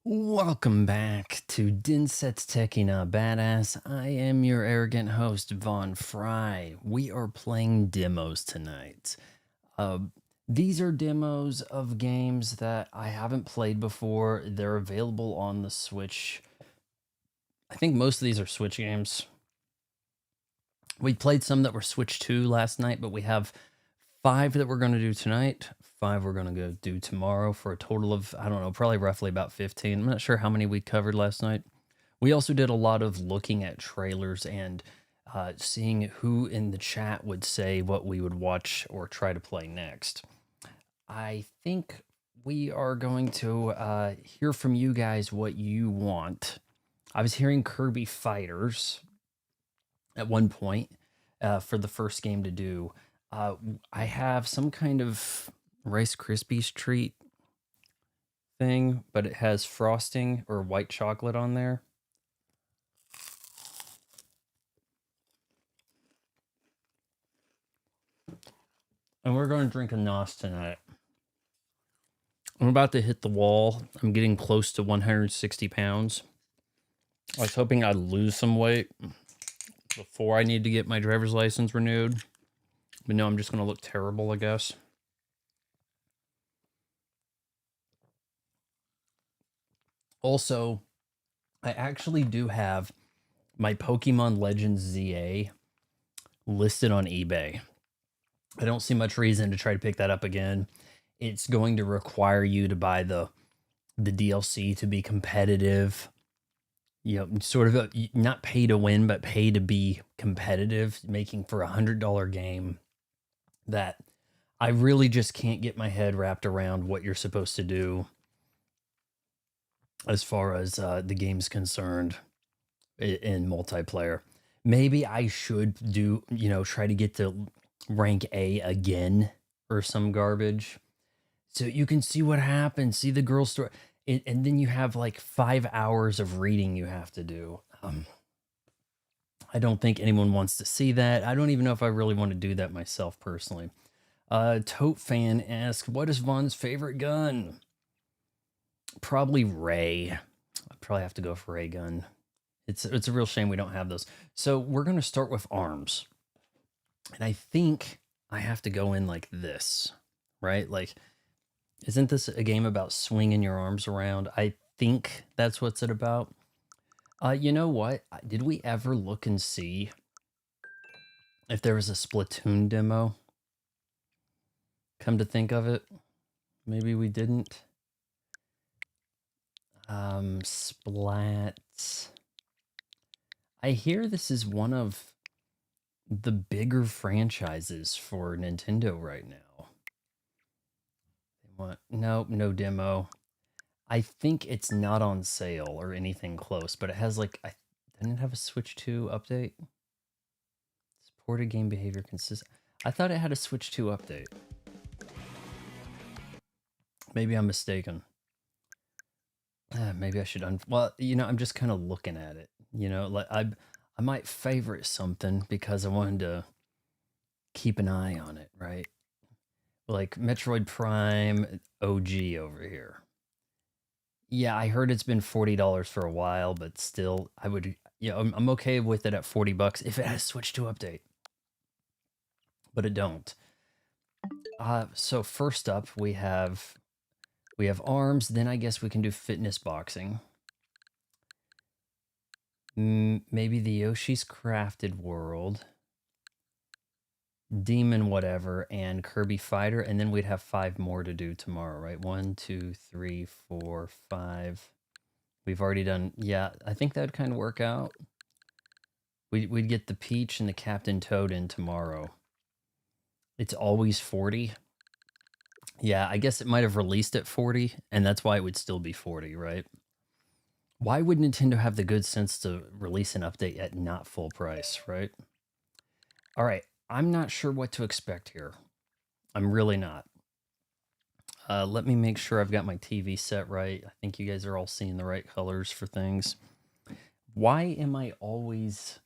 Welcome back to Dinset's Techie Not Badass. I am your arrogant host, Von Fry. We are playing demos tonight. Uh, these are demos of games that I haven't played before. They're available on the Switch. I think most of these are Switch games. We played some that were Switch 2 last night, but we have 5 that we're going to do tonight. 5 we're going to go do tomorrow for a total of, I don't know, probably roughly about 15. I'm not sure how many we covered last night. We also did a lot of looking at trailers and seeing who in the chat would say what we would watch or try to play next. I think we are going to hear from you guys what you want. I was hearing Kirby Fighters at one point for the first game to do. I have some kind of Rice Krispies treat thing, but it has frosting or white chocolate on there. And we're going to drink a NOS tonight. I'm about to hit the wall. I'm getting close to 160 pounds. I was hoping I'd lose some weight before I need to get my driver's license renewed. But no, I'm just going to look terrible, I guess. Also, I actually do have my Pokemon Legends ZA listed on eBay. I don't see much reason to try to pick that up again. It's going to require you to buy the DLC to be competitive. You know, sort of not pay to win, but pay to be competitive, making for $100 game that I really just can't get my head wrapped around what you're supposed to do as far as the game's concerned in multiplayer. Maybe I should do, try to get to rank A again or some garbage. So you can see what happens, see the girl story. And then you have like 5 hours of reading you have to do. I don't think anyone wants to see that. I don't even know if I really want to do that myself personally. Tote Fan asks, what is Von's favorite gun? Probably Ray. I'd probably have to go for Ray gun. It's a real shame we don't have those. So we're going to start with arms. And I think I have to go in like this, right? Like, isn't this a game about swinging your arms around? I think that's what's it about. You know what? Did we ever look and see if there was a Splatoon demo? Come to think of it, maybe we didn't. Splat. I hear this is one of the bigger franchises for Nintendo right now. No demo. I think it's not on sale or anything close, but it has like, didn't it have a Switch 2 update? Supported game behavior consistent. I thought it had a Switch 2 update. Maybe I'm mistaken. Maybe I should, well, I'm just kind of looking at it, like I might favorite something because I wanted to keep an eye on it, right? Like Metroid Prime OG over here. Yeah, I heard it's been $40 for a while, but still, I would, I'm okay with it at $40 if it has Switch 2 update. But it don't. So first up, we have arms. Then I guess we can do fitness boxing. Maybe the Yoshi's Crafted World, Demon whatever, and Kirby Fighter, and then we'd have 5 more to do tomorrow, right? 1, 2, 3, 4, 5. We've already done, yeah, I think that would kind of work out. We'd get the Peach and the Captain Toad in tomorrow. It's always 40. Yeah, I guess it might have released at 40, and that's why it would still be 40, right? Why would Nintendo have the good sense to release an update at not full price, right? All right, I'm not sure what to expect here. I'm really not. Let me make sure I've got my TV set right. I think you guys are all seeing the right colors for things. Why am I always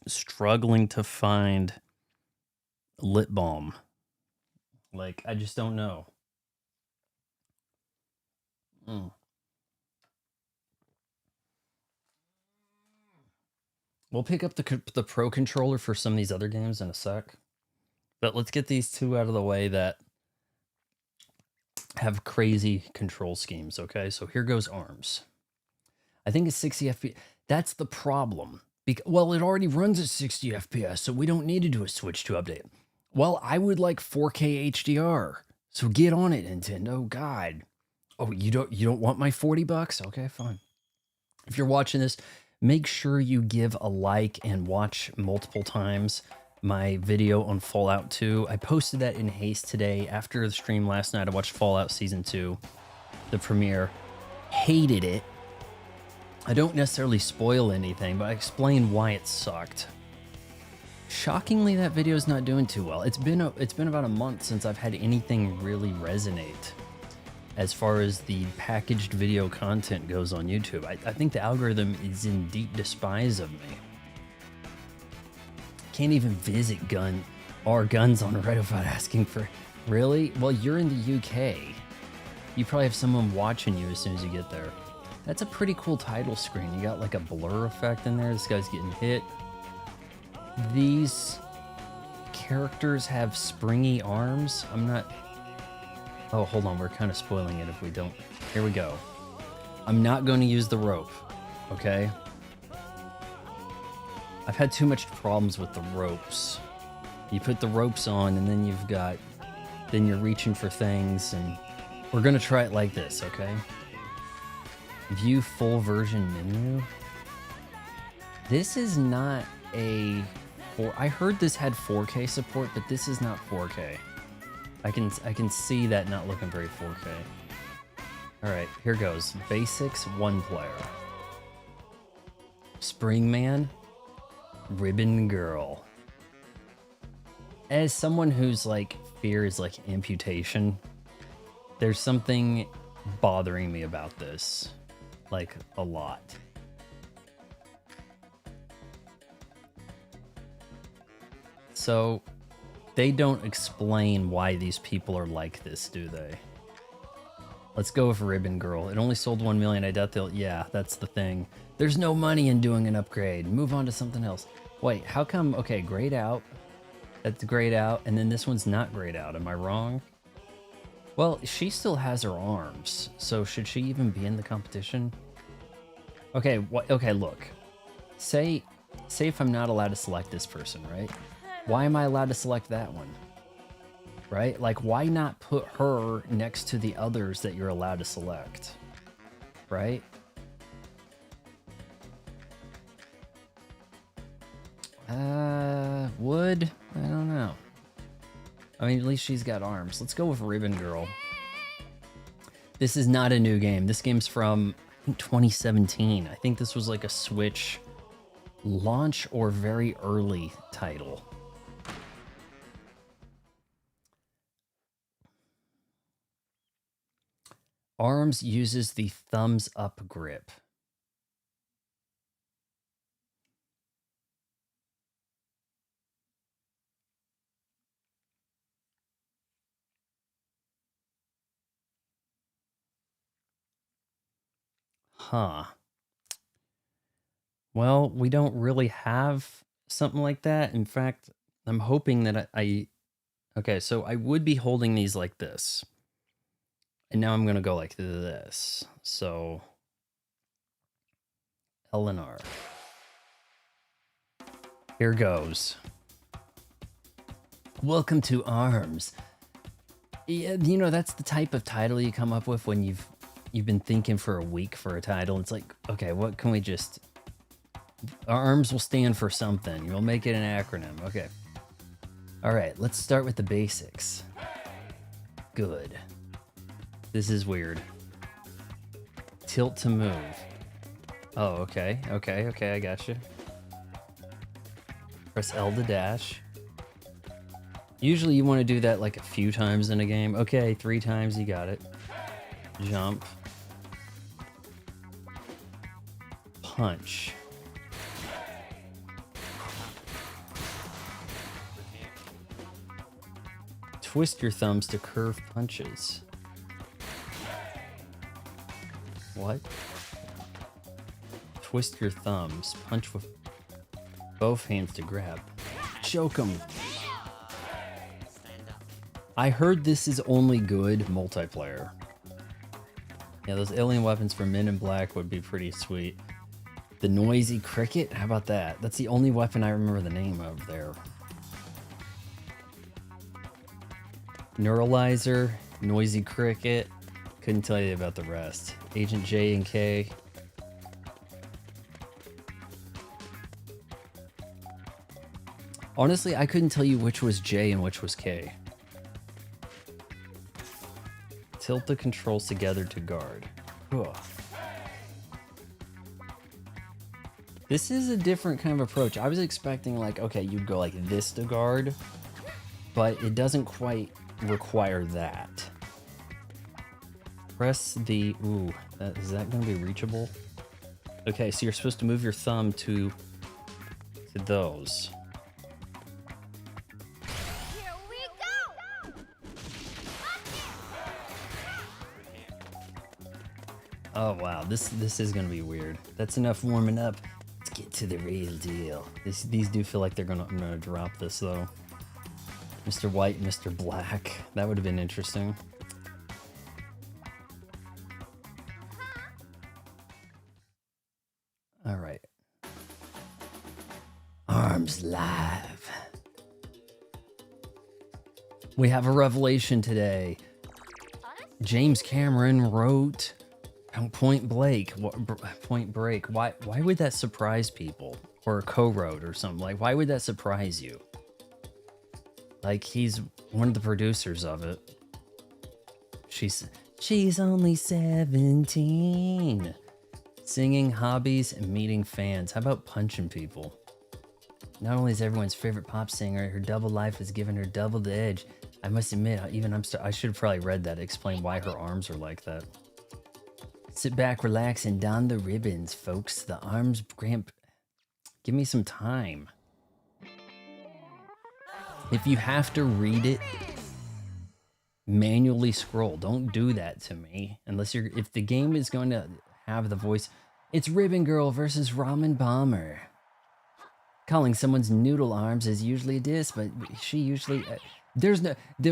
struggling to find lip balm? Like, I just don't know. Mm. We'll pick up the Pro Controller for some of these other games in a sec. But let's get these two out of the way that have crazy control schemes, okay? So here goes ARMS. I think it's 60 FPS. That's the problem. Well, it already runs at 60 FPS, so we don't need to do a switch to update. Well, I would like 4K HDR. So get on it, Nintendo. God. Oh, you don't want my $40? Okay, fine. If you're watching this, make sure you give a like and watch multiple times my video on Fallout 2. I posted that in haste today after the stream last night. I watched Fallout Season 2, the premiere. Hated it. I don't necessarily spoil anything, but I explain why it sucked. Shockingly, that video is not doing too well. It's been about a month since I've had anything really resonate as far as the packaged video content goes on YouTube. I think the algorithm is in deep despise of me. Can't even visit guns on Reddit without asking for... Really? Well, you're in the UK. You probably have someone watching you as soon as you get there. That's a pretty cool title screen. You got like a blur effect in there. This guy's getting hit. These characters have springy arms. I'm not... Oh, hold on. We're kind of spoiling it if we don't. Here we go. I'm not going to use the rope, okay? I've had too much problems with the ropes. You put the ropes on, and then then you're reaching for things, and we're going to try it like this, okay? View full version menu. This is not a... I heard this had 4K support, but this is not 4K. I can see that not looking very 4K. All right, here goes. Basics, 1 player. Springman, Ribbon Girl. As someone whose like fears like amputation, there's something bothering me about this, like a lot. So they don't explain why these people are like this, do they? Let's go with Ribbon Girl. It only sold 1 million. I doubt they'll... Yeah, that's the thing. There's no money in doing an upgrade. Move on to something else. Wait, how come... Okay, grayed out. That's grayed out. And then this one's not grayed out. Am I wrong? Well, she still has her arms. So should she even be in the competition? Okay, okay, look. Say if I'm not allowed to select this person, right? Why am I allowed to select that one? Right? Like, why not put her next to the others that you're allowed to select? Right? Wood? I don't know. I mean, at least she's got arms. Let's go with Ribbon Girl. This is not a new game. This game's from, I think, 2017. I think this was like a Switch launch or very early title. ARMS uses the thumbs up grip. Huh. Well, we don't really have something like that. In fact, I'm hoping that okay, so I would be holding these like this. And now I'm going to go like this. So, L and R. Here goes. Welcome to ARMS. Yeah, you know, that's the type of title you come up with when you've been thinking for a week for a title. It's like, okay, what can we just... ARMS will stand for something. We'll make it an acronym. Okay. All right, let's start with the basics. Good. This is weird. Tilt to move. Oh, okay. Okay, I got you. Press L to dash. Usually you want to do that like a few times in a game. Okay, 3 times, you got it. Jump. Punch. Twist your thumbs to curve punches. What? Twist your thumbs. Punch with both hands to grab. Choke him. I heard this is only good multiplayer. Yeah, those alien weapons for Men in Black would be pretty sweet. The noisy cricket? How about that? That's the only weapon I remember the name of there. Neuralizer, noisy cricket. Couldn't tell you about the rest. Agent J and K. Honestly, I couldn't tell you which was J and which was K. Tilt the controls together to guard. Ugh. This is a different kind of approach. I was expecting like, okay, you'd go like this to guard, but it doesn't quite require that. Press the, ooh, is that gonna be reachable? Okay, so you're supposed to move your thumb to those. Here we go. Oh wow, this is gonna be weird. That's enough warming up. Let's get to the real deal. These do feel like I'm gonna drop this though. Mr. White, Mr. Black. That would have been interesting. All right. Arms live. We have a revelation today. James Cameron wrote Point Break. Why would that surprise people? Or co-wrote or something. Like, why would that surprise you? Like, he's one of the producers of it. She's only 17. Singing, hobbies, and meeting fans. How about punching people? Not only is everyone's favorite pop singer, her double life has given her double the edge. I must admit, I should have probably read that to explain why her arms are like that. Sit back, relax, and don the ribbons, folks. The arms cramp. Give me some time. If you have to read it, manually scroll. Don't do that to me. If the game is going to have the voice, it's Ribbon Girl versus Ramen Bomber. Calling someone's noodle arms is usually a diss, but she usually...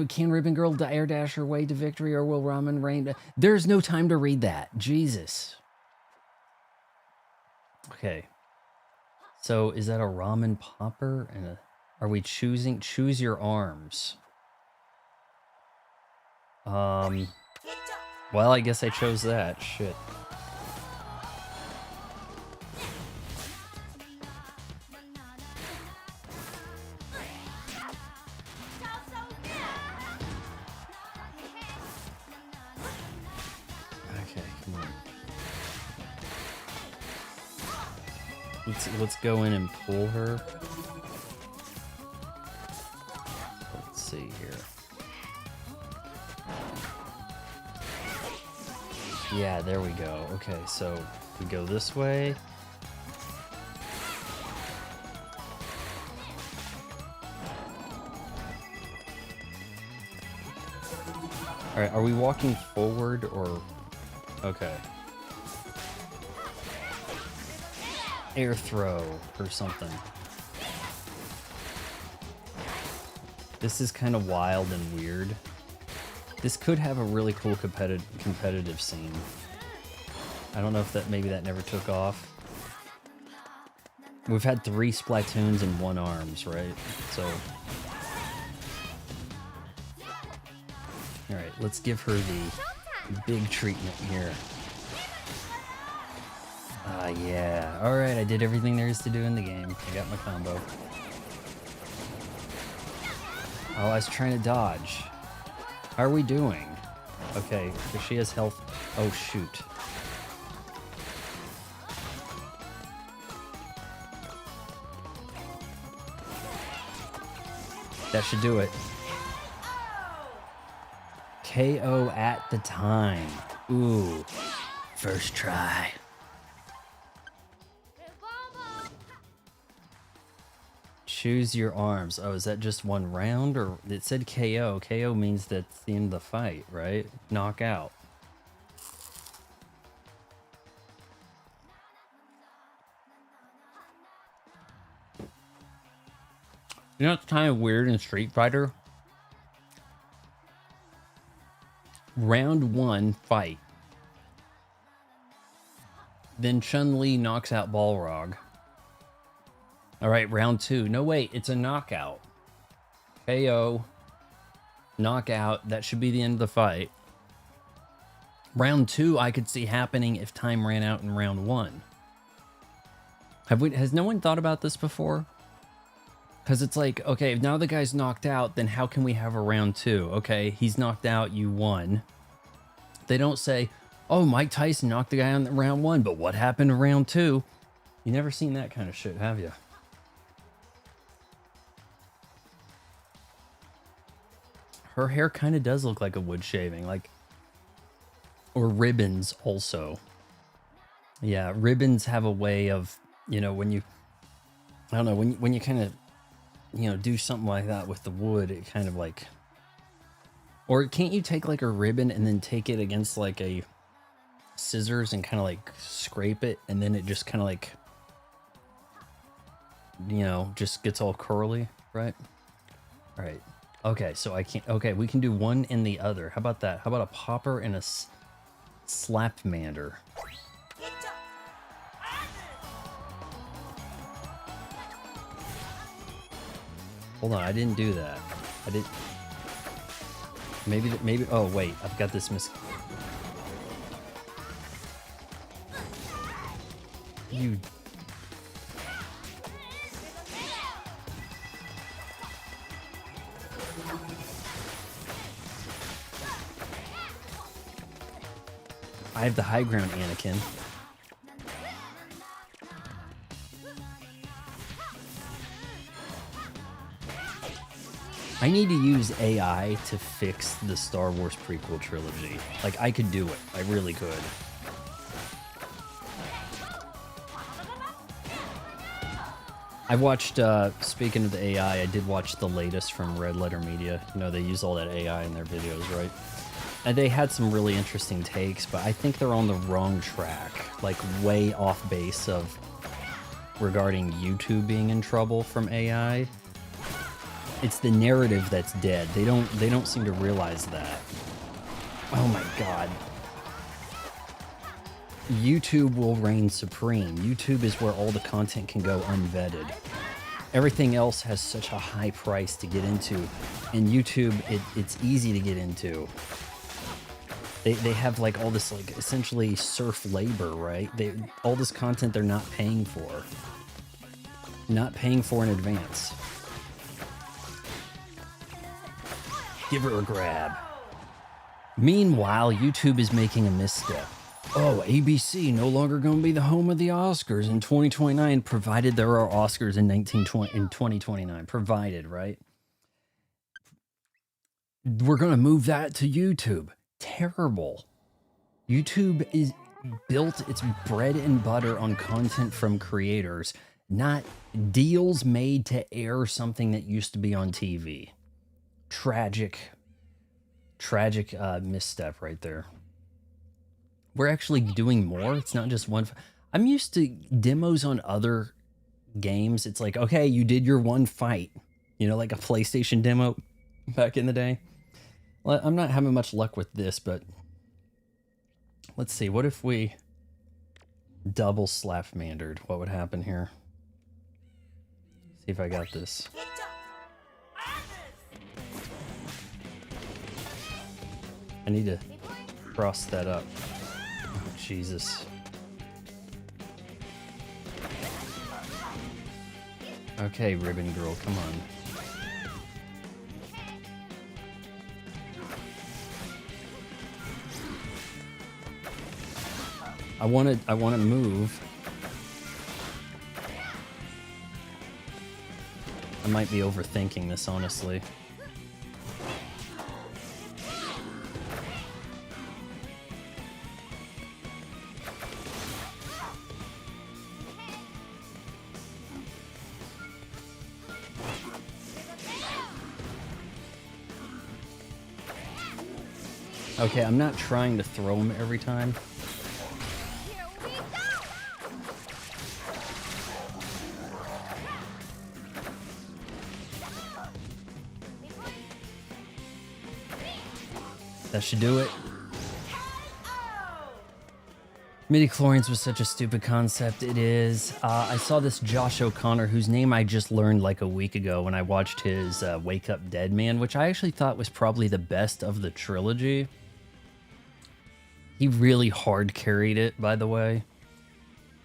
can Ribbon Girl air dash her way to victory, or will Ramen reign? There's no time to read that. Jesus. Okay. So is that a ramen popper? And are we choosing? Choose your arms. Well, I guess I chose that. Shit. Let's go in and pull her. Let's see here. Yeah, there we go. Okay, so we go this way. All right, are we walking forward or... Okay. Air throw or something. This is kind of wild and weird. This could have a really cool competitive scene. I don't know if maybe that never took off. We've had 3 Splatoons and 1 ARMS, right? So... Alright, let's give her the big treatment here. Yeah. Alright, I did everything there is to do in the game. I got my combo. Oh, I was trying to dodge. How are we doing? Okay, if she has health... Oh, shoot. That should do it. KO at the time. Ooh. First try. Choose your arms. Oh, is that just 1 round? Or it said KO. KO means that's the end of the fight, right? Knockout. You know what's kind of weird in Street Fighter? Round 1 fight. Then Chun-Li knocks out Balrog. Alright, round 2. No, wait, it's a knockout. KO. Knockout. That should be the end of the fight. Round 2 I could see happening if time ran out in round 1. Has no one thought about this before? Because it's like, okay, now the guy's knocked out, then how can we have a round 2? Okay, he's knocked out, you won. They don't say, oh, Mike Tyson knocked the guy out in round 1, but what happened in round 2? You never seen that kind of shit, have you? Her hair kind of does look like a wood shaving, like, or ribbons also. Yeah, ribbons have a way of, you know, when you, I don't know, when you kind of, you know, do something like that with the wood, it kind of like, or can't you take like a ribbon and then take it against like a scissors and kind of like scrape it, and then it just kind of like, you know, just gets all curly, right? All right. Okay, so I can't, okay, we can do one and the other. How about that? How about a popper and a slapmander? Hold on, I didn't do that. I did. Maybe. Oh wait, I've got this You. I have the high ground, Anakin. I need to use AI to fix the Star Wars prequel trilogy. Like, I could do it. I really could. I watched, speaking of the AI, I did watch the latest from Red Letter Media. You know, they use all that AI in their videos, right? And they had some really interesting takes, but I think they're on the wrong track. Like, way off base of regarding YouTube being in trouble from AI. It's the narrative that's dead. They don't seem to realize that. Oh my god. YouTube will reign supreme. YouTube is where all the content can go unvetted. Everything else has such a high price to get into. And YouTube, it's easy to get into. They have like all this like essentially serf labor, right? All this content they're not paying for. Not paying for in advance. Give her a grab. Meanwhile, YouTube is making a misstep. Oh, ABC no longer going to be the home of the Oscars in 2029, provided there are Oscars in 2029. Provided, right? We're going to move that to YouTube. Terrible. YouTube is built its bread and butter on content from creators, not deals made to air something that used to be on TV. Tragic misstep right there. We're actually doing more. It's not just one. I'm used to demos on other games. It's like, okay, you did your one fight, you know, like a PlayStation demo back in the day. Well, I'm not having much luck with this, but let's see. What if we double slapmandered? What would happen here? See if I got this. I need to cross that up. Oh, Jesus. Okay, Ribbon Girl, come on. I want to move. I might be overthinking this, honestly. Okay, I'm not trying to throw him every time. Here we go! That should do it. Midichlorians was such a stupid concept. It is. I saw this Josh O'Connor, whose name I just learned like a week ago when I watched his Wake Up Dead Man, which I actually thought was probably the best of the trilogy. He really hard carried it, by the way.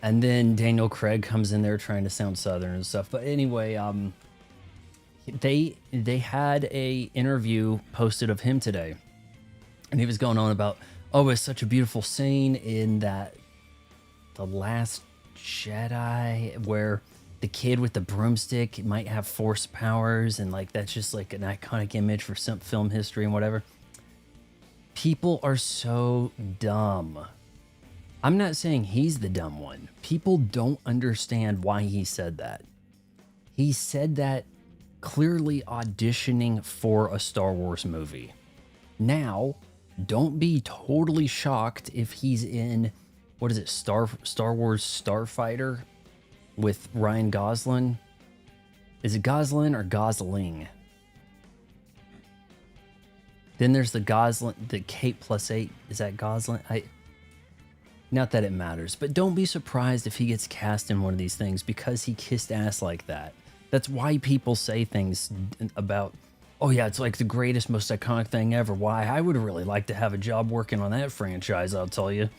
And then Daniel Craig comes in there trying to sound Southern and stuff. But anyway, they had a interview posted of him today, and he was going on about, oh, it's such a beautiful scene in that The Last Jedi where the kid with the broomstick might have force powers, and like that's just like an iconic image for some film history and whatever. People are so dumb. I'm not saying he's the dumb one. People don't understand why he said that. He said that clearly auditioning for a Star Wars movie. Now, don't be totally shocked if he's in, what is it, Star Wars Starfighter with Ryan Gosling? Is it Gosling or Gosling? Then there's the Gosling, the Kate+8. Is that Gosling? Not that it matters, but don't be surprised if he gets cast in one of these things because he kissed ass like that. That's why people say things about, oh yeah, it's like the greatest, most iconic thing ever. Why? I would really like to have a job working on that franchise, I'll tell you.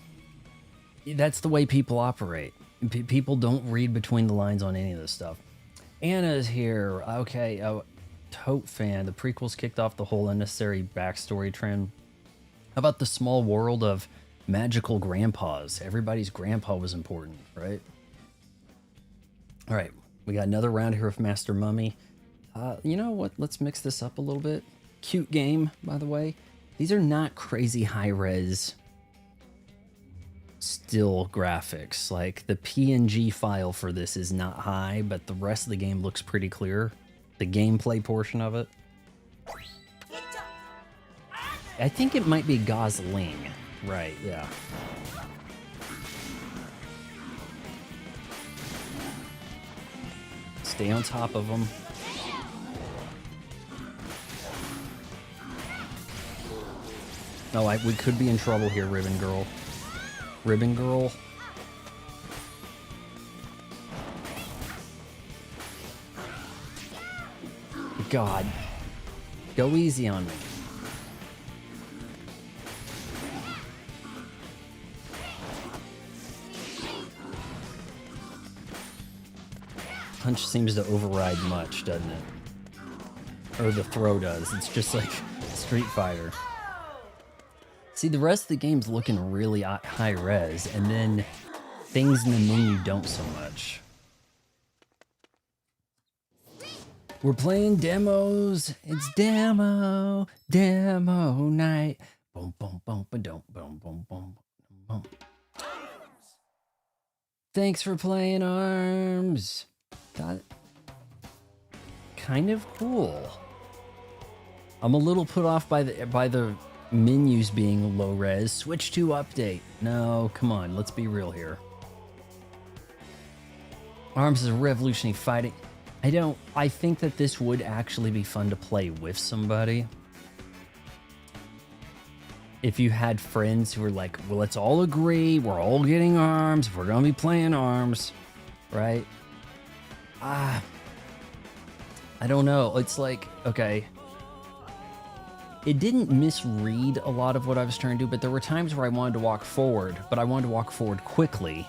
That's the way people operate. People don't read between the lines on any of this stuff. Anna's here. Okay, tote fan. The prequels kicked off the whole unnecessary backstory trend. How about the small world of magical grandpas? Everybody's grandpa was important, right? All right, we got another round here with Master Mummy. You know what? Let's mix this up a little bit. Cute game, by the way. These are not crazy high-res still graphics. Like, the PNG file for this is not high, but the rest of the game looks pretty clear. The gameplay portion of it. I think it might be Gosling. Right, yeah. Stay on top of them. Oh, we could be in trouble here, Ribbon Girl. Ribbon Girl. God. Go easy on me. Punch seems to override much, doesn't it? Or the throw does. It's just like Street Fighter. See, the rest of the game's looking really high res, and then things in the menu don't so much. We're playing demos. It's demo night. Boom, boom, boom, boom, boom, boom, boom, boom, boom. Thanks for playing ARMS. Got it. Kind of cool. I'm a little put off by the menus being low res. Switch to update. No, come on, let's be real here. ARMS is a revolutionary fighting. I think that this would actually be fun to play with somebody. If you had friends who were like, well, let's all agree, we're all getting ARMS, if we're gonna be playing ARMS, right? I don't know. It's like, okay. It didn't misread a lot of what I was trying to do, but there were times where I wanted to walk forward, but I wanted to walk forward quickly.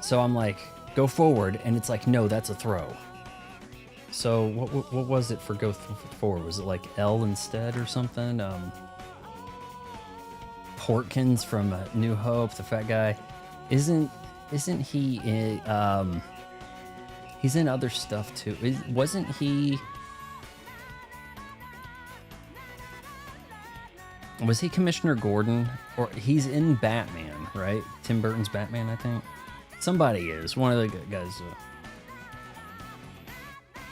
So I'm like, go forward, and it's like, no, that's a throw. So what was it for go forward? Was it like L instead or something? Portkins from New Hope, the fat guy, isn't he in, he's in other stuff too. Wasn't he? Was he Commissioner Gordon? Or he's in Batman, right? Tim Burton's Batman, I think. Somebody is. One of the guys.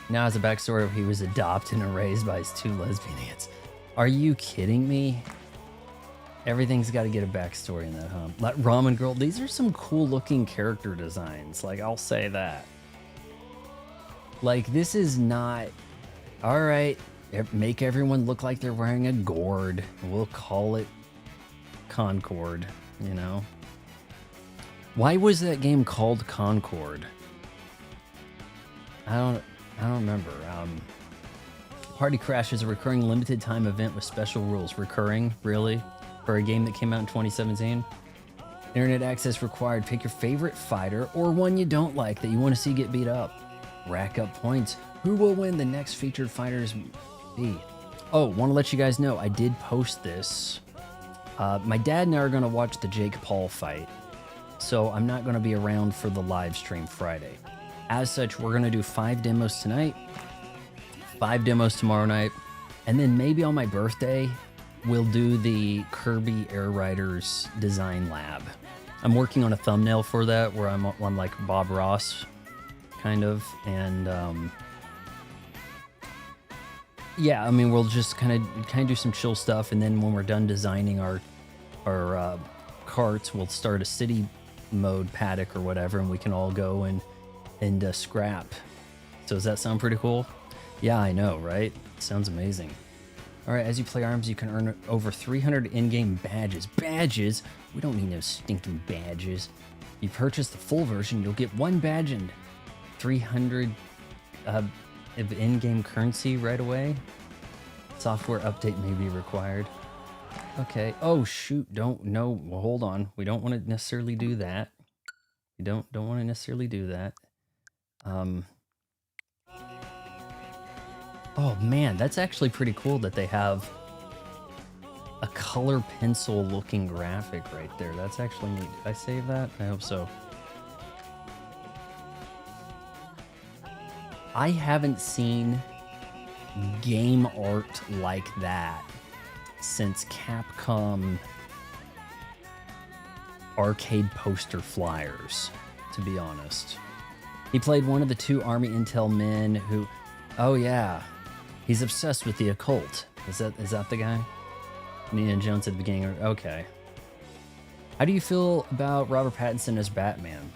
Now as a backstory, he was adopted and raised by his two lesbian aunts. Are you kidding me? Everything's got to get a backstory in that, huh? Like Ramen Girl, these are some cool looking character designs. Like, I'll say that. Like, this is not... Alright, Make everyone look like they're wearing a gourd. We'll call it Concord, you know? Why was that game called Concord? I don't remember. Party Crash is a recurring limited time event with special rules. Recurring, really? For a game that came out in 2017? Internet access required. Pick your favorite fighter or one you don't like that you want to see get beat up. Rack up points. Who will win the next featured fighters be? Oh, want to let you guys know, I did post this. My dad and I are going to watch the Jake Paul fight, so I'm not going to be around for the live stream Friday. As such, we're going to do 5 demos tonight, 5 demos tomorrow night, and then maybe on my birthday, we'll do the Kirby Air Riders design lab. I'm working on a thumbnail for that where I'm like Bob Ross, kind of, and yeah, I mean, we'll just kind of do some chill stuff, and then when we're done designing our carts, we'll start a city mode paddock or whatever, and we can all go and scrap. So does that sound pretty cool? Yeah, I know, right? Sounds amazing. All right, as you play arms, you can earn over 300 in-game badges. Badges? We don't need no stinking badges. You purchase the full version, you'll get 1 badge and 300 of in-game currency right away. Software update may be required. Okay. Oh shoot! Well, hold on. We don't want to necessarily do that. We don't want to necessarily do that. Oh man, that's actually pretty cool that they have a color pencil looking graphic right there. That's actually neat. Did I save that? I hope so. I haven't seen game art like that since Capcom arcade poster flyers, to be honest. He played one of the 2 Army Intel men who, oh yeah, he's obsessed with the occult. Is that the guy? Indiana Jones at the beginning. Okay. How do you feel about Robert Pattinson as Batman?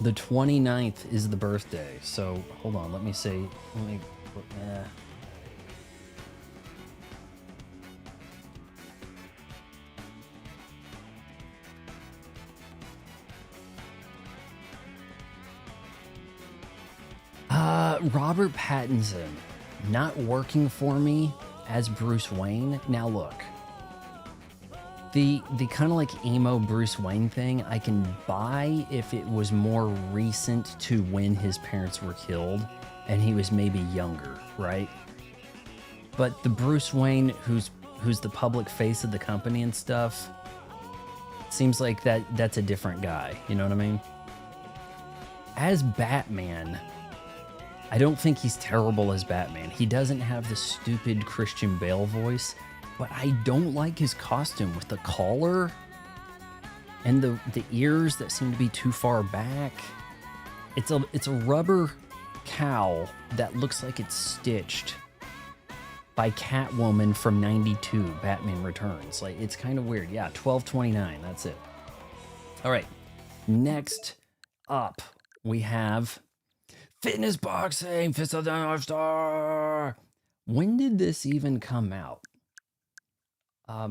The 29th is the birthday, so hold on, let me see. Robert Pattinson not working for me as Bruce Wayne. Now look, the kind of like emo Bruce Wayne thing I can buy if it was more recent to when his parents were killed and he was maybe younger, right? But the Bruce Wayne who's the public face of the company and stuff, seems like that's a different guy, you know what I mean? As Batman, I don't think he's terrible as Batman. He doesn't have the stupid Christian Bale voice, but I don't like his costume with the collar and the ears that seem to be too far back. It's a rubber cowl that looks like it's stitched by Catwoman from '92, Batman Returns. Like, it's kind of weird. Yeah, 1229, that's it. All right, next up we have Fitness Boxing, Fist of the North Star. When did this even come out? I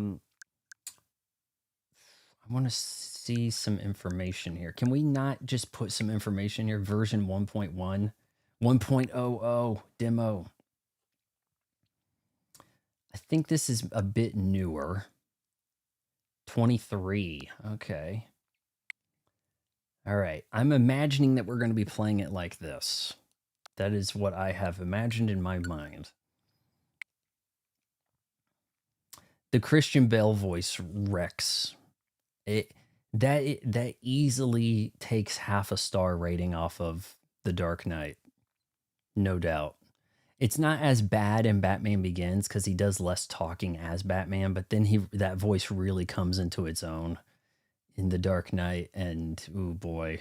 want to see some information here. Can we not just put some information here? Version 1.1, 1.00 demo. I think this is a bit newer. 23. Okay. All right. I'm imagining that we're going to be playing it like this. That is what I have imagined in my mind. The Christian Bale voice wrecks. That easily takes half a star rating off of The Dark Knight. No doubt. It's not as bad in Batman Begins because he does less talking as Batman, but then that voice really comes into its own in The Dark Knight, and ooh boy.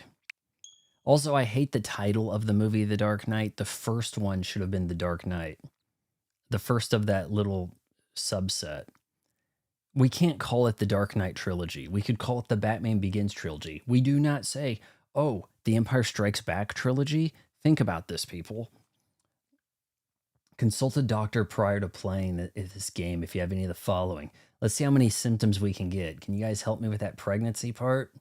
Also, I hate the title of the movie The Dark Knight. The first one should have been The Dark Knight. The first of that little subset. We can't call it the Dark Knight trilogy. We could call it the Batman Begins trilogy. We do not say, oh, the Empire Strikes Back trilogy. Think about this, people. Consult a doctor prior to playing this game if you have any of the following. Let's see how many symptoms we can get. Can you guys help me with that pregnancy part?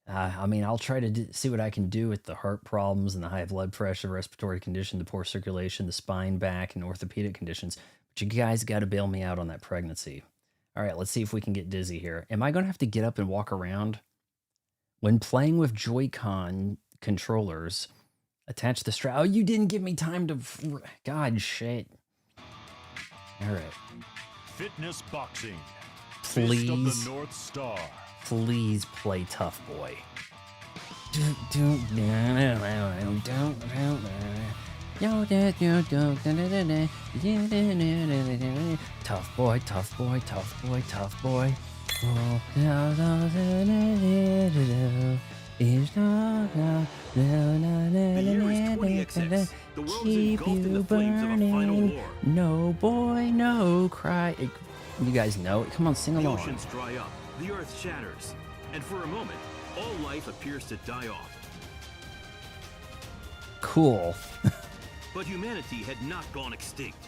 I mean, I'll try to see what I can do with the heart problems and the high blood pressure, respiratory condition, the poor circulation, the spine, back, and orthopedic conditions. But you guys got to bail me out on that pregnancy. All right, let's see if we can get dizzy here. Am I going to have to get up and walk around? When playing with Joy-Con controllers, attach the strap. Oh, you didn't give me time to... God, shit. All right. Fitness boxing. Please. Fist of the North Star. Please play tough boy. Tough boy, tough boy, tough boy, tough boy. The year is 20XX. The world is engulfed in the flames of a final war. No boy, no cry. You guys know it. Come on, sing The along. oceans dry up, the earth shatters, and for a moment, all life appears to die off. Cool. But humanity had not gone extinct.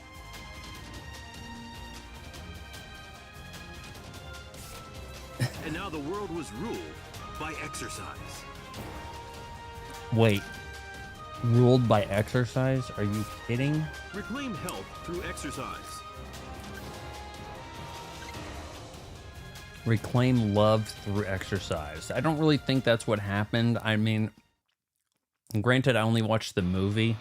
And now the world was ruled by exercise. Wait. Ruled by exercise? Are you kidding? Reclaim health through exercise. Reclaim love through exercise. I don't really think that's what happened. I mean, granted, I only watched the movie.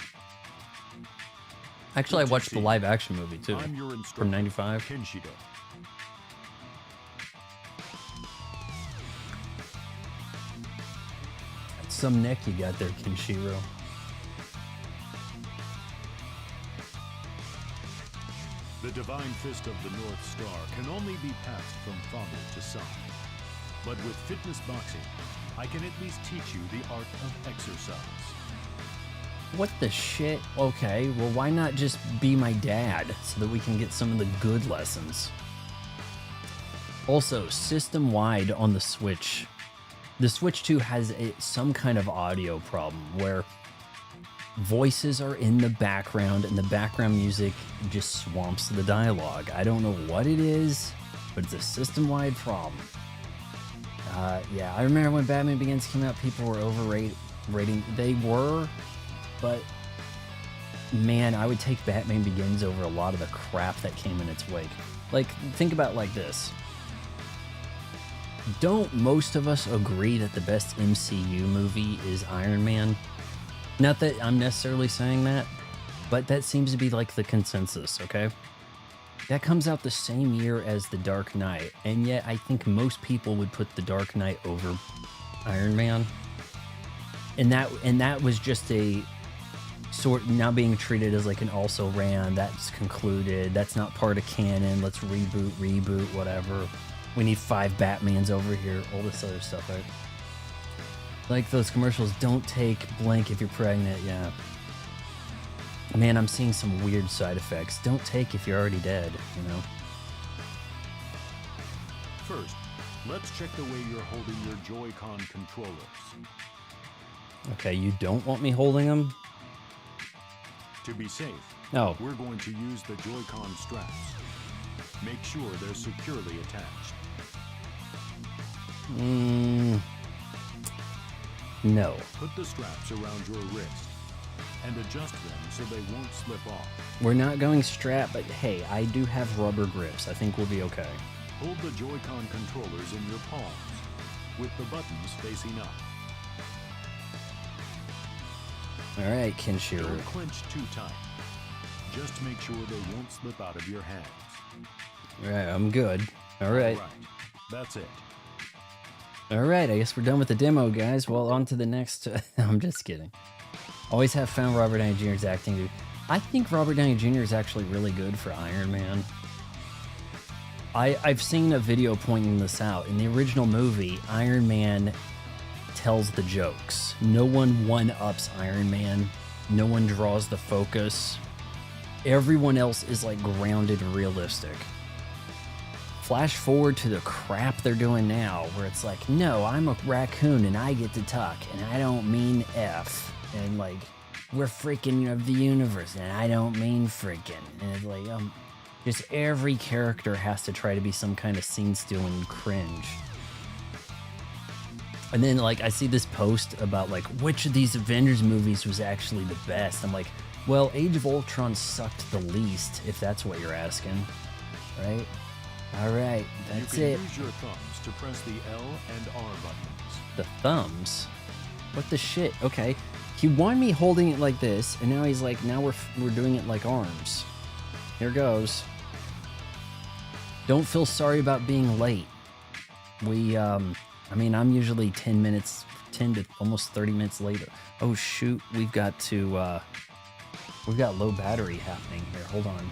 Actually, I watched the live action movie too. I'm your instructor, From 95. Kenshido. That's some neck you got there, Kenshiro. The divine fist of the North Star can only be passed from father to son. But with fitness boxing, I can at least teach you the art of exercise. What the shit? Okay, well, why not just be my dad so that we can get some of the good lessons? Also, system-wide on the Switch, the Switch 2 has some kind of audio problem where voices are in the background and the background music just swamps the dialogue. I don't know what it is, but it's a system-wide problem. Yeah, I remember when Batman Begins came out, people were overrating. They were, but man, I would take Batman Begins over a lot of the crap that came in its wake. Like, think about it like this. Don't most of us agree that the best MCU movie is Iron Man? Not that I'm necessarily saying that, but that seems to be like the consensus, okay? That comes out the same year as The Dark Knight, and yet I think most people would put The Dark Knight over Iron Man. And that was just a sort now being treated as like an also ran, that's concluded, that's not part of canon, let's reboot, whatever. We need 5 Batmans over here, all this other stuff, right? Like those commercials, don't take blank if you're pregnant, yeah. Man, I'm seeing some weird side effects. Don't take if you're already dead, you know? First, let's check the way you're holding your Joy-Con controllers. Okay, you don't want me holding them? To be safe, No. we're going to use the Joy-Con straps. Make sure they're securely attached. No. Put the straps around your wrist and adjust them so they won't slip off. We're not going strap, but hey, I do have rubber grips. I think we'll be okay. Hold the Joy-Con controllers in your palms, with the buttons facing up. All right, Kenshiro. Don't clench too tight. Just make sure they won't slip out of your hands. All right, I'm good. All right. That's it. All right, I guess we're done with the demo, guys. Well, on to the next. I'm just kidding. Always have found Robert Downey Jr.'s acting to... I think Robert Downey Jr. is actually really good for Iron Man. I've seen a video pointing this out. In the original movie, Iron Man tells the jokes. No one one-ups Iron Man. No one draws the focus. Everyone else is like grounded realistic. Flash forward to the crap they're doing now, where it's like, no, I'm a raccoon and I get to talk, and I don't mean F. And like, we're freaking of the universe, and I don't mean freaking. And it's like, just every character has to try to be some kind of scene-stealing cringe. And then, like, I see this post about, like, which of these Avengers movies was actually the best. I'm like, well, Age of Ultron sucked the least, if that's what you're asking, right? All right, that's it. You can use your thumbs to press the L and R buttons. The thumbs? What the shit? Okay, he wanted me holding it like this, and now he's like, now we're doing it like arms. Here goes. Don't feel sorry about being late. I mean, I'm usually 10 to almost 30 minutes later. Oh shoot, we've got low battery happening here. Hold on.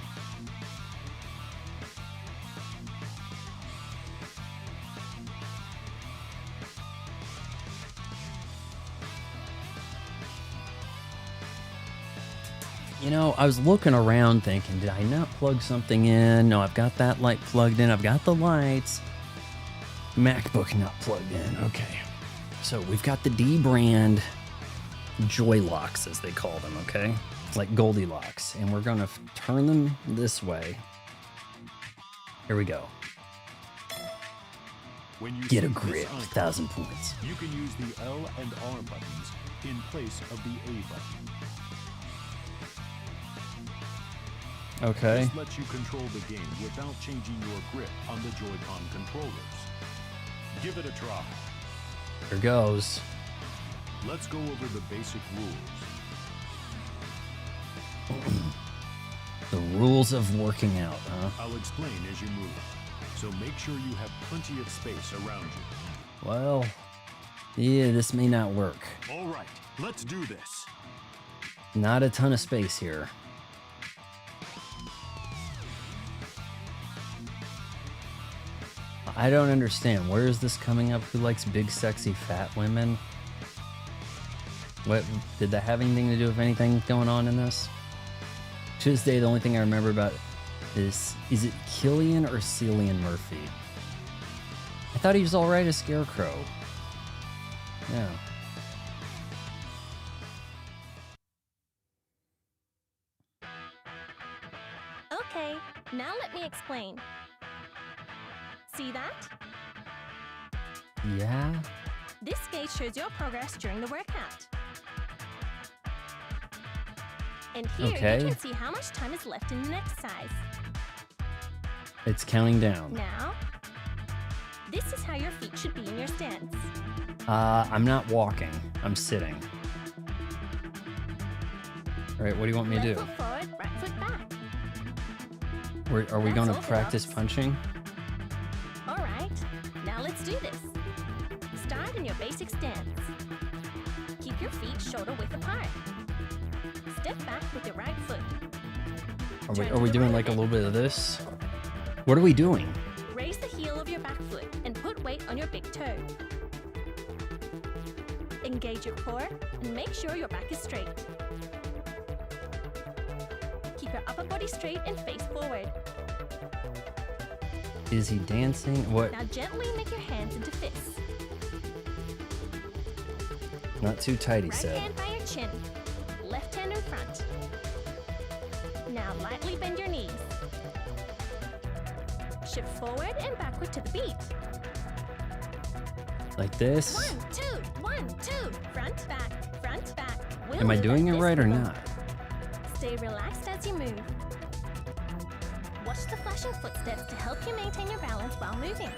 You know, I was looking around thinking, did I not plug something in? No, I've got that light plugged in. I've got the lights. MacBook not plugged in. Okay. So we've got the D brand Joy Locks, as they call them, okay? Like Goldilocks. And we're going to turn them this way. Here we go. When you Get a see this grip, icon, 1,000 points. you can use the L and R buttons in place of the A button. Okay. This lets you control the game without changing your grip on the Joy-Con controllers. Give it a try. Here goes. Let's go over the basic rules. The rules of working out, huh? I'll explain as you move, so make sure you have plenty of space around you. Well, yeah, this may not work. All right, let's do this. Not a ton of space here. I don't understand. Where is this coming up? Who likes big, sexy, fat women? What did that have anything to do with anything going on in this? To this day, the only thing I remember about is it Killian or Cillian Murphy? I thought he was alright as Scarecrow. Yeah. Okay, now let me explain. See that? Yeah? This gauge shows your progress during the workout. And here Okay. you can see how much time is left in an exercise. It's counting down. Now, this is how your feet should be in your stance. I'm not walking. I'm sitting. Alright, what do you want me to Left do? foot forward, right foot back. Are we That's going to orthodox. practice punching? All right, now let's do this. Start in your basic stance. Keep your feet shoulder width apart. Step back with your right foot. Are we doing like a little bit of this? What are we doing? Raise the heel of your back foot and put weight on your big toe. Engage your core and make sure your back is straight. Keep your upper body straight and face forward. Is he dancing? What? Now gently make your hands into fists. Not too tight, he Right said. hand by your chin. Left hand in front. Now lightly bend your knees. Shift forward and backward to the beat. Like this? 1, 2, 1, 2. Front, back, front, back. We'll Am I move doing at it this right or rhythm. not? Stay relaxed as you move. Watch the flashing footsteps to help you maintain your balance while moving.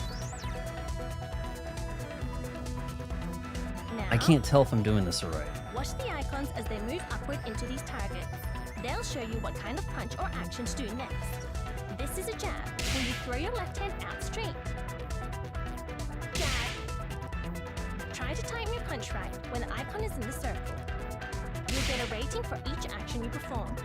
Now, I can't tell if I'm doing this right. watch the icons as they move upward into these targets. They'll show you what kind of punch or action to do next. This is a jab, where you throw your left hand out straight. Jab. Try to time your punch right when the icon is in the circle. You'll get a rating for each action you perform.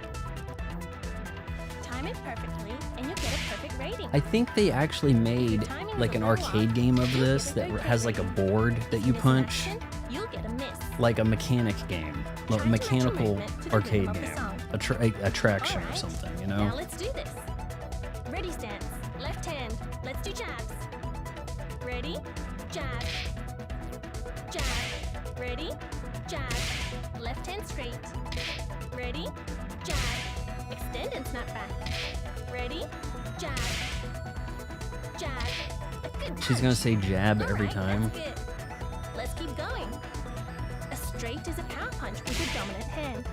Time it perfectly, and you'll get a perfect rating. I think they actually made like an arcade game of this that has like a board that you Miss an punch, action, you'll get a miss. like a mechanic game, Try a to match your mechanical movement to the arcade rhythm of the game, song. attraction or Alright, something, you Now know? let's do this. Ready stance. Left hand. Let's do jabs. Ready? Jab. Jab. Ready? Jab. Left hand straight. Ready? Jab. Extend and snap back. Ready? Jab. Jab. A good She's gonna punch. say jab every Alright, time. that's good. Let's keep going. A straight is a power punch with your dominant hand.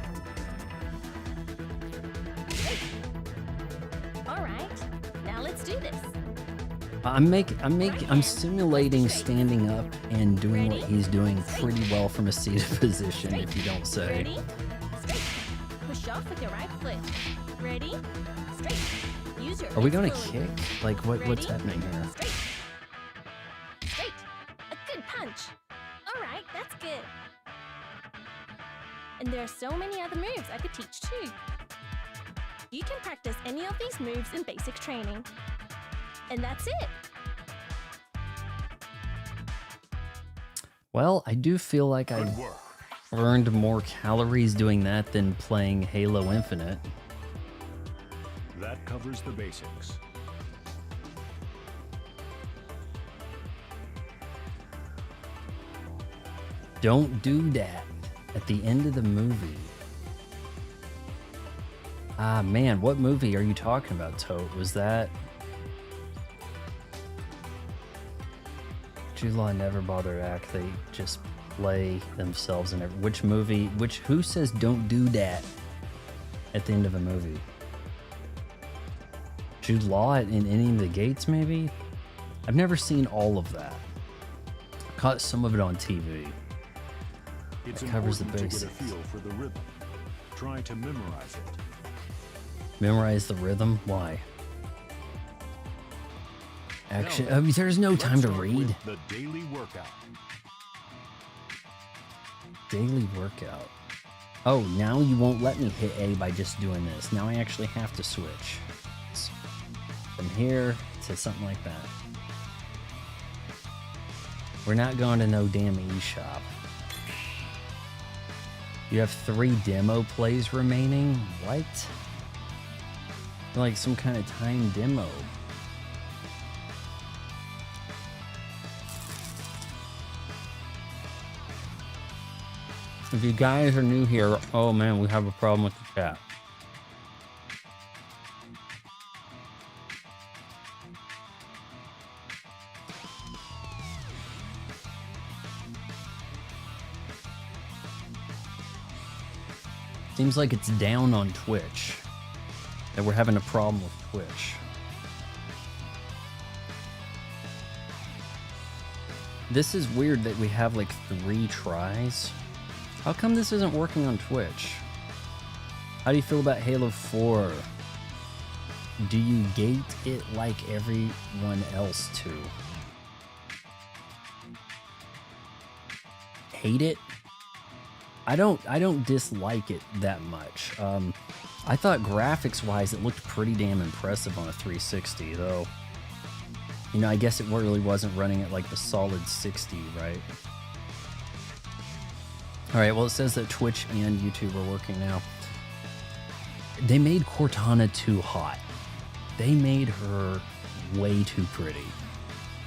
Alright, now let's do this. I'm simulating standing up and doing what he's doing pretty well from a seated position, if you don't say. Ready? Straight. Push off with your right foot. Ready? Straight. Use your Are we gonna legs fully. kick? Like what's Ready? happening here? Straight. Straight. A good punch. Alright, that's good. And there are so many other moves I could teach too. You can practice any of these moves in basic training. And that's it. Well, I do feel like I Good work. burned more calories doing that than playing Halo Infinite. That covers the basics. Don't do that at the end of the movie. Ah, man, what movie are you talking about, Tote? Was that... Jude Law never bother to act. They just play themselves in every... Which movie... Who says don't do that at the end of a movie? Jude Law in any of the gates, maybe? I've never seen all of that. Caught some of it on TV. It's That covers the important to get a basics. feel for the rhythm. Try to memorize it. Memorize the rhythm? Why? Action. Now, There's no let's time to start read. with the daily workout. Daily workout. Oh, now you won't let me hit A by just doing this. Now I actually have to switch. From here to something like that. We're not going to no damn eShop. You have 3 demo plays remaining? What? Like some kind of timed demo. If you guys are new here, oh man, we have a problem with the chat. Seems like it's down on Twitch. That we're having a problem with Twitch. This is weird that we have like 3 tries. How come this isn't working on Twitch? How do you feel about Halo 4? Do you gate it like everyone else too? Hate it? I don't dislike it that much. I thought graphics-wise it looked pretty damn impressive on a 360, though. You know, I guess it really wasn't running at like the solid 60, right? Alright, well it says that Twitch and YouTube are working now. They made Cortana too hot. They made her way too pretty.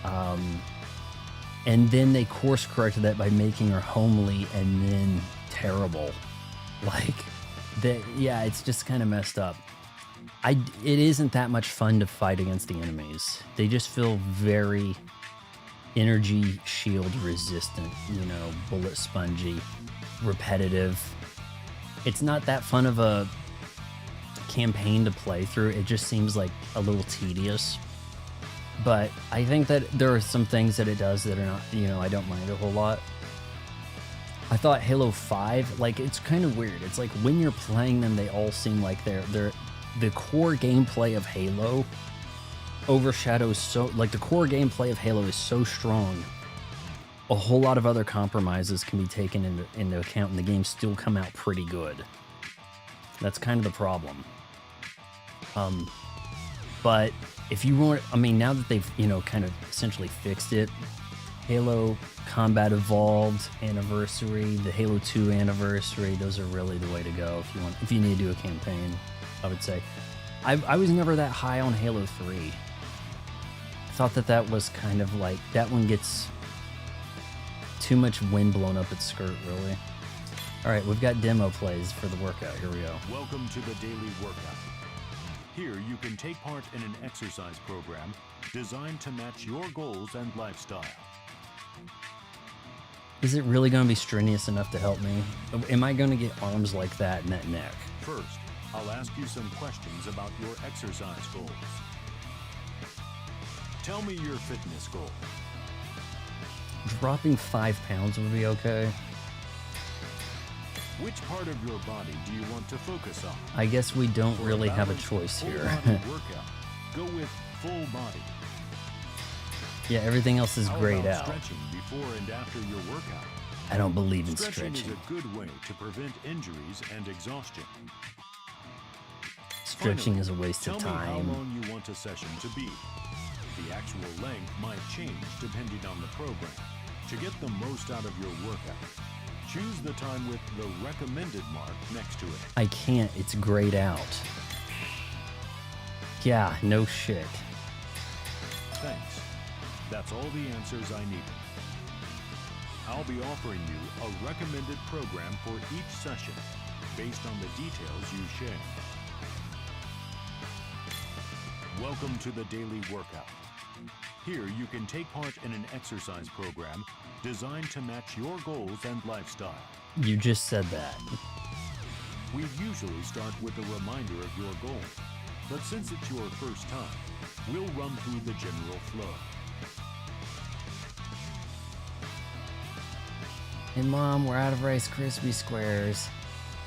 And then they course corrected that by making her homely and then terrible. Like, yeah, it's just kind of messed up. It isn't that much fun to fight against the enemies. They just feel very energy shield resistant, you know, bullet spongy, repetitive. It's not that fun of a campaign to play through. It just seems like a little tedious. But I think that there are some things that it does that are not, you know, I don't mind a whole lot. I thought Halo 5, like, it's kind of weird. It's like when you're playing them, they all seem like they're the core gameplay of Halo overshadows so, like, the core gameplay of Halo is so strong. A whole lot of other compromises can be taken into account, and the games still come out pretty good. That's kind of the problem. But if you want, I mean, now that they've, you know, kind of essentially fixed it, Halo Combat Evolved Anniversary, the Halo 2 Anniversary, those are really the way to go if you need to do a campaign, I would say. I was never that high on Halo 3. I thought that was kind of like, that one gets too much wind blown up its skirt, really. All right, we've got demo plays for the workout. Here we go. Welcome to the daily workout. Here you can take part in an exercise program designed to match your goals and lifestyle. Is it really going to be strenuous enough to help me? Am I going to get arms like that and that neck? First, I'll ask you some questions about your exercise goals. Tell me your fitness goal. Dropping 5 pounds would be okay. Which part of your body do you want to focus on? I guess we don't For really have a balanced, choice full here. body workout, go with full body. Yeah, everything else is How grayed about out. stretching before and after your workout? I don't believe in Stretching stretching. is a good way to prevent injuries and exhaustion. Stretching Finally, is a waste tell of me how time. long you want a session to be. The actual length might change depending on the program. To get the most out of your workout, choose the time with the recommended mark next to it. I can't, it's grayed out. Yeah, no shit. Thanks. That's all the answers I needed. I'll be offering you a recommended program for each session based on the details you share. Welcome to the daily workout. Here you can take part in an exercise program designed to match your goals and lifestyle. You just said that. We usually start with a reminder of your goal, but since it's your first time, we'll run through the general flow. Hey Mom, we're out of Rice Krispie squares.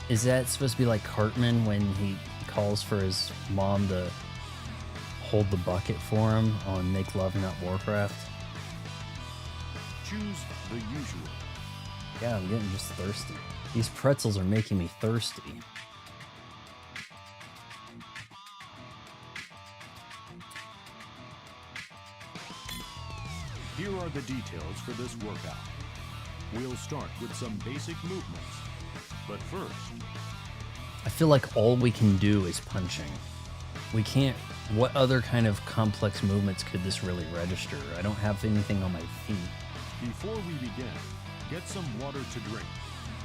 Is that supposed to be like Cartman when he calls for his mom to hold the bucket for him on Make Love Not Warcraft? Choose the usual. Yeah, I'm getting just thirsty. These pretzels are making me thirsty. Here are the details for this workout. We'll start with some basic movements. But first, I feel like all we can do is punching. We can't... What other kind of complex movements could this really register? I don't have anything on my feet. before we begin, get some water to drink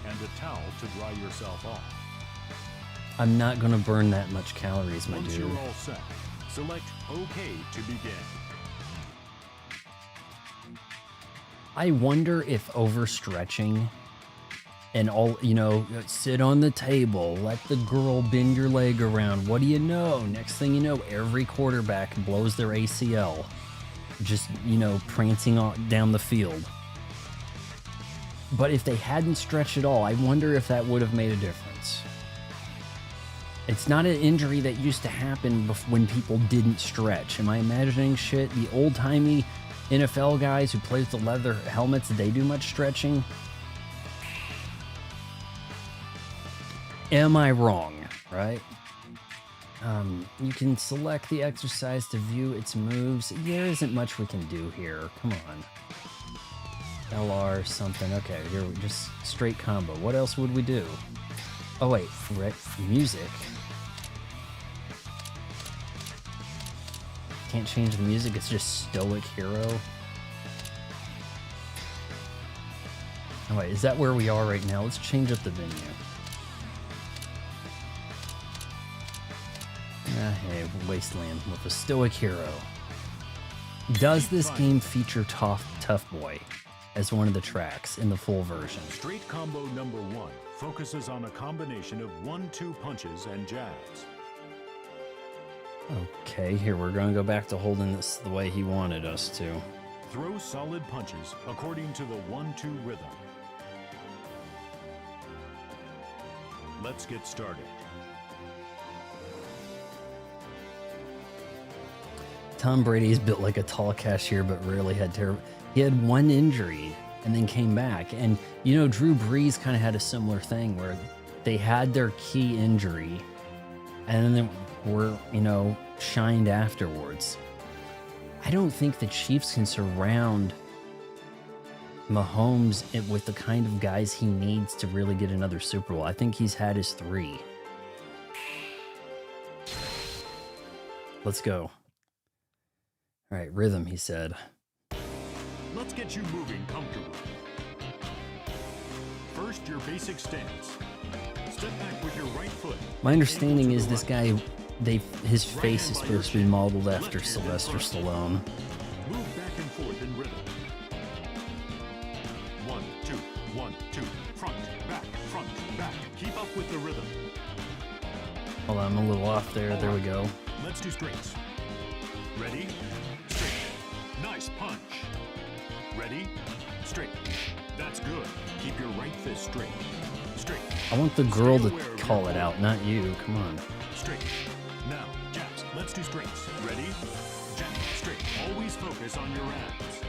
and a towel to dry yourself off. I'm not gonna burn that much calories, my Once dude. you're all set, select OK to begin. I wonder if overstretching and all, you know, sit on the table, let the girl bend your leg around. What do you know? Next thing you know, every quarterback blows their ACL. Just, you know, prancing down the field. But if they hadn't stretched at all, I wonder if that would have made a difference. It's not an injury that used to happen when people didn't stretch. Am I imagining shit? The old-timey NFL guys who play with the leather helmets, did they do much stretching? Am I wrong, right? You can select the exercise to view its moves. There isn't much we can do here. Come on. LR something. Okay, here we just straight combo. What else would we do? Oh wait, music. Can't change the music. It's just Stoic Hero. Oh wait, is that where we are right now? Let's change up the venue. Hey, Wasteland with a Stoic Hero. Does this game feature Tough Boy as one of the tracks in the full version? Straight combo number 1 focuses on a combination of 1-2 punches and jabs. Okay, here we're going to go back to holding this the way he wanted us to. Throw solid punches according to the 1-2 rhythm. Let's get started. Tom Brady's built like a tall cashier, but rarely had terrible. He had one injury and then came back. And, you know, Drew Brees kind of had a similar thing where they had their key injury and then they were, you know, shined afterwards. I don't think the Chiefs can surround Mahomes with the kind of guys he needs to really get another Super Bowl. I think he's had his 3. Let's go. All right, rhythm, he said. Let's get you moving comfortably. First, your basic stance. Step back with your right foot. My understanding Ankle is to this the guy, right. his face is supposed to be modeled after Sylvester Stallone. Move back and forth in rhythm. 1, 2, 1, 2. Front, back. Keep up with the rhythm. Hold on, I'm a little off there. There we go. Let's do straights. Ready? Straight. Nice punch. Ready? Straight. That's good. Keep your right fist straight. Straight. I want the girl Stay to aware of call your it out, not you. Come on. Straight. Now, jabs. Let's do straights. Ready? Jab. Straight. Always focus on your abs.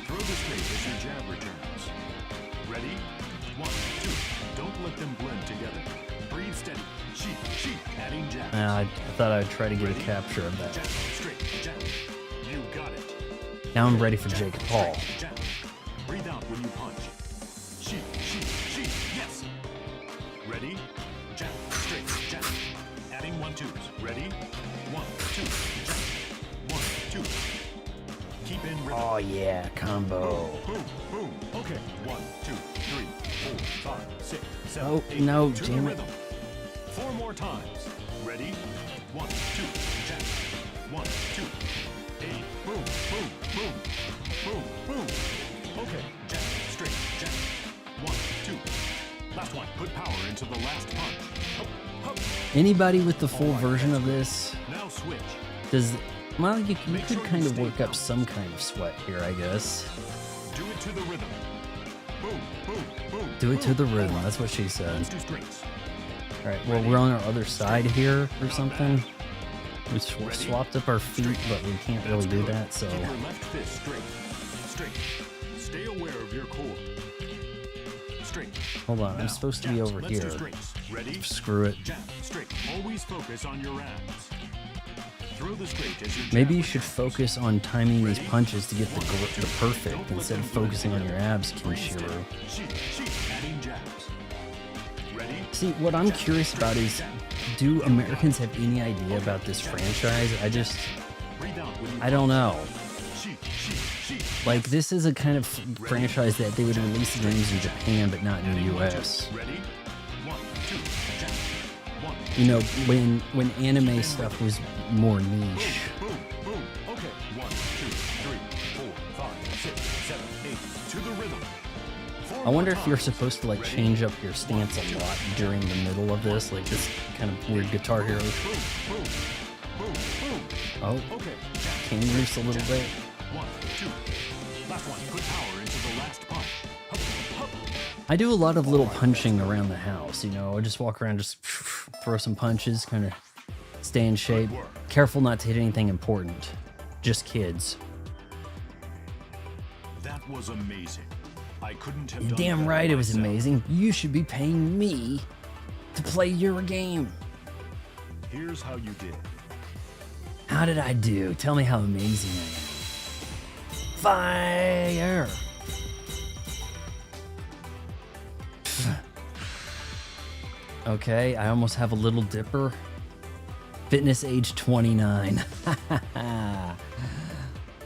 Throw the straight as your jab returns. Ready? 1, 2. Don't let them blend together. Breathe steady. Sheep. Adding jabs. I thought I'd try to get a Ready? capture of that. Jab. Straight. Jab. You got it. Now I'm ready for Jab, Jake Paul. straight, jab. Breathe out when you punch. Sheep. Yes. Ready? Jab. Straight. Jab. Adding 1, 2s. Ready? 1, 2. Jab. 1, 2. Keep in rhythm. Oh yeah, combo. Boom. Okay. 1, 2, 3, 4, 5, 6, 7, Oh, 8. no, To the damn it. rhythm. 4 more times. Ready? 1, 2. Jab. 1, 2. 8. Boom. Okay. Jab. Straight. Jab. 1, 2. Last one. Put power into the last punch. Hup. Anybody with the full version of this Now switch. does? Well, you could kind of work up some kind of sweat here, I guess. Do it to the rhythm. Boom. Do it to boom. the rhythm. All right. That's what she said. Let's do straights. All right. Well, we're on our other side here or something. We swapped up our feet, but we can't really do that. So Keep your left fist straight. Stay aware of your core. Straight. hold on. Now, I'm supposed to be jabs. over Let's here. do straights. Ready? Screw it. Jab. Straight. Always focus on your abs. Throw the straight as your jab Maybe you should returns. focus on timing these punches to get the Don't perfect let instead them of blend focusing on your together. abs, Breathe steady. Kinshiro. Sheep. Adding jabs. Ready? See, what I'm curious about is, do Americans have any idea about this franchise? Breathe out when you I don't know. sheep. Like, this is a kind of franchise that they would release games in Japan, but not in the US. Ready? 1, 2. Jab. 1. You know, when anime stuff was more niche. Boom. Okay. 1, 2, 3, 4, 5, 6, 7, 8. To the rhythm. 4 I wonder more if you're times. supposed to, like, Ready? change up your stance a lot during the middle of this, like this kind of weird Guitar Hero. Boom. Oh, Okay. cane loose a little bit. 1, 2. Last one. Put power into the last punch. Hup. I do a lot of little punching around the house, you know. I just walk around, just throw some punches, kind of stay in shape. work. Careful not to hit anything important. Just kids. That was amazing. I couldn't have You're done damn better right it was myself. amazing. You should be paying me to play your game. Here's how you did. How did I do? Tell me how amazing I am. Fire! Okay, I almost have a little dipper. Fitness age 29.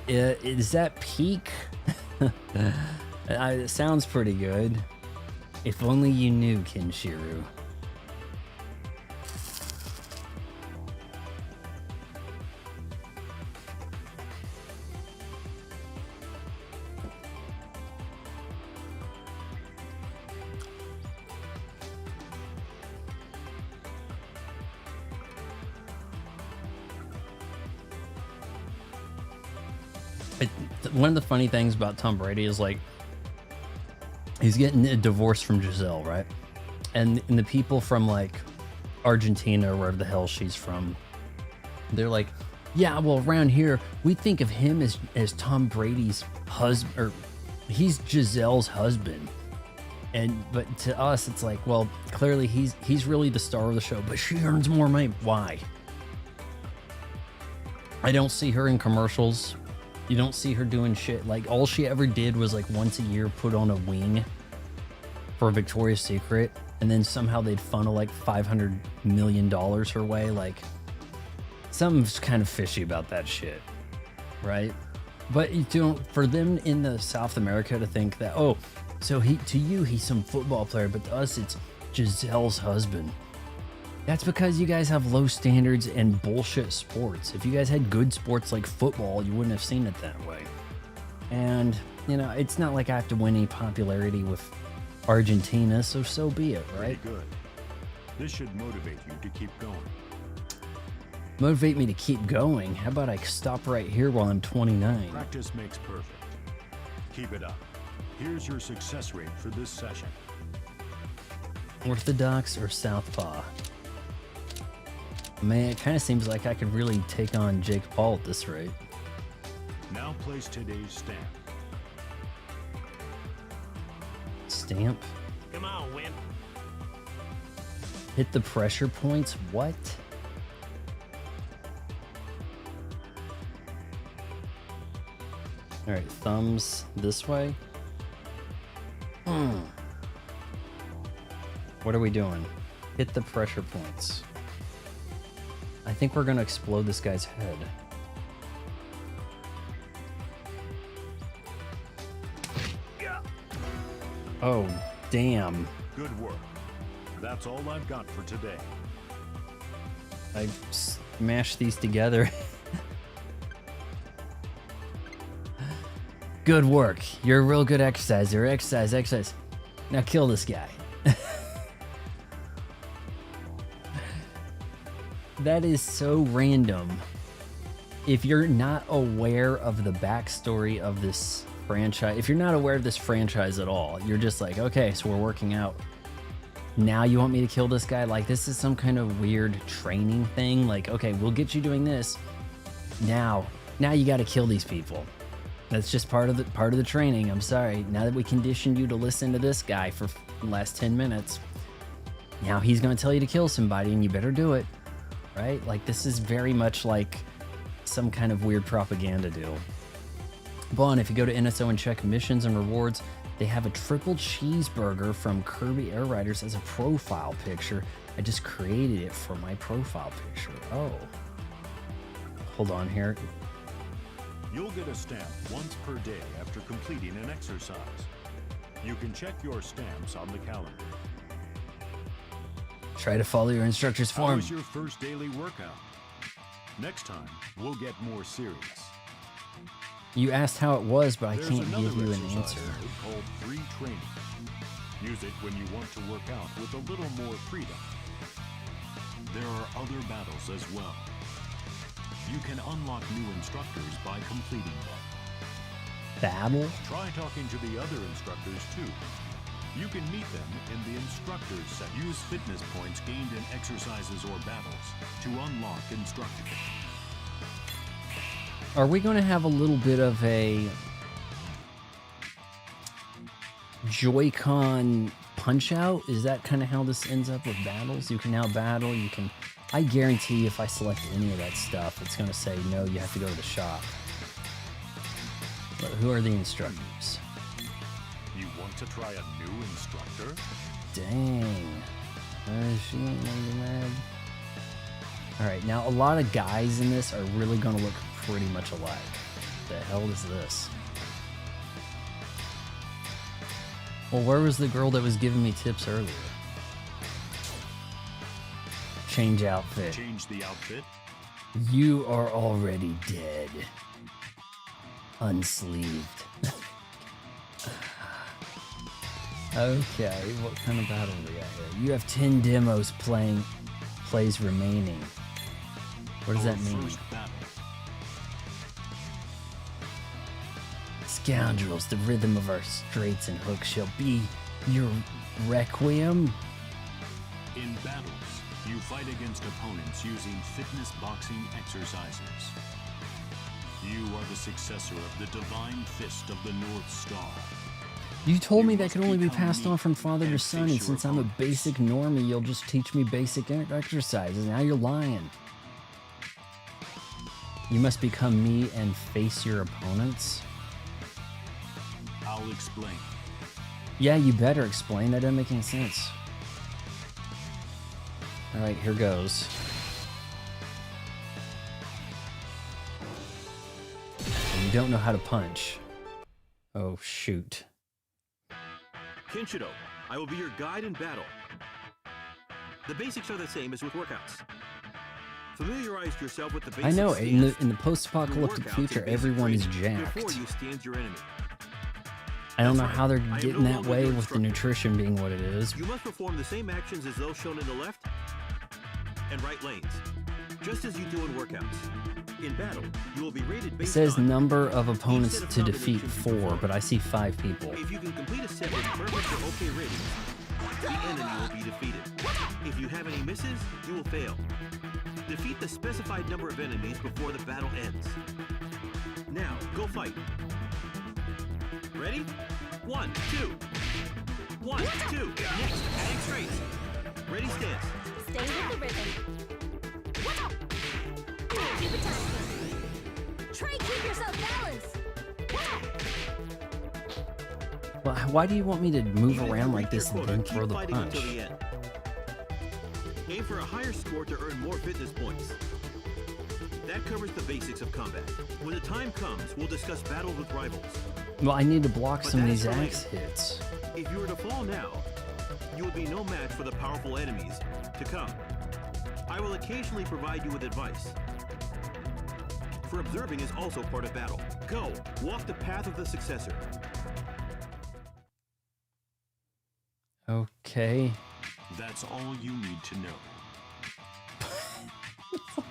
Is that peak? It sounds pretty good. If only you knew, Kinshiro. One of the funny things about Tom Brady is, like, he's getting a divorce from Giselle, right? And the people from, like, Argentina or wherever the hell she's from, they're like, yeah, well, around here we think of him as Tom Brady's husband, or he's Giselle's husband. But to us it's like, well, clearly he's really the star of the show, but she earns more money. Why? I don't see her in commercials. You don't see her doing shit. Like, all she ever did was, like, once a year put on a wing for Victoria's Secret, and then somehow they'd funnel like $500 million her way. Like, something's kind of fishy about that shit, right? But you don't, for them in the South America to think that, oh, So to you, he's some football player, but to us, it's Giselle's husband. That's because you guys have low standards and bullshit sports. If you guys had good sports like football, you wouldn't have seen it that way. And, you know, it's not like I have to win any popularity with Argentina, so be it, right? Pretty good. This should motivate you to keep going. Motivate me to keep going? How about I stop right here while I'm 29? Practice makes perfect. Keep it up. Here's your success rate for this session. Orthodox or southpaw? Man, it kind of seems like I could really take on Jake Paul at this rate. Now place today's stamp. Stamp? Come on, wimp. Hit the pressure points? What? Alright, thumbs this way. What are we doing? Hit the pressure points. I think we're gonna explode this guy's head. Oh, damn. Good work. That's all I've got for today. I smashed these together. Good work. You're a real good exerciser. Exercise. Now kill this guy. That is so random. If you're not aware of the backstory of this franchise, if you're not aware of this franchise at all, you're just like, okay, so we're working out. Now you want me to kill this guy? Like, this is some kind of weird training thing. Like, okay, we'll get you doing this. Now you got to kill these people. That's just part of the training. I'm sorry. Now that we conditioned you to listen to this guy for the last 10 minutes, now he's going to tell you to kill somebody, and you better do it. Right? Like, this is very much like some kind of weird propaganda deal. But if you go to NSO and check missions and rewards, they have a triple cheeseburger from Kirby Air Riders as a profile picture. I just created it for my profile picture. Oh. Hold on here. You'll get a stamp once per day after completing an exercise. You can check your stamps on the calendar. Try to follow your instructor's How form. was your first daily workout? Next time, we'll get more serious. You asked how it was, but I There's can't another give you an exercise answer. mode called free training. Use it when you want to work out with a little more freedom. There are other battles as well. You can unlock new instructors by completing them. Battle? Try talking to the other instructors too. You can meet them in the instructors set. Use fitness points gained in exercises or battles to unlock instructors. Are we going to have a little bit of a Joy-Con punch-out? Is that kind of how this ends up with battles? You can now battle, you can... I guarantee if I select any of that stuff, it's going to say, no, you have to go to the shop. But who are the instructors? You want to try a new instructor? Dang. She ain't gonna be mad. Alright, now a lot of guys in this are really going to look pretty much alike. The hell is this? Well, where was the girl that was giving me tips earlier? Change outfit. Change the outfit? You are already dead. Unsleeved. Okay, what kind of battle do we got here? You have 10 demos plays remaining. What does that mean? First battle. Scoundrels, the rhythm of our straights and hooks shall be your requiem. In battles, you fight against opponents using fitness boxing exercises. You are the successor of the divine fist of the North Star. You told me You that must could only be become passed me on from father to and son, face and your since I'm a opponents. basic normie, you'll just teach me basic exercises. Now you're lying. You must become me and face your opponents? I'll explain. Yeah, you better explain. That doesn't make any sense. Alright, here goes. You don't know how to punch. Oh, shoot. Kinshido, I will be your guide in battle. The basics are the same as with workouts. Familiarize yourself with the basics. I know, stance in the post-apocalyptic through workouts future, and basic everyone's training jacked. Before you stand your enemy. I don't know That's how they're right. I am getting no that longer way your with the instructor. nutrition being what it is. You must perform the same actions as those shown in the left and right lanes, just as you do in workouts. In battle, you will be rated It based says on number of opponents set of to defeat combinations you 4, perform. but I see 5 people. If you can complete a set with perfect or okay ratings, the enemy will be defeated. If you have any misses, you will fail. Defeat the specified number of enemies before the battle ends. Now, go fight. Ready? 1, 2. 1, 2. Next, adding straights. Ready, stance. Stay with the rhythm. Keep it tight. Try keep yourself balanced. Well, why do you want me to move Even if you around like break your this and quota, then keep throw the fighting punch? until the end. Aim for a higher score to earn more fitness points. That covers the basics of combat. When the time comes, we'll discuss battles with rivals. Well, I need to block But some of that these is for later. axe hits. If you were to fall now, you would be no match for the powerful enemies to come. I will occasionally provide you with advice. For observing is also part of battle. Go, walk the path of the successor. Okay. That's all you need to know.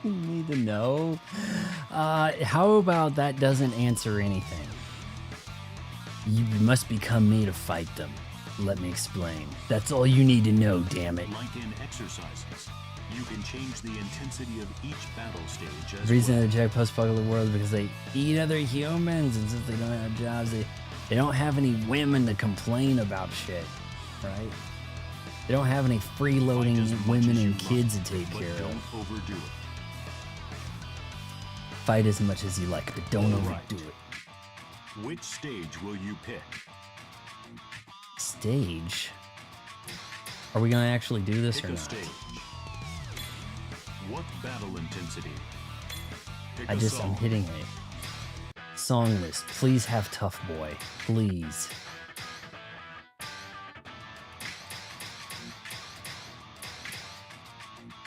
You need to know. How about that doesn't answer anything? You must become me to fight them. Let me explain. That's all you need to know, damn it. Like in exercises, you can change the intensity of each battle stage as The reason well. they reject post-apocalyptic world is because they eat other humans, and since they don't have jobs, they don't have any women to complain about shit, right? They don't have any freeloading Fight as much women as you and kids to like, take but care of. don't overdo it. Fight as much as you like, but don't All overdo right. it. Which stage will you pick? Stage? Are we gonna actually do this Pick or a not? stage. What battle intensity? Pick I'm a song. hitting a song list. Please have Tough Boy. Please.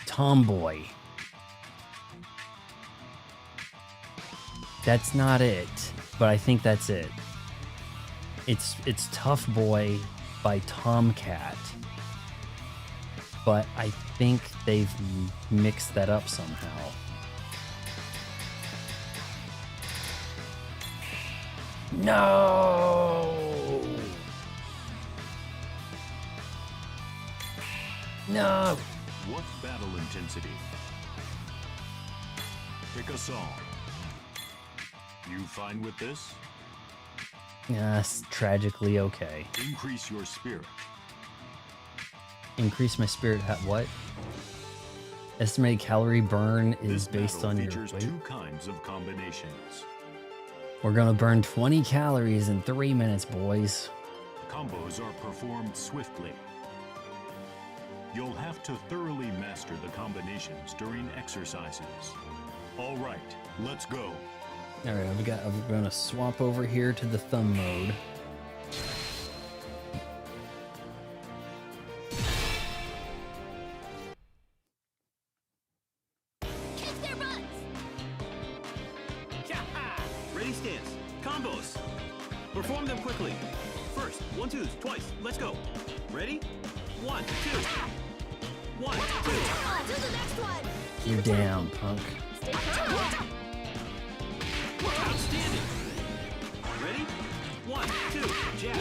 Tomboy. That's not it, but I think that's it. It's Tough Boy by Tomcat. But I think they've mixed that up somehow. No! No! What battle intensity? Pick a song. You fine with this? Yes, tragically okay. Increase your spirit. Increase my spirit at what? Estimated calorie burn is This based battle on your features weight. 2 kinds of combinations. We're gonna burn 20 calories in 3 minutes, boys. Combos are performed swiftly. You'll have to thoroughly master the combinations during exercises. All right, let's go. All right, I'm gonna swap over here to the thumb mode. Kick their butts. Ready, stance. Combos. Perform them quickly. First, 1, 2s, twice. Let's go. Ready? 1, 2. 1, 2. On to the next one. Keep You're it tight. down, punk. Stay calm. Outstanding. Ready? 1, 2. Jab.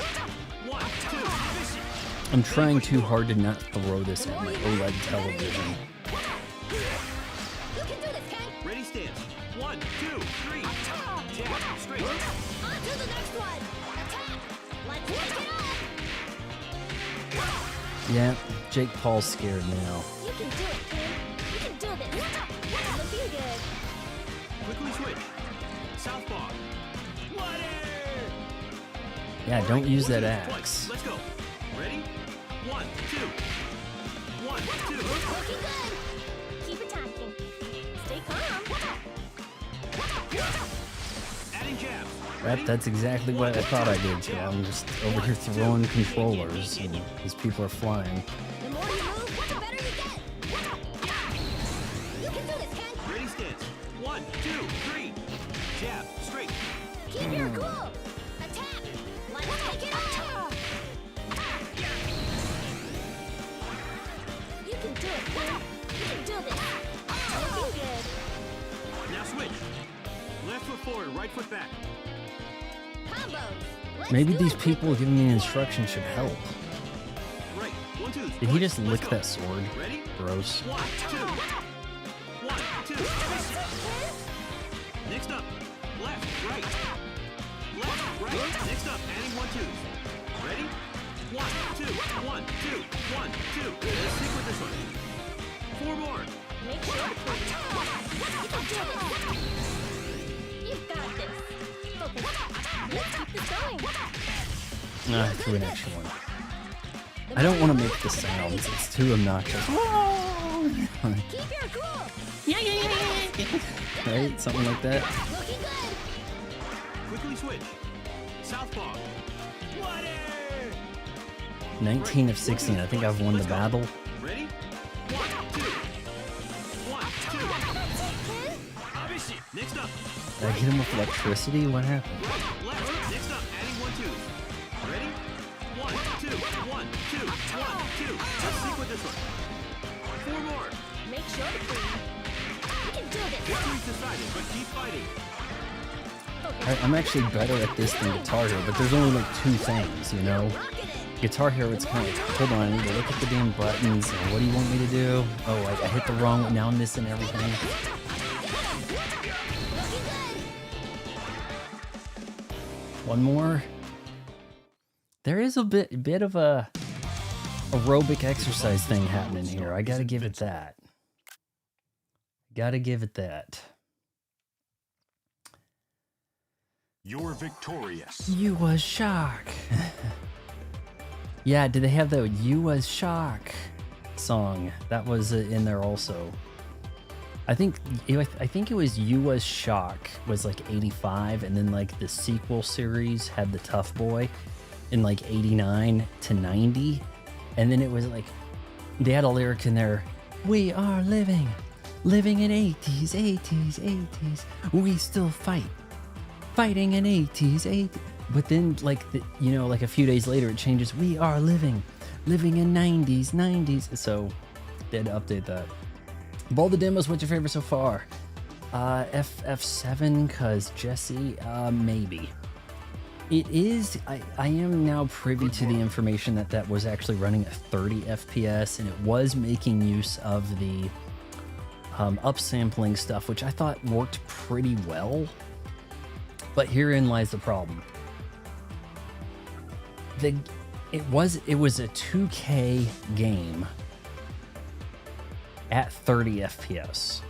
1, 2. Finish it. I'm trying too hard to not throw this at my OLED television. You can do this, Ken. Ready, stance. 1, 2, 3. Jab. Straight. On to the next one. Attack. Let's take it off. Yeah, Jake Paul's scared now. You can do it, Ken. You can do this. Looking good. Quickly switch. Southpaw. Water. Yeah, don't use that Twice. axe. Let's go. Ready? 1, 2. 1, 2. Looking good. Keep attacking. Stay calm. Adding jabs. That's exactly what I thought I did. So I'm just over here throwing controllers, and these people are flying. The more you move, the better you get. You can do this, Ken. Ready stance. 1, 2, 3. Jab. Straight. Keep your cool. Attack. Let's take it on. You can do it, Ken. You can do this. Looking good. Now switch. Left foot forward, right foot back. Combos. Let's Maybe do these it, people people. giving me instructions should help. Right. 1, 2. Did he just Let's lick go. that sword? Ready? Gross. 1, 2. 1, 2. Next up. Left, right. Left, right. Next up, adding 1, 2s. Ready? 1, 2, 1, 2, 1, 2. Let's stick with this one. 4 more. Make sure to pull. You can do this. You've got this. Focus. Let's keep this going. Threw an extra one. I don't want to make the sounds. It's too obnoxious. Keep your cool. Right? Something like that. Looking good. Quickly switch. Southpaw. 19 of 16. I think I've won the battle. Ready? 1, 2. 1, 2. Next up. Did I hit him with electricity? What happened? Right, left. Next up, adding 1, 2s. Ready? 1, 2, 1, 2, 1, 2. Let's stick with this one. 4 more. Make sure to breathe. You can do this. Victory's decided, but keep fighting. Focus. I'm actually better at this than Guitar Hero, but there's only like 2 things, you know? Rocket it. Guitar Hero, it's kind of like, hold on, I need to look at the damn buttons. And what do you want me to do? Oh, I hit the wrong one. Now I'm missing everything. One more. There is a bit of a aerobic exercise thing happening here. I gotta give it that. Gotta give it that. You're victorious. You was shock. Yeah, did they have the "You Was Shock" song? That was in there also. I think it was "You Was Shock" was like 85, and then like the sequel series had the Tough Boy in like 89 to 90, and then it was like they had a lyric in there: "We are living in 80s, 80s, 80s. We still fighting in 80s, 80s." But then, like, like a few days later, it changes. "We are living in 90s, 90s." So they had to update that. Of all the demos, what's your favorite so far? FF7, cause Jesse, maybe. It is. I am now privy to the information that was actually running at 30 FPS, and it was making use of the upsampling stuff, which I thought worked pretty well. But herein lies the problem. It was a 2K game at 30 FPS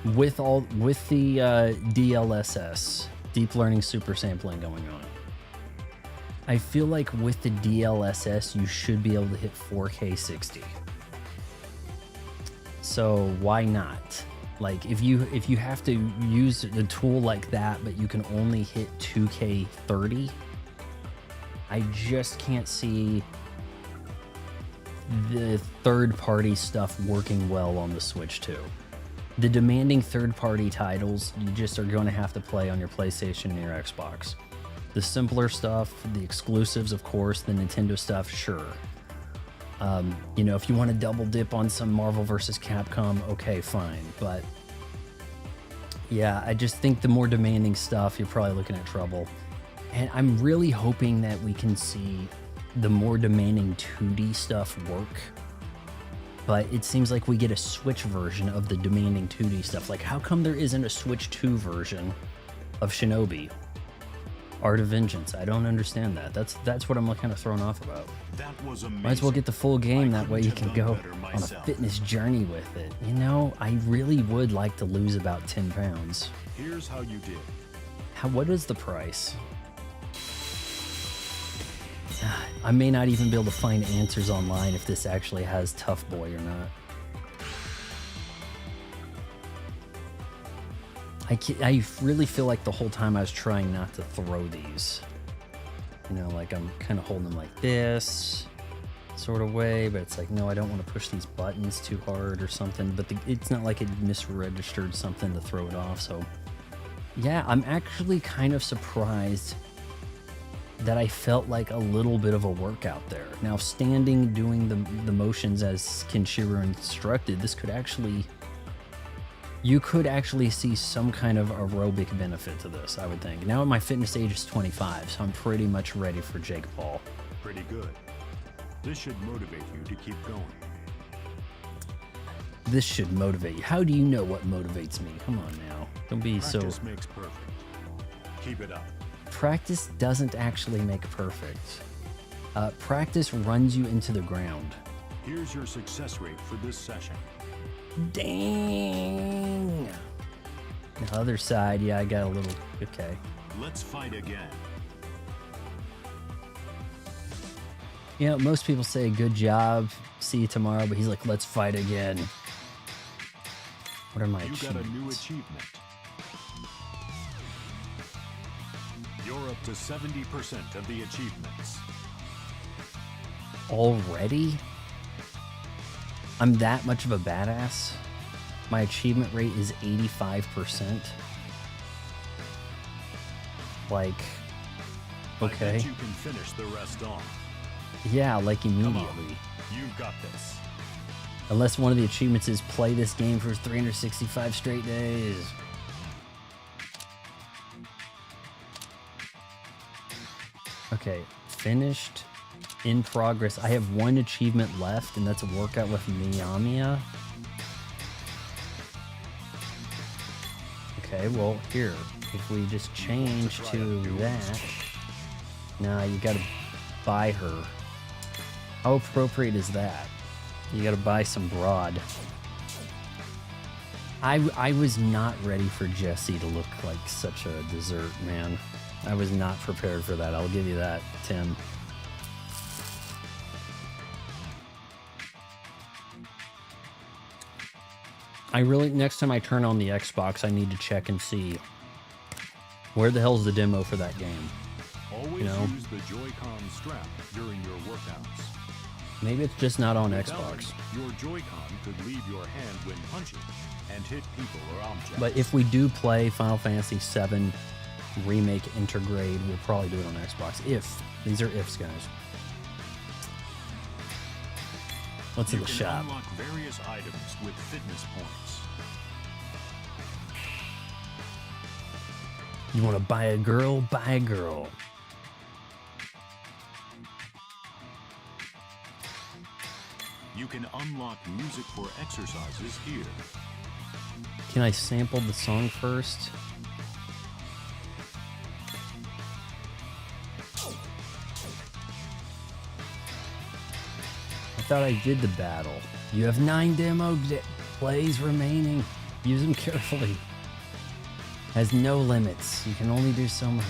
with the DLSS, deep learning super sampling, going on. I feel like with the DLSS you should be able to hit 4K 60. So why not? Like if you have to use a tool like that but you can only hit 2K 30, I just can't see the third-party stuff working well on the Switch 2. The demanding third-party titles, you just are going to have to play on your PlayStation and your Xbox. The simpler stuff, the exclusives, of course, the Nintendo stuff, sure. If you want to double dip on some Marvel vs. Capcom, okay, fine. But yeah, I just think the more demanding stuff, you're probably looking at trouble. And I'm really hoping that we can see the more demanding 2D stuff work. But it seems like we get a Switch version of the demanding 2D stuff. Like, how come there isn't a Switch 2 version of Shinobi? Art of Vengeance. I don't understand that. That's what I'm kind of thrown off about. That was amazing. Might as well get the full game. I That way you couldn't can have go done better on a myself. fitness journey with it. I really would like to lose about 10 pounds. Here's how you did. What is the price? I may not even be able to find answers online if this actually has Tough Boy or not. I really feel like the whole time I was trying not to throw these. You know, like I'm kind of holding them like this sort of way, but it's like, no, I don't want to push these buttons too hard or something. But it's not like it misregistered something to throw it off. So yeah, I'm actually kind of surprised that I felt like a little bit of a workout there. Now, standing, doing the motions as Kenshiro instructed, this could actually... You could actually see some kind of aerobic benefit to this, I would think. Now my fitness age is 25, so I'm pretty much ready for Jake Paul. Pretty good. This should motivate you to keep going. This should motivate you. How do you know what motivates me? Come on now. Don't be so... Practice makes perfect. Keep it up. Practice doesn't actually make perfect. Practice runs you into the ground. Here's your success rate for this session. Dang. The other side, yeah, I got a little... Okay. Let's fight again. You know, most people say, good job, see you tomorrow, but he's like, let's fight again. What are my You got a new achievements? achievement. You're up to 70% of the achievements. Already? I'm that much of a badass? My achievement rate is 85%? Like, I okay. bet you can finish the rest off. Yeah, like Come on. immediately. You've got this. Unless one of the achievements is play this game for 365 straight days. Okay, finished, in progress. I have one achievement left, and that's a workout with Miyamiya. Okay, well, here, if we just change to that. Now you gotta buy her. How appropriate is that? You gotta buy some broad. I was not ready for Jesse to look like such a dessert, man. I was not prepared for that. I'll give you that, Tim. I really, next time I turn on the Xbox, I need to check and see where the hell's the demo for that game. Always use the Joy-Con strap during your workouts. Maybe it's just not on Without Xbox. it, your Joy-Con could leave your hand when punching and hit people or objects. But if we do play Final Fantasy VII Remake Intergrade, we'll probably do it on Xbox. If. These are ifs, guys. What's in the shop? You can unlock various items with fitness points. You want to buy a girl? Buy a girl. You can unlock music for exercises here. Can I sample the song first? I thought I did the battle. You have 9 demo plays remaining. Use them carefully. Has no limits. You can only do so much.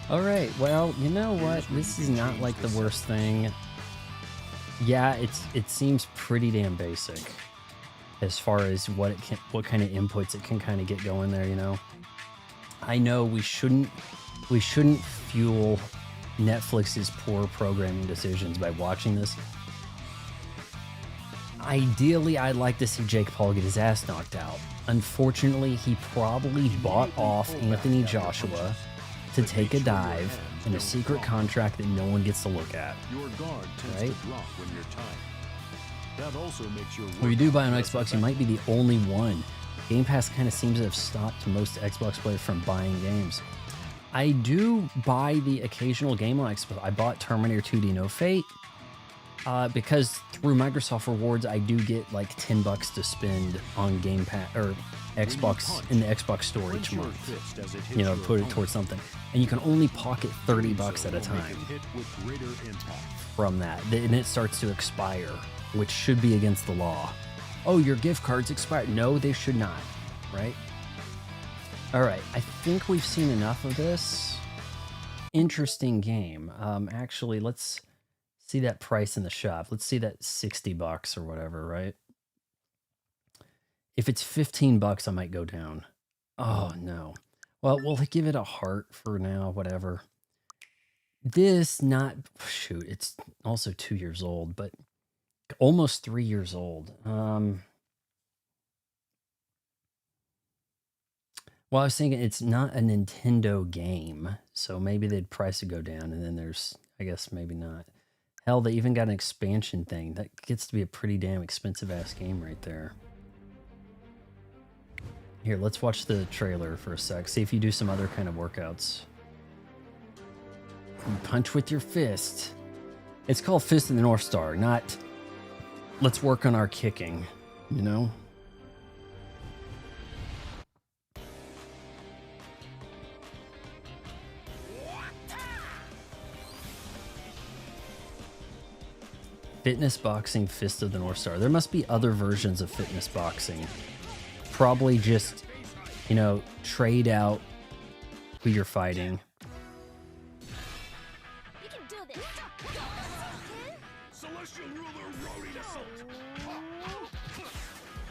Alright, well, you know what? This is not like the worst thing. Yeah, it seems pretty damn basic as far as what kind of inputs it can kind of get going there, you know. I know we shouldn't fuel Netflix's poor programming decisions by watching this. Ideally, I'd like to see Jake Paul get his ass knocked out. Unfortunately, he probably bought off Anthony Joshua to take a dive in a secret contract that no one gets to look at. Your guard tends Right? to drop when you're tired. That also makes your When you do buy an workout Xbox, less you might be the only one. Game Pass kind of seems to have stopped most Xbox players from buying games. I do buy the occasional game on Xbox. I bought Terminator 2D No Fate because through Microsoft Rewards, I do get like $10 to spend on Game Pass or Xbox in the Xbox store each your month. fist as it hits You know, your put it opponent. towards something, and you can only pocket $30 So at a will make time it hit with greater impact. from that, and it starts to expire, which should be against the law. Oh, your gift cards expired. No, they should not, right? All right, I think we've seen enough of this. Interesting game. Actually, let's see that price in the shop. Let's see that $60 or whatever, right? If it's $15, I might go down. Oh, no. Well, we'll give it a heart for now, whatever. This shoot, it's also 2 years old, but almost 3 years old. Well, I was thinking it's not a Nintendo game, so maybe they'd price it go down, and then there's, I guess, maybe not. Hell, they even got an expansion thing. That gets to be a pretty damn expensive-ass game right there. Here, let's watch the trailer for a sec. See if you do some other kind of workouts. You punch with your fist. It's called Fist of the North Star, not let's work on our kicking, you know? Fitness boxing, Fist of the North Star. There must be other versions of fitness boxing. Probably just, you know, trade out who you're fighting. You can do this. Celestial ruler roading assault.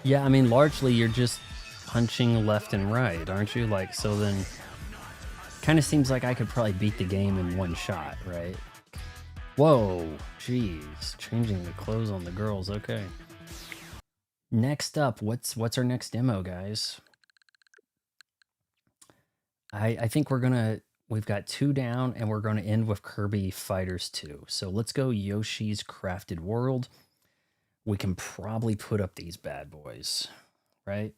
Yeah, I mean, largely you're just punching left and right, aren't you? Like, so then kind of seems like I could probably beat the game in one shot, right? Whoa, jeez, changing the clothes on the girls. Okay. Next up, what's our next demo, guys? I think we've got 2 down, and we're gonna end with Kirby Fighters 2. So let's go Yoshi's Crafted World. We can probably put up these bad boys, right?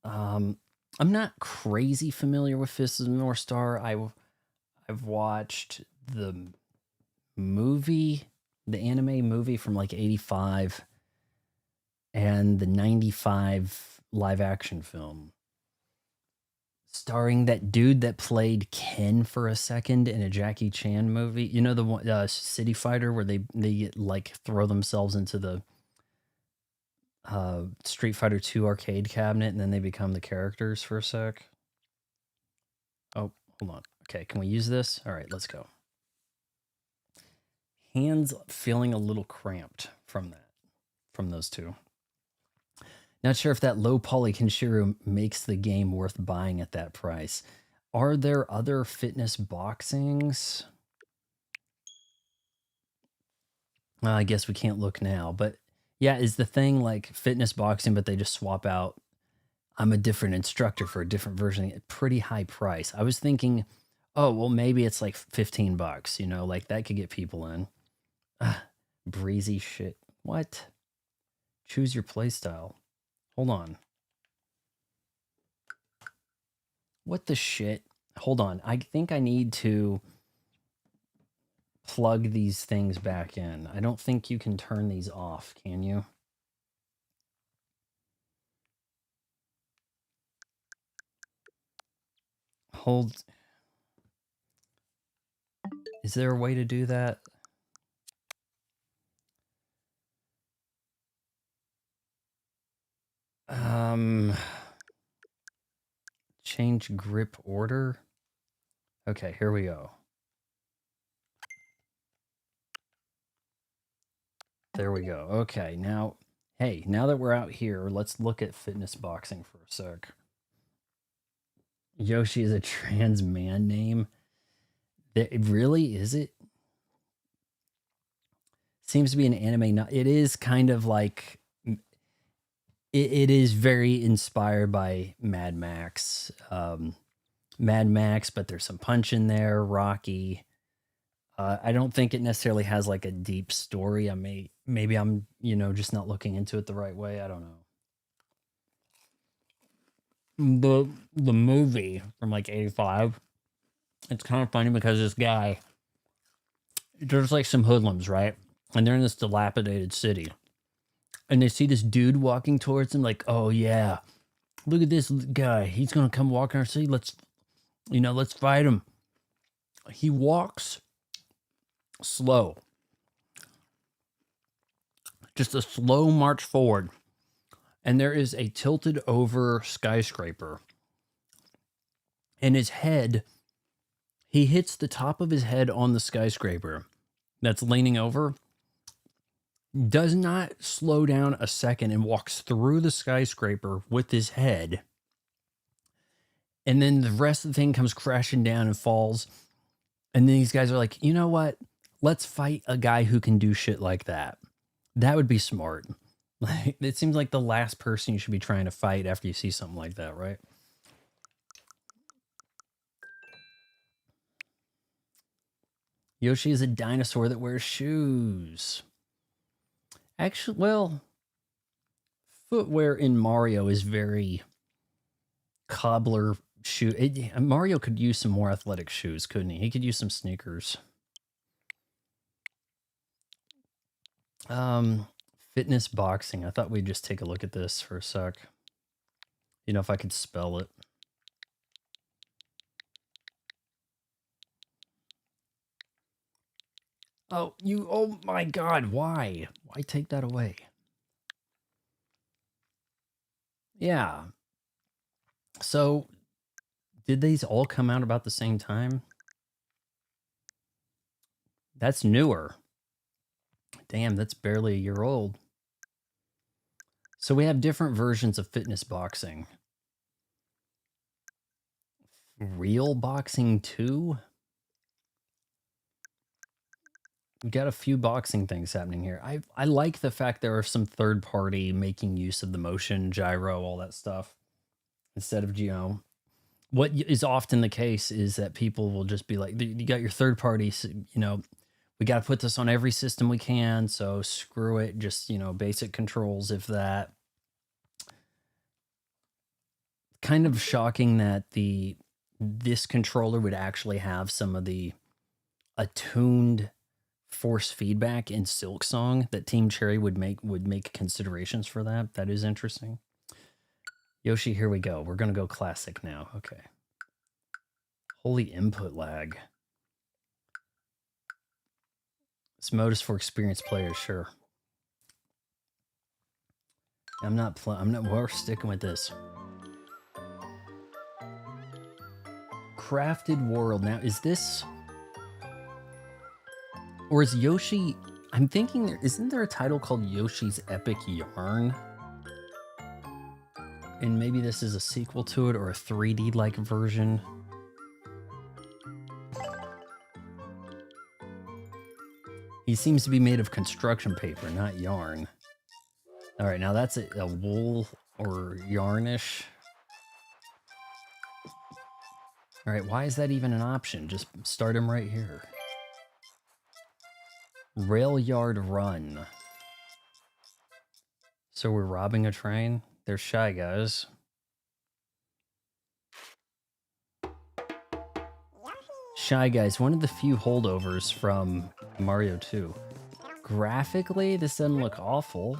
I'm not crazy familiar with Fist of the North Star. I've watched the movie, the anime movie from like 85 and the 95 live action film starring that dude that played Ken for a second in a Jackie Chan movie. You know, the one, City Fighter, where they like throw themselves into the Street Fighter 2 arcade cabinet and then they become the characters for a sec. Oh, hold on. Okay, can we use this? All right, let's go. Hands feeling a little cramped from those two. Not sure if that low poly Kenshiro makes the game worth buying at that price. Are there other fitness boxings? Well, I guess we can't look now, but yeah, is the thing like fitness boxing, but they just swap out, I'm a different instructor for a different version, at pretty high price. I was thinking, oh, well, maybe it's like $15, you know, like that could get people in. Breezy shit. What? Choose your playstyle. Hold on. What the shit? Hold on. I think I need to plug these things back in. I don't think you can turn these off, can you? Hold. Is there a way to do that? Change grip order. Okay, here we go. There we go. Okay, now, hey, now that we're out here, let's look at fitness boxing for a sec. Yoshi is a trans man name. Really? Is it? Seems to be an anime. It is kind of like... It is very inspired by Mad Max. Mad Max, but there's some punch in there. Rocky. I don't think it necessarily has like a deep story. Maybe I'm, you know, just not looking into it the right way. I don't know. The movie from like 85, it's kind of funny because this guy, there's like some hoodlums, right? And they're in this dilapidated city. And they see this dude walking towards them like, oh yeah, look at this guy. He's going to come walk in our city. Let's fight him. He walks slow. Just a slow march forward. And there is a tilted over skyscraper. And his head, he hits the top of his head on the skyscraper that's leaning over. does not slow down a second and walks through the skyscraper with his head. And then the rest of the thing comes crashing down and falls. And then these guys are like, you know what? Let's fight a guy who can do shit like that. That would be smart. Like, it seems like the last person you should be trying to fight after you see something like that, right? Yoshi is a dinosaur that wears shoes. Actually, well, footwear in Mario is very cobbler shoe. Mario could use some more athletic shoes, couldn't he? He could use some sneakers. Fitness boxing. I thought we'd just take a look at this for a sec. You know, if I could spell it. Oh my God, why? Why take that away? Yeah. So, did these all come out about the same time? That's newer. Damn, that's barely a year old. So we have different versions of fitness boxing. Real Boxing 2? We got a few boxing things happening here. I like the fact there are some third party making use of the motion, gyro, all that stuff. Instead of, what is often the case is that people will just be like, you got your third party, we got to put this on every system we can. So screw it. Just, basic controls, if that. Kind of shocking that this controller would actually have some of the attuned force feedback in Silk Song that Team Cherry would make considerations for that. That is interesting. Yoshi, here we go. We're going to go classic now. Okay. Holy input lag. This mode is for experienced players, sure. We're sticking with this. Crafted World. Now, is this... Or is Yoshi... I'm thinking, isn't there a title called Yoshi's Epic Yarn? And maybe this is a sequel to it or a 3D-like version. He seems to be made of construction paper, not yarn. All right, now that's a wool or yarnish. All right, why is that even an option? Just start him right here. Rail Yard Run. So we're robbing a train? They're Shy Guys. Shy Guys, one of the few holdovers from Mario 2. Graphically, this doesn't look awful.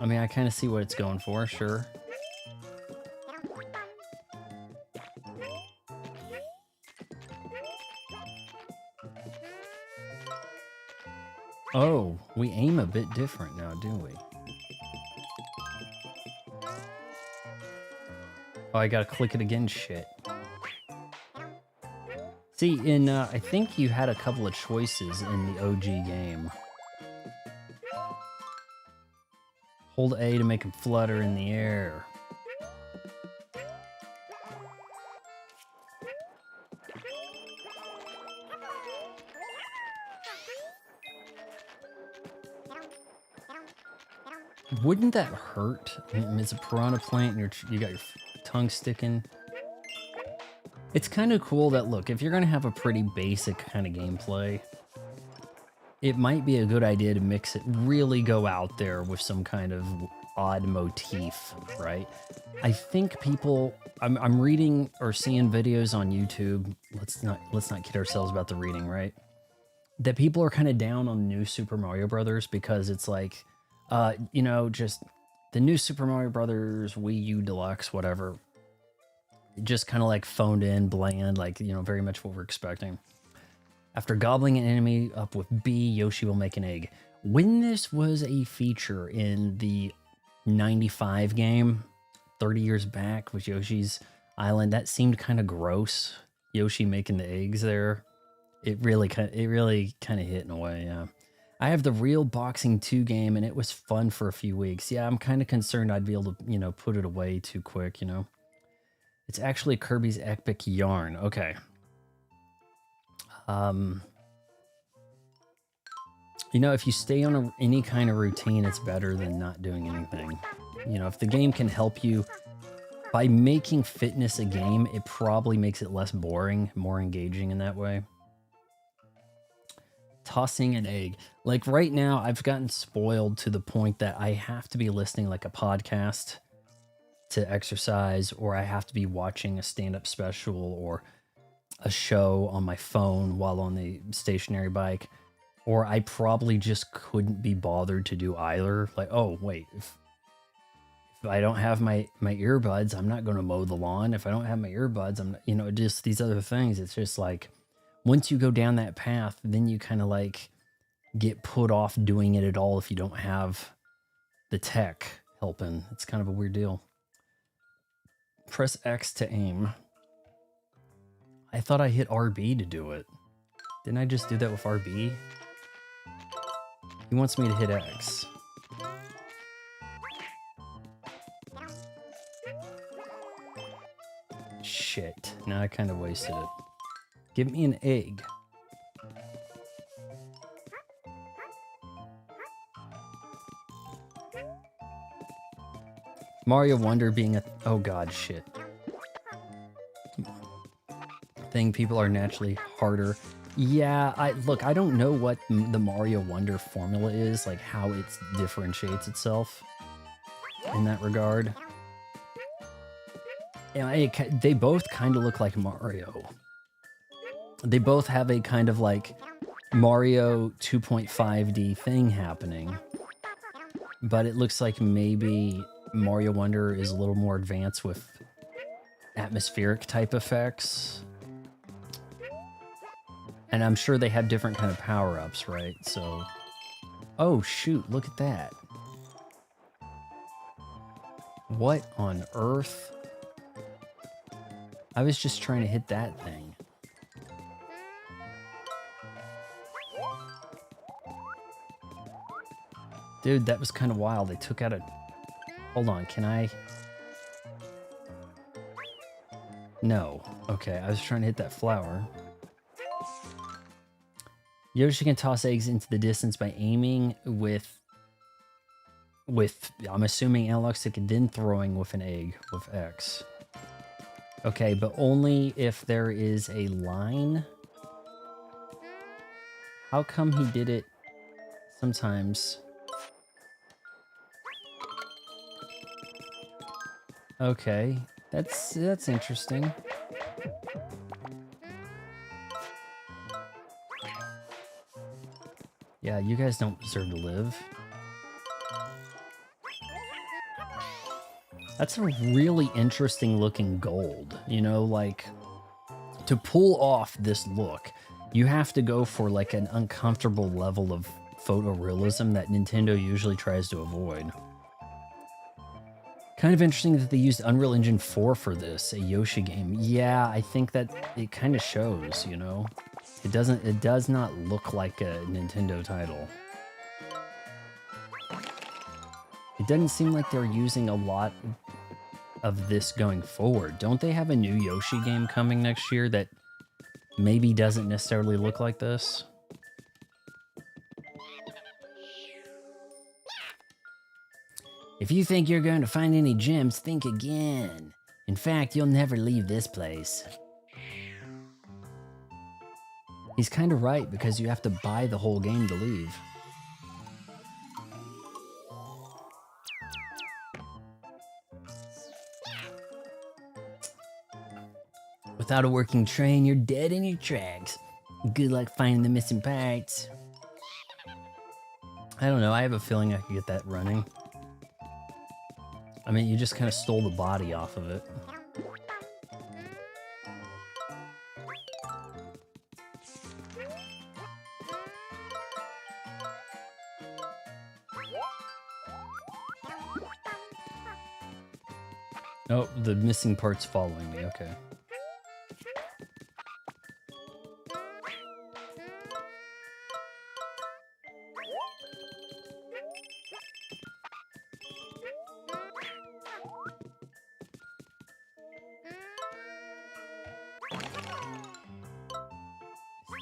I mean, I kind of see what it's going for, sure. Oh, we aim a bit different now, do we? Oh, I gotta click it again, shit. See, I think you had a couple of choices in the OG game. Hold A to make him flutter in the air. Wouldn't that hurt? It's a piranha plant and you got your tongue sticking. It's kind of cool that, look, if you're going to have a pretty basic kind of gameplay, it might be a good idea to mix it, really go out there with some kind of odd motif, right? I think people, I'm reading or seeing videos on YouTube, let's not kid ourselves about the reading, right? That people are kind of down on new Super Mario Brothers because it's like, just the new Super Mario Brothers, Wii U Deluxe, whatever, just kind of like phoned in, bland, like, very much what we're expecting. After gobbling an enemy up with B, Yoshi will make an egg. When this was a feature in the 95 game, 30 years back with Yoshi's Island, that seemed kind of gross. Yoshi making the eggs there. It really kind of hit in a way, yeah. I have the Real Boxing 2 game, and it was fun for a few weeks. Yeah, I'm kind of concerned I'd be able to, you know, put it away too quick, you know. It's actually Kirby's Epic Yarn. Okay. You know, if you stay on any kind of routine, it's better than not doing anything. You know, if the game can help you by making fitness a game, it probably makes it less boring, more engaging in that way. Tossing an egg. Like right now, I've gotten spoiled to the point that I have to be listening like a podcast to exercise, or I have to be watching a stand-up special or a show on my phone while on the stationary bike, or I probably just couldn't be bothered to do either. Like, oh, wait, if I don't have my earbuds, I'm not going to mow the lawn. If I don't have my earbuds, I'm, you know, just these other things. It's just like, once you go down that path, then you kind of like get put off doing it at all if you don't have the tech helping. It's kind of a weird deal. Press X to aim. I thought I hit RB to do it. Didn't I just do that with RB? He wants me to hit X. Shit. Now I kind of wasted it. Give me an egg. Mario Wonder being a... Oh god, shit. Thing people are naturally harder. Yeah, look, I don't know what the Mario Wonder formula is, like how it differentiates itself in that regard. Yeah, they both kind of look like Mario. They both have a kind of like Mario 2.5D thing happening, but it looks like maybe Mario Wonder is a little more advanced with atmospheric type effects. And I'm sure they have different kind of power-ups, right? So, oh shoot, look at that. What on earth? I was just trying to hit that thing. Dude, that was kind of wild. They took out a... Hold on, can I... No. Okay, I was trying to hit that flower. Yoshi can toss eggs into the distance by aiming with I'm assuming analog stick and then throwing with an egg with X. Okay, but only if there is a line. How come he did it sometimes? Okay, that's interesting. Yeah, you guys don't deserve to live. That's a really interesting looking gold. You know, like, to pull off this look, you have to go for like an uncomfortable level of photorealism that Nintendo usually tries to avoid. Kind of interesting that they used Unreal Engine 4 for this, a Yoshi game. Yeah, I think that it kind of shows, you know? It does not look like a Nintendo title. It doesn't seem like they're using a lot of this going forward. Don't they have a new Yoshi game coming next year that maybe doesn't necessarily look like this? If you think you're going to find any gems, think again. In fact, you'll never leave this place. He's kind of right, because you have to buy the whole game to leave. Without a working train, you're dead in your tracks. Good luck finding the missing parts. I don't know, I have a feeling I could get that running. I mean, you just kind of stole the body off of it. Oh, the missing part's following me, okay.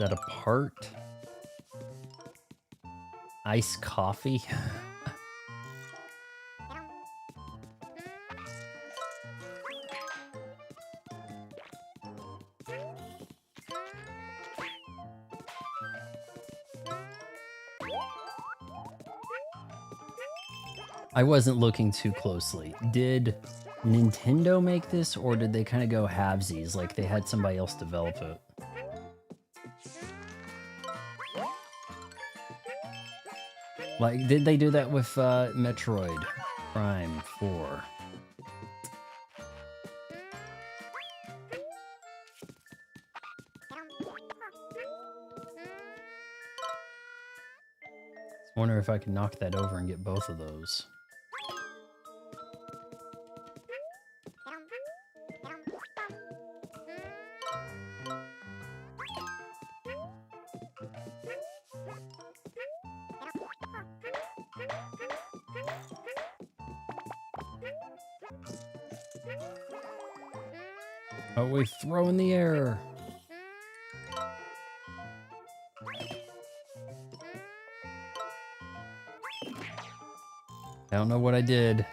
that a part? Iced coffee? I wasn't looking too closely. Did Nintendo make this, or did they kind of go halvesies, like they had somebody else develop it? Like, did they do that with Metroid Prime 4? I wonder if I can knock that over and get both of those. Oh, we throw in the air. I don't know what I did.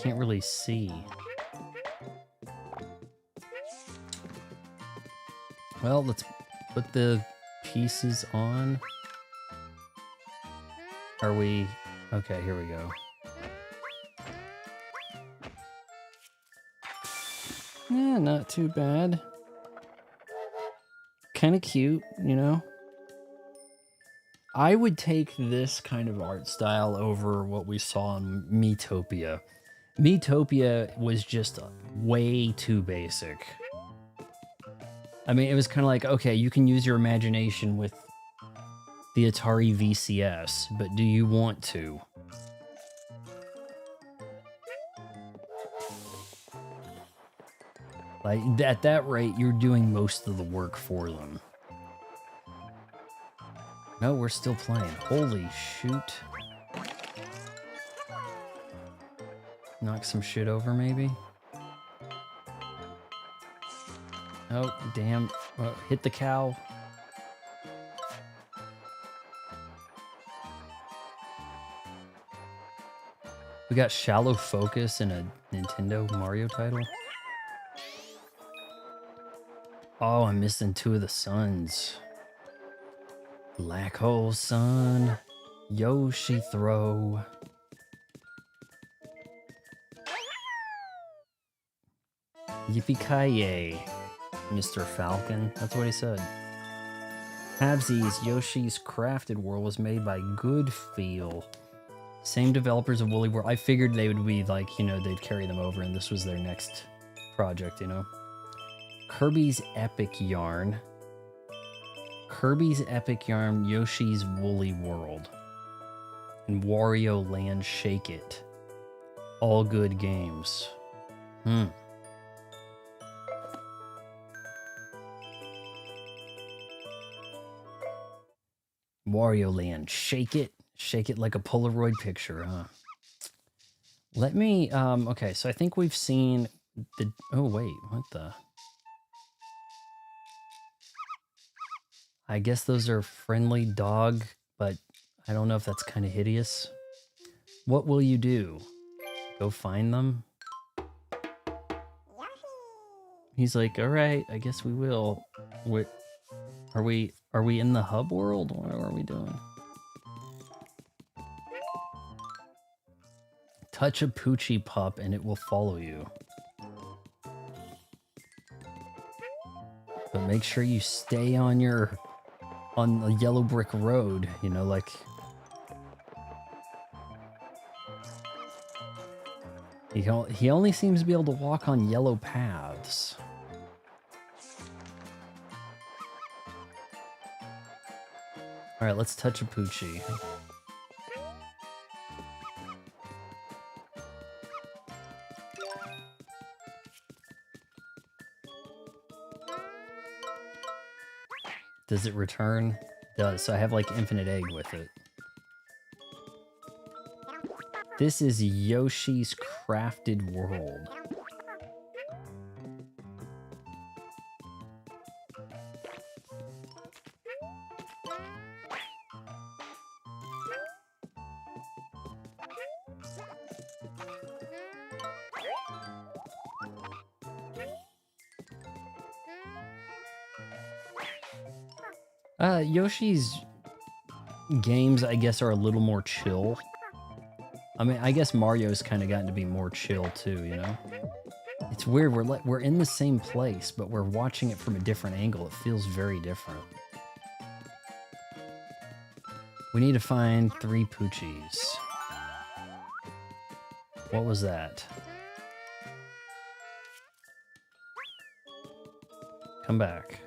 Can't really see. Well, let's put the pieces on. Are we... Okay, here we go. Yeah, not too bad. Kind of cute, you know? I would take this kind of art style over what we saw in Miitopia. Miitopia was just way too basic. I mean, it was kind of like, okay, you can use your imagination with the Atari VCS, but do you want to? Like, at that rate, you're doing most of the work for them. No, we're still playing. Holy shoot. Knock some shit over, maybe? Oh, damn. Hit the cow. We got shallow focus in a Nintendo Mario title. Oh, I'm missing two of the suns. Black hole sun, Yoshi throw. Yippee-ki-yay, Mr. Falcon. That's what he said. Halvesies, Yoshi's Crafted World was made by Goodfeel. Same developers of Woolly World. I figured they would be like, you know, they'd carry them over and this was their next project, you know. Kirby's Epic Yarn. Kirby's Epic Yarn, Yoshi's Woolly World, and Wario Land Shake It. All good games. Wario Land Shake It. Shake it like a Polaroid picture, huh? Let me, okay, so I think we've seen the, oh wait, what the? I guess those are friendly dog, but I don't know if that's kind of hideous. What will you do? Go find them? He's like, all right, I guess we will. Are we in the hub world? What are we doing? Touch a Poochie pup and it will follow you. But make sure you stay on the yellow brick road, you know, like... He only seems to be able to walk on yellow paths. Alright, let's touch a Poochie. Does it return? It does. So I have like infinite egg with it. This is Yoshi's Crafted World. Yoshi's games, I guess, are a little more chill. I mean, I guess Mario's kind of gotten to be more chill too, you know? It's weird, we're in the same place, but we're watching it from a different angle. It feels very different. We need to find 3 Poochies. What was that? Come back.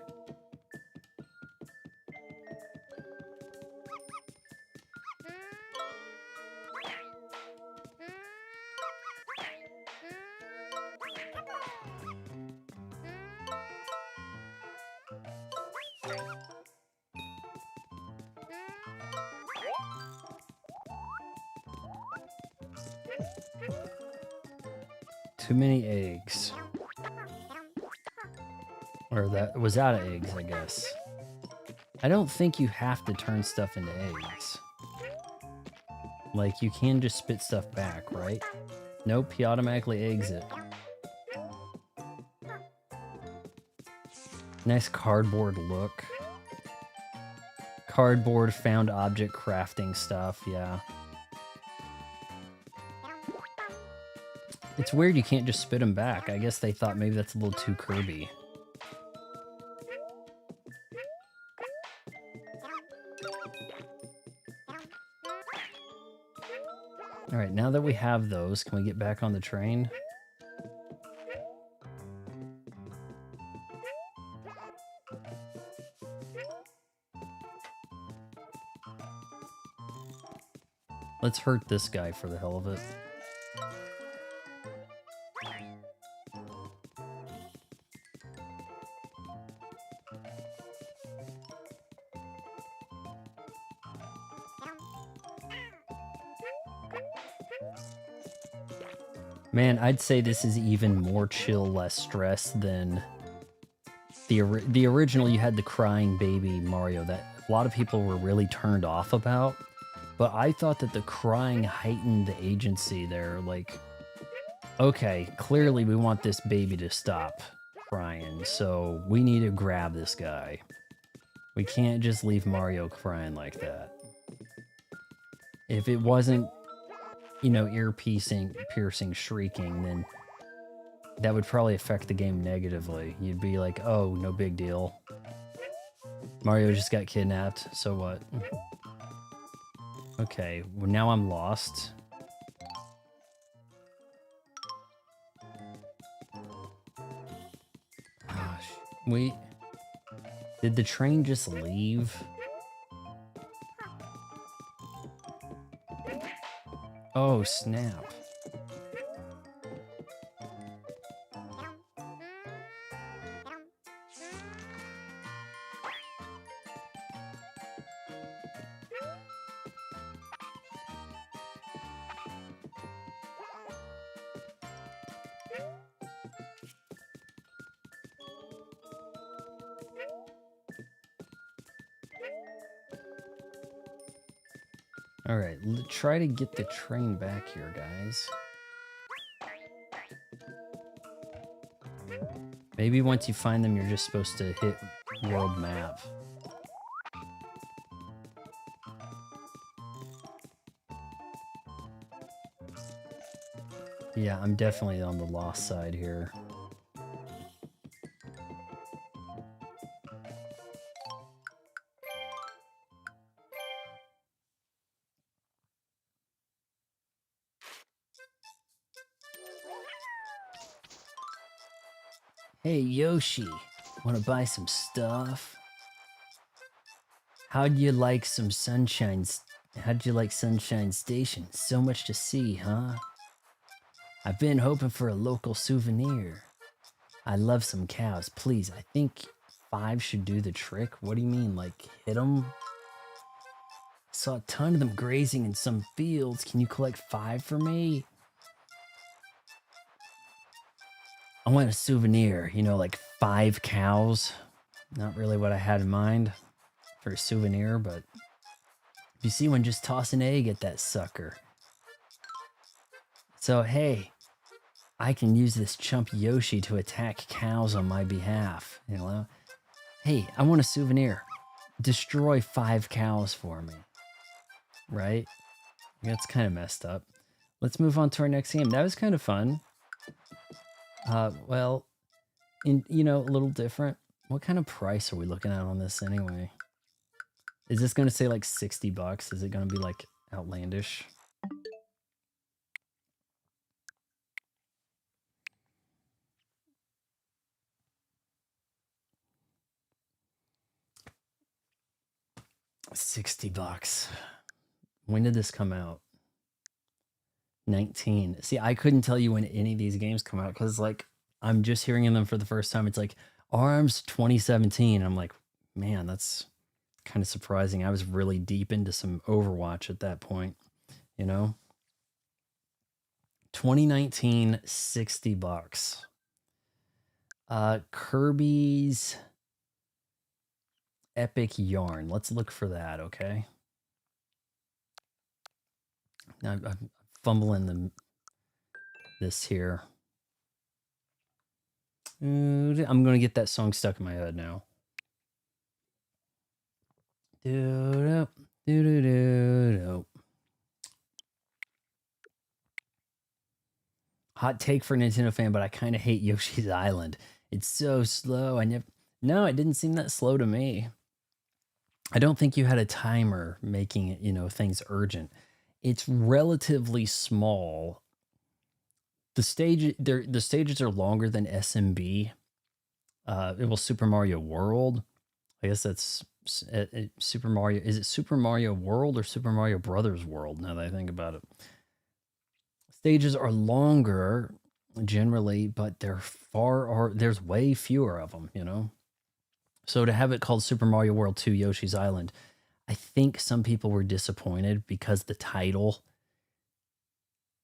Too many eggs. Or that was out of eggs, I guess. I don't think you have to turn stuff into eggs. Like, you can just spit stuff back, right? Nope, he automatically eggs it. Nice cardboard look. Cardboard found object crafting stuff, yeah. It's weird you can't just spit them back. I guess they thought maybe that's a little too Kirby. Alright, now that we have those, can we get back on the train? Let's hurt this guy for the hell of it. Man, I'd say this is even more chill, less stress than the original. You had the crying baby Mario that a lot of people were really turned off about. But I thought that the crying heightened the agency there. Like, okay, clearly we want this baby to stop crying, so we need to grab this guy. We can't just leave Mario crying like that. If it wasn't, you know, ear-piercing shrieking, then that would probably affect the game negatively. You'd be like, oh, no big deal. Mario just got kidnapped, so what? Okay, well, now I'm lost. Gosh, did the train just leave? Oh, snap. Alright, try to get the train back here, guys. Maybe once you find them, you're just supposed to hit world map. Yeah, I'm definitely on the lost side here. Hey Yoshi, wanna buy some stuff? How'd you like Sunshine Station? So much to see, huh? I've been hoping for a local souvenir. I love some cows. Please, I think 5 should do the trick. What do you mean, like hit them? I saw a ton of them grazing in some fields. Can you collect 5 for me? I want a souvenir, you know, like 5 cows. Not really what I had in mind for a souvenir, but if you see one, just toss an egg at that sucker. So, hey, I can use this chump Yoshi to attack cows on my behalf, you know? Hey, I want a souvenir. destroy 5 cows for me. Right? That's kind of messed up. Let's move on to our next game. That was kind of fun. Well, you know, a little different. What kind of price are we looking at on this anyway? Is this going to say like 60 bucks? Is it going to be like outlandish? $60. When did this come out? 19. See, I couldn't tell you when any of these games come out because, like, I'm just hearing them for the first time. It's like ARMS 2017. I'm like, man, that's kind of surprising. I was really deep into some Overwatch at that point, you know? 2019, 60 bucks. Kirby's Epic Yarn. Let's look for that, okay? Now I'm fumbling this here. I'm going to get that song stuck in my head now. Hot take for a Nintendo fan, but I kind of hate Yoshi's Island. It's so slow. No, it didn't seem that slow to me. I don't think you had a timer making it, you know, things urgent. It's relatively small. The stages are longer than SMB. It was Super Mario World. I guess that's Super Mario. Is it Super Mario World or Super Mario Brothers World? Now that I think about it, stages are longer generally, but there's way fewer of them. You know. So to have it called Super Mario World 2 Yoshi's Island, I think some people were disappointed because the title,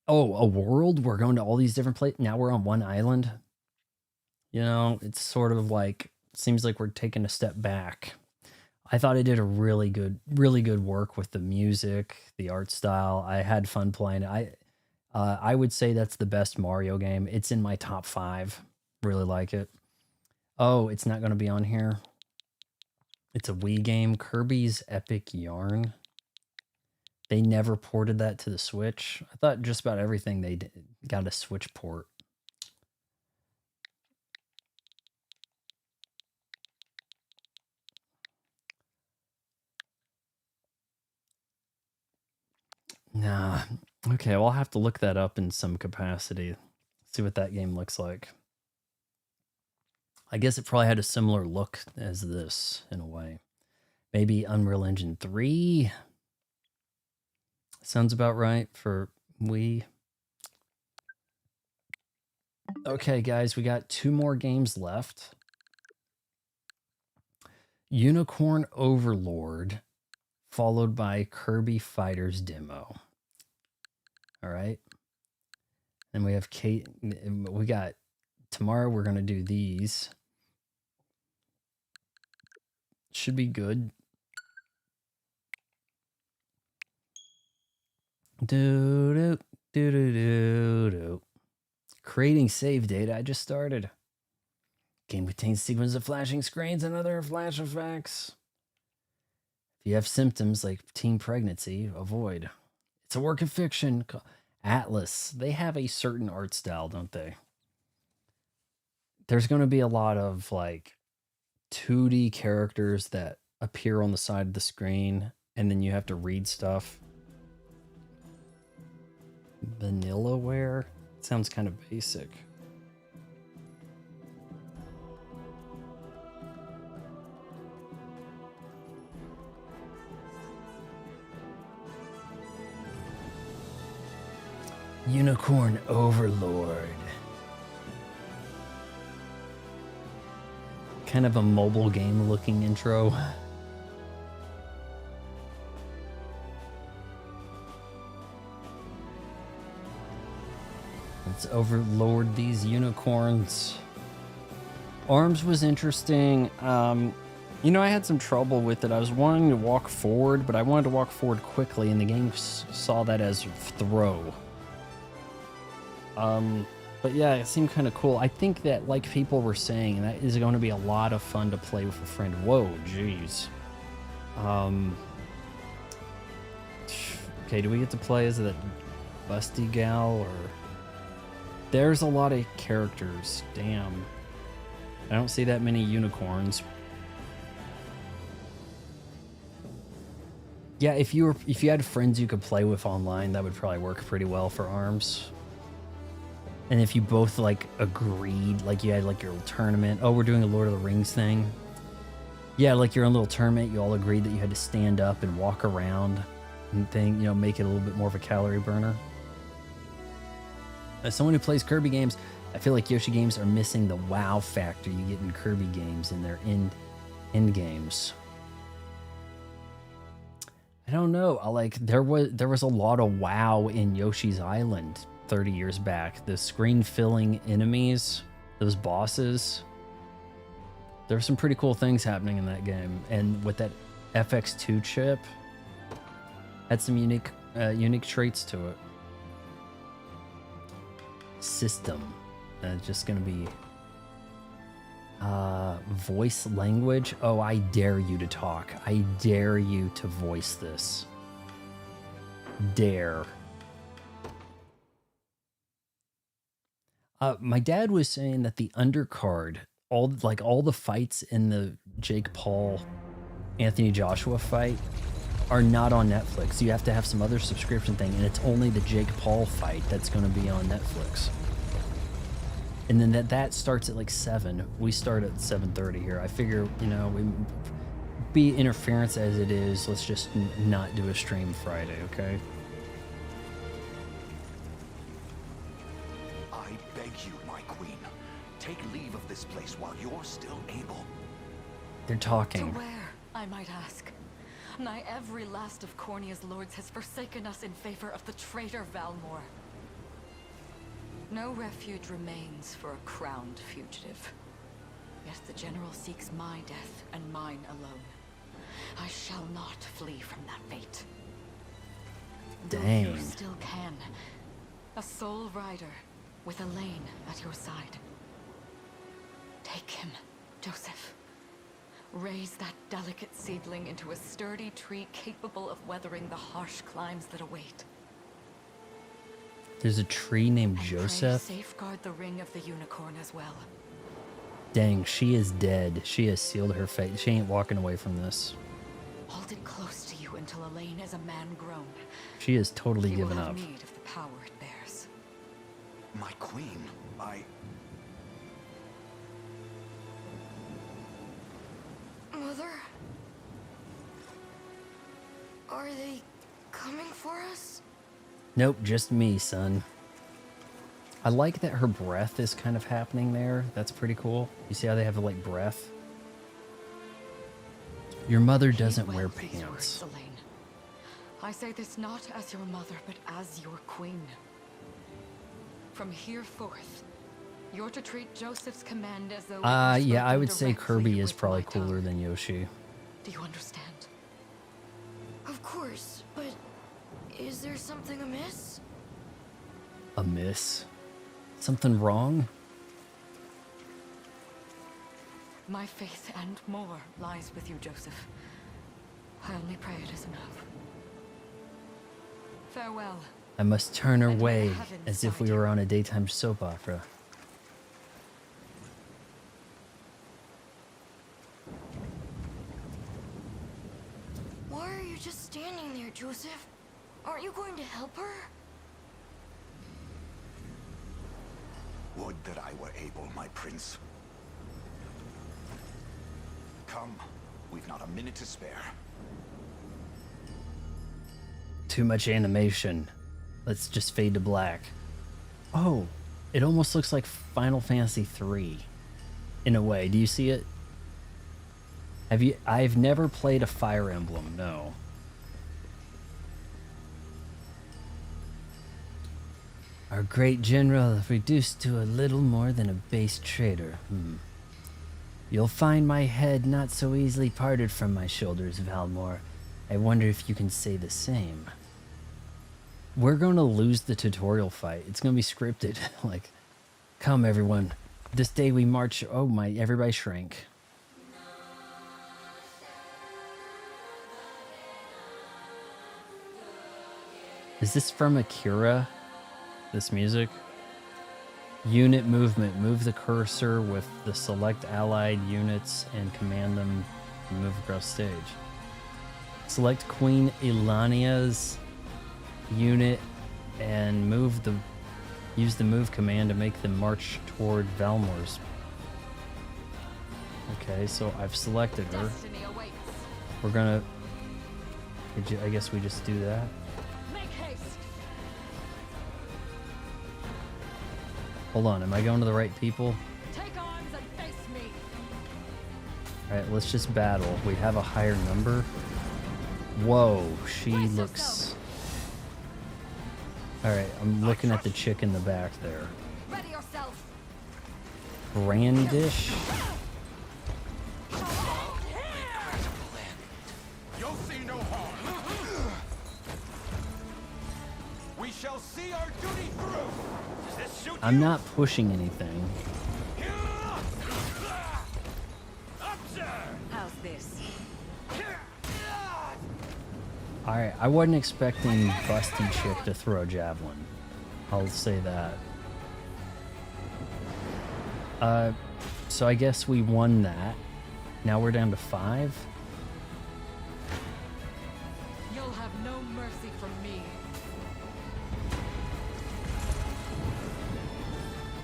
oh, a world, we're going to all these different places. Now we're on one island. You know, it's sort of like, seems like we're taking a step back. I thought it did a really good work with the music, the art style. I had fun playing it. I would say that's the best Mario game. It's in my top 5. Really like it. Oh, it's not going to be on here. It's a Wii game, Kirby's Epic Yarn. They never ported that to the Switch. I thought just about everything they did got a Switch port. Nah. Okay, well, I'll have to look that up in some capacity. See what that game looks like. I guess it probably had a similar look as this in a way. Maybe Unreal Engine 3. Sounds about right for Wii. Okay, guys, we got 2 more games left. Unicorn Overlord, followed by Kirby Fighters demo. All right. And we have Kate. We got tomorrow. We're going to do these. Should be good. Creating save data. I just started. Game contains sequence of flashing screens and other flash effects. If you have symptoms like teen pregnancy, avoid. It's a work of fiction. Atlas. They have a certain art style, don't they? There's going to be a lot of like 2D characters that appear on the side of the screen, and then you have to read stuff. Vanillaware? Sounds kind of basic. Unicorn Overlord. Kind of a mobile game looking intro. Let's overlord these unicorns. Arms was interesting. You know, I had some trouble with it. I was wanting to walk forward, but I wanted to walk forward quickly, and the game saw that as throw. But yeah, it seemed kind of cool. I think that, like people were saying, that is going to be a lot of fun to play with a friend. Whoa, jeez. Okay, do we get to play as that busty gal or... There's a lot of characters. Damn. I don't see that many unicorns. Yeah, if you had friends you could play with online, that would probably work pretty well for ARMS. And if you both like agreed, like you had like your little tournament. Oh, we're doing a Lord of the Rings thing. Yeah, like your own little tournament. You all agreed that you had to stand up and walk around and thing, you know, make it a little bit more of a calorie burner. As someone who plays Kirby games, I feel like Yoshi games are missing the wow factor you get in Kirby games in their end games. I don't know. There was a lot of wow in Yoshi's Island 30 years back. The screen filling enemies, those bosses. There were some pretty cool things happening in that game, and with that FX2 chip, had some unique traits to it. System, just gonna be voice language. Oh, I dare you to talk. I dare you to voice this. Dare. My dad was saying that the undercard, all the fights in the Jake Paul Anthony Joshua fight are not on Netflix. You have to have some other subscription thing, and it's only the Jake Paul fight that's going to be on Netflix. And then that starts at like 7. We start at 7:30 here. I figure, you know, we be interference as it is. Let's just not do a stream Friday, okay? I beg you, my queen, take leave of this place while you're still able. They're talking. To where, I might ask? Nigh every last of Cornia's lords has forsaken us in favor of the traitor Valmor. No refuge remains for a crowned fugitive. Yet the general seeks my death and mine alone. I shall not flee from that fate. Dang. Though you still can. A sole rider with Elaine at your side. Take him, Joseph. Raise that delicate seedling into a sturdy tree capable of weathering the harsh climes that await. There's a tree named And Joseph. pray safeguard the ring of the unicorn as well. Dang, she is dead. She has sealed her fate. She ain't walking away from this. Hold it close to you until Elaine is a man grown. She is totally He given will have up. need of the power it bears. My queen, Mother? Are they coming for us? Nope, just me, son. I like that her breath is kind of happening there. That's pretty cool. You see how they have like breath? Your mother doesn't wear Heed well these pants. words, Elaine. I say this not as your mother, but as your queen. From here forth, you're to treat Joseph's command as though it were Yeah, I spoken would say directly Kirby is with probably my tongue. cooler than Yoshi. Do you understand? Of course, but is there something amiss? Amiss? Something wrong? My faith and more lies with you, Joseph. I only pray it is enough. Farewell. I must turn her And may way heaven as if we side you. were on a daytime soap opera. Why are you just standing there, Joseph? Aren't you going to help her? would that I were able, my prince. Come, we've not a minute to spare. Too much animation. Let's just fade to black. Oh, it almost looks like Final Fantasy 3 in a way. Do you see it? Have you? I've never played a Fire Emblem, no. Our great general reduced to a little more than a base traitor. You'll find my head not so easily parted from my shoulders, Valmor. I wonder if you can say the same. We're going to lose the tutorial fight. It's going to be scripted. Like, come everyone. This day we march. Oh my, everybody shrank. Is this from Akira? This music? Unit movement. Move the cursor with the select allied units and command them to move across stage. Select Queen Ilania's unit and use the move command to make them march toward Valmor's. Okay, so I've selected her. Destiny awaits. We're gonna... I guess we just do that. Make haste. Hold on, am I going to the right people? Take arms and face me. Alright, let's just battle. We have a higher number. Whoa, she Brace looks... yourself. Alright, I'm looking at the chick in the back there. Ready yourself. Brandish? You'll see no harm. We shall see our duty through. Does this suit I'm you? not pushing anything. How's this? Alright, I wasn't expecting Busty Chick to throw a javelin. I'll say that. So I guess we won that. Now we're down to 5. You'll have no mercy from me.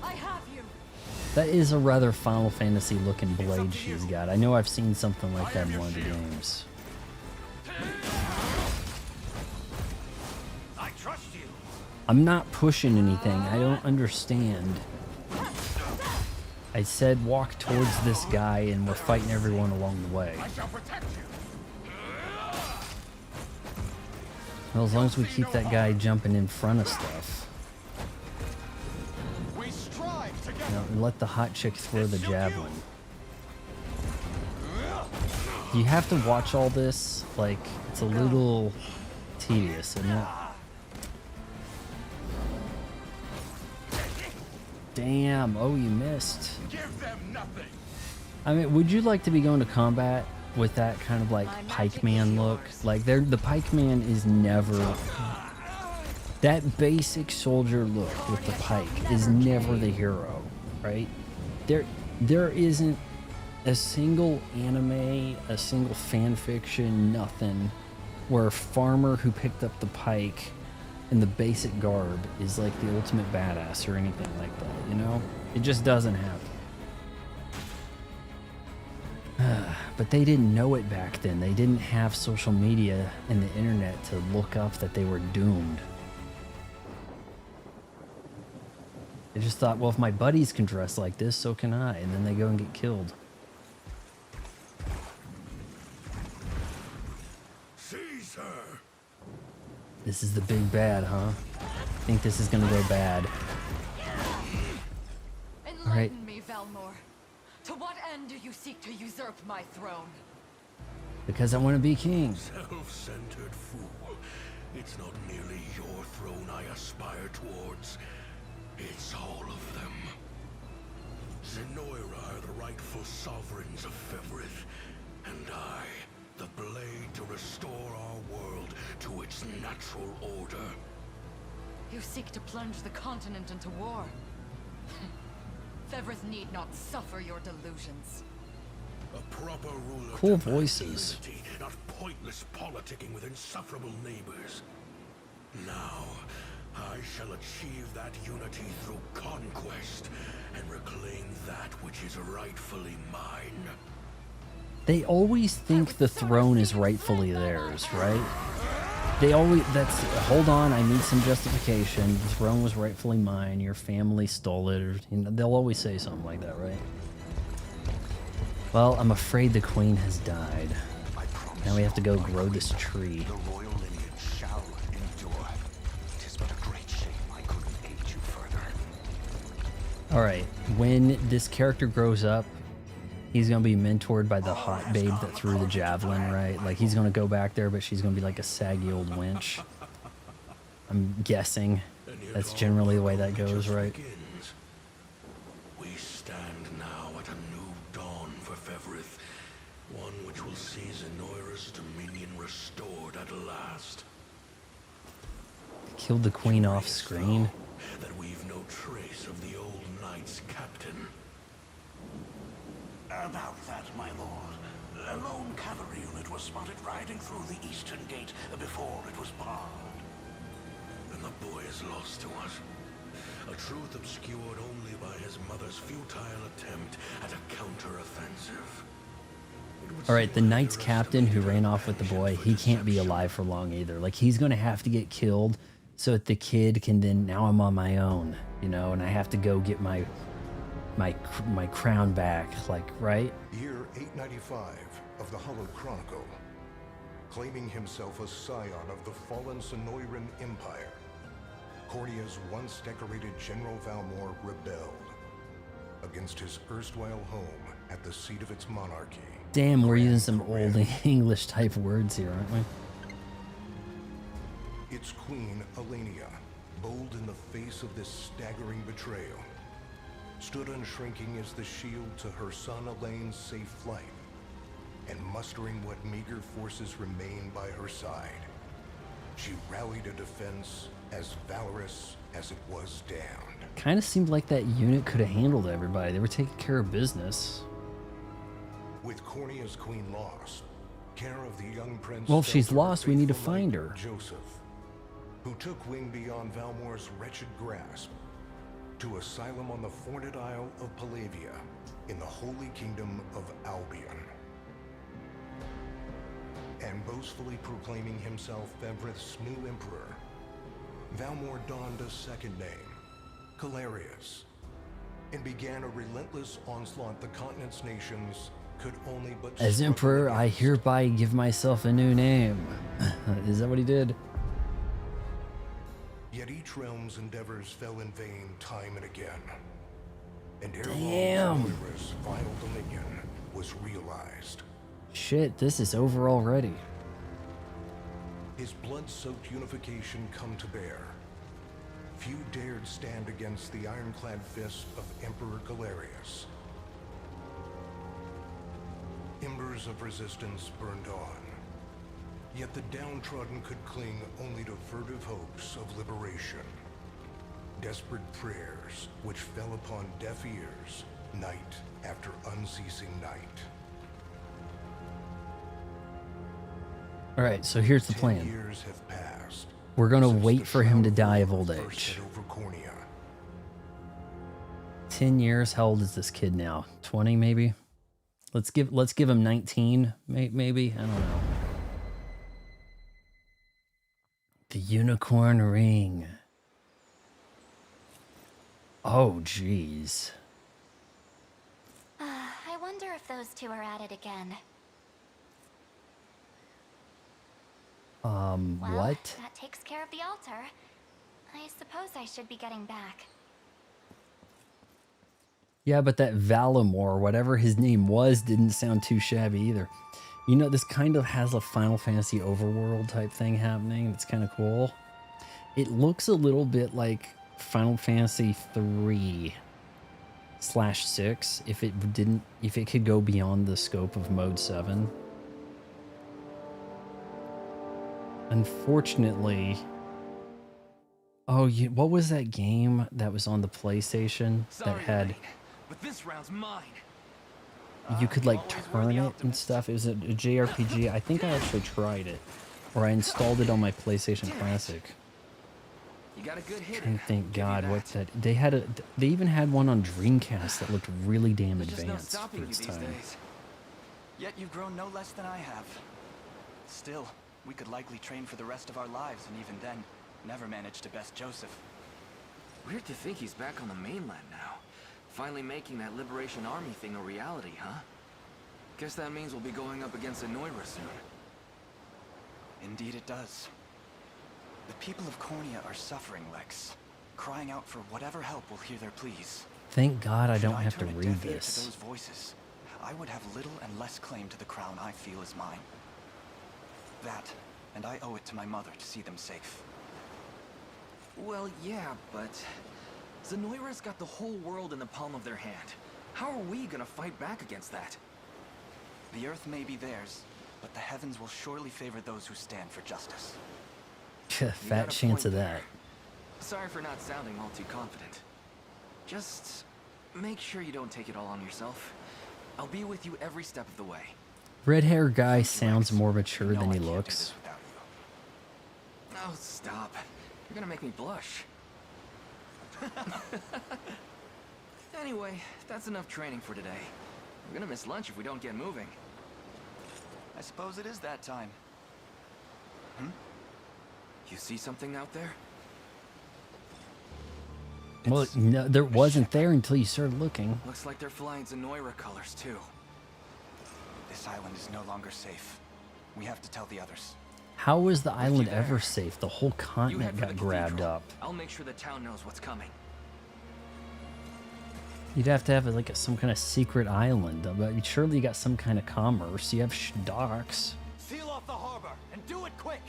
I have you. That is a rather Final Fantasy looking blade she's got. I know I've seen something like that in one of the games. I trust you. I'm not pushing anything. I don't understand. I said walk towards this guy and we're fighting everyone along the way. I shall protect you. Well, as long as we keep that guy jumping in front of stuff. We strive together. Now, let the hot chick throw the javelin. You have to watch all this. Like, it's a little tedious, isn't it? Damn. Oh, you missed. Give them nothing. I mean, would you like to be going to combat with that kind of like pikeman look? Like, the pikeman is never... That basic soldier look with the pike is never the hero, right? There isn't a single anime, a single fan fiction, nothing, where a farmer who picked up the pike in the basic garb is like the ultimate badass or anything like that, you know? It just doesn't happen. But they didn't know it back then. They didn't have social media and the internet to look up that they were doomed. They just thought, well, if my buddies can dress like this, so can I. And then they go and get killed. Caesar. This is the big bad, huh? Think this is gonna go bad. Enlighten me, Valmor. To what end do you seek to usurp my throne? Because I want to be king. Self-centered fool. It's not merely your throne I aspire towards. It's all of them. Zenoira are the rightful sovereigns of Fevrith, and I, the blade to restore our world to its natural order. You seek to plunge the continent into war. Fevrith need not suffer your delusions. A proper ruler Cool demands voices. unity, not pointless politicking with insufferable neighbors. Now, I shall achieve that unity through conquest and reclaim that which is rightfully mine. They always think the throne is rightfully theirs, right? They always, hold on, I need some justification. The throne was rightfully mine, your family stole it, or, you know, they'll always say something like that, right? Well, I'm afraid the queen has died. Now we have to go grow this tree. The royal lineage shall endure. 'Tis but a great shame I couldn't aid you further. Alright, when this character grows up, he's gonna be mentored by the hot babe that threw the javelin, right? Like, he's gonna go back there, but she's gonna be like a saggy old wench. I'm guessing. That's generally the way that goes, right? We stand now at a new dawn for Fevrith, one which will see Zenoira's dominion restored at last. Killed the queen off screen. That we've no trace of the old knight's captain. About that, my lord. A lone cavalry unit was spotted riding through the eastern gate before it was barred. Then the boy is lost to us. A truth obscured only by his mother's futile attempt at a counter-offensive. All right, the knight's captain who ran off with the boy, he can't be alive for long either. Like, he's going to have to get killed so that the kid can then, now I'm on my own, you know, and I have to go get my crown back, like, right? Year 895 of the Hallowed Chronicle. Claiming himself a scion of the fallen Sonoran Empire, Cornea's once decorated General Valmor rebelled against his erstwhile home at the seat of its monarchy. Damn, we're using some old English type words here, aren't we? Its queen, Elenia, bold in the face of this staggering betrayal, stood unshrinking as the shield to her son Elaine's safe flight, and mustering what meager forces remained by her side, she rallied a defense as valorous as it was damned. Kind of seemed like that unit could have handled everybody. They were taking care of business. With Cornea's queen lost, care of the young prince. Well, if fell she's to her lost, we need to faithful find knight, her. Joseph, who took wing beyond Valmor's wretched grasp to asylum on the Forned Isle of Palavia in the Holy Kingdom of Albion. And boastfully proclaiming himself Fevrith's new emperor, Valmor donned a second name, Calarius, and began a relentless onslaught the continent's nations could only but As struggle emperor, I against. hereby give myself a new name. Is that what he did? Yet each realm's endeavors fell in vain time and again. And ere Damn. long, Moira's vile dominion was realized. Shit, this is over already. His blood-soaked unification come to bear. Few dared stand against the ironclad fist of Emperor Galerius. Embers of resistance burned on. Yet the downtrodden could cling only to furtive hopes of liberation. Desperate prayers which fell upon deaf ears night after unceasing night. All right, so here's the 10 plan. years have passed. We're gonna since wait the for him to Shroud die of War old first age. hit over Cornea. 10 years. How old is this kid now? 20 maybe? Let's give him 19 maybe. I don't know. The unicorn ring. Oh jeez. I wonder if those two are at it again. Well, What? that takes care of the altar. I suppose I should be getting back. Yeah, but that Valimor, whatever his name was, didn't sound too shabby either. You know, this kind of has a Final Fantasy overworld type thing happening. It's kind of cool. It looks a little bit like Final Fantasy 3/6 if it could go beyond the scope of Mode 7. Unfortunately, what was that game that was on the PlayStation that had? But this round's mine. You could like turn it and stuff. It was a JRPG. I think I actually tried it, or I installed it on my PlayStation Classic. You got a good hit. And thank God, what that they had they even had one on Dreamcast that looked really damn There's just no advanced stopping for you its these time. days. Yet you've grown no less than I have. Still, we could likely train for the rest of our lives, and even then, never manage to best Joseph. Weird to think he's back on the mainland now. Finally making that Liberation Army thing a reality, huh? Guess that means we'll be going up against Anoira soon. Indeed it does. The people of Cornea are suffering, Lex. Crying out for whatever help will hear their pleas. Thank God I Should don't have to turn a read deaf ear to this. those voices, I would have little and less claim to the crown I feel is mine. That, and I owe it to my mother to see them safe. Well, yeah, but Zenoira's got the whole world in the palm of their hand. How are we gonna fight back against that? The earth may be theirs, but the heavens will surely favor those who stand for justice. Fat chance of that. Sorry for not sounding all too confident. Just make sure you don't take it all on yourself. I'll be with you every step of the way. Red hair guy sounds more mature than he looks. Oh, stop. You're gonna make me blush. Anyway, that's enough training for today. We're gonna miss lunch if we don't get moving. I suppose it is that time. You see something out there? Well, no, there wasn't there until you started looking. Looks like they're flying Zenoira colors too. This island is no longer safe. We have to tell the others. How was the island ever safe? The whole You head continent for got the grabbed cathedral. up. I'll make sure the town knows what's coming. You'd have to have like some kind of secret island. But surely you got some kind of commerce. You have docks. Seal off the harbor and do it quick.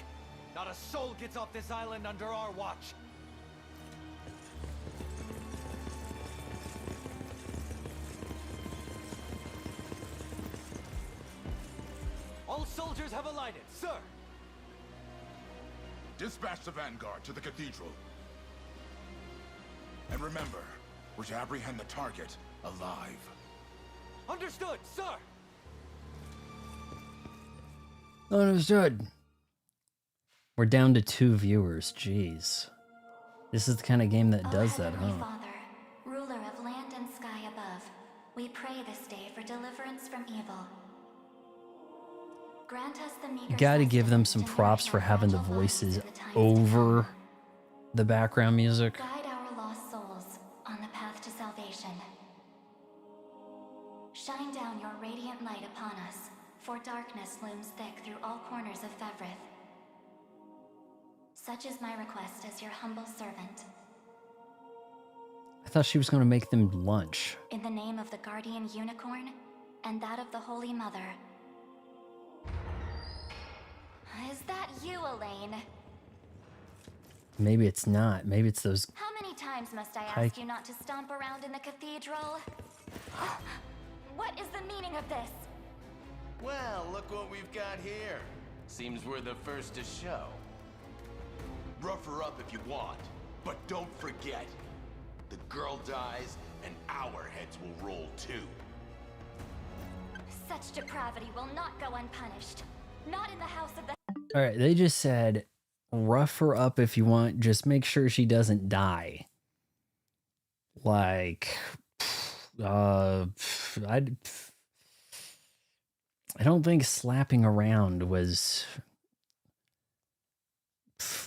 Not a soul gets off this island under our watch. All soldiers have alighted, sir. Dispatch the vanguard to the cathedral. And remember, we're to apprehend the target alive. Understood, sir. Understood. We're down to 2 viewers. Jeez. This is the kind of game that does that, huh? Father, ruler of land and sky above, we pray this day for deliverance from evil. Grant us the meager Gotta give them some props for having the voices over the background music. Guide our lost souls on the path to salvation. Shine down your radiant light upon us, for darkness looms thick through all corners of Fevrith. Such is my request as your humble servant. I thought she was going to make them lunch. In the name of the guardian unicorn and that of the Holy Mother. Is that you, Elaine? Maybe it's not. Maybe it's those... How many times must I ask you not to stomp around in the cathedral? What is the meaning of this? Well, look what we've got here. Seems we're the first to show. Rough her up if you want, but don't forget, the girl dies and our heads will roll too. Such depravity will not go unpunished. Not in the house of the... Alright, they just said, rough her up if you want, just make sure she doesn't die. Like, I don't think slapping around was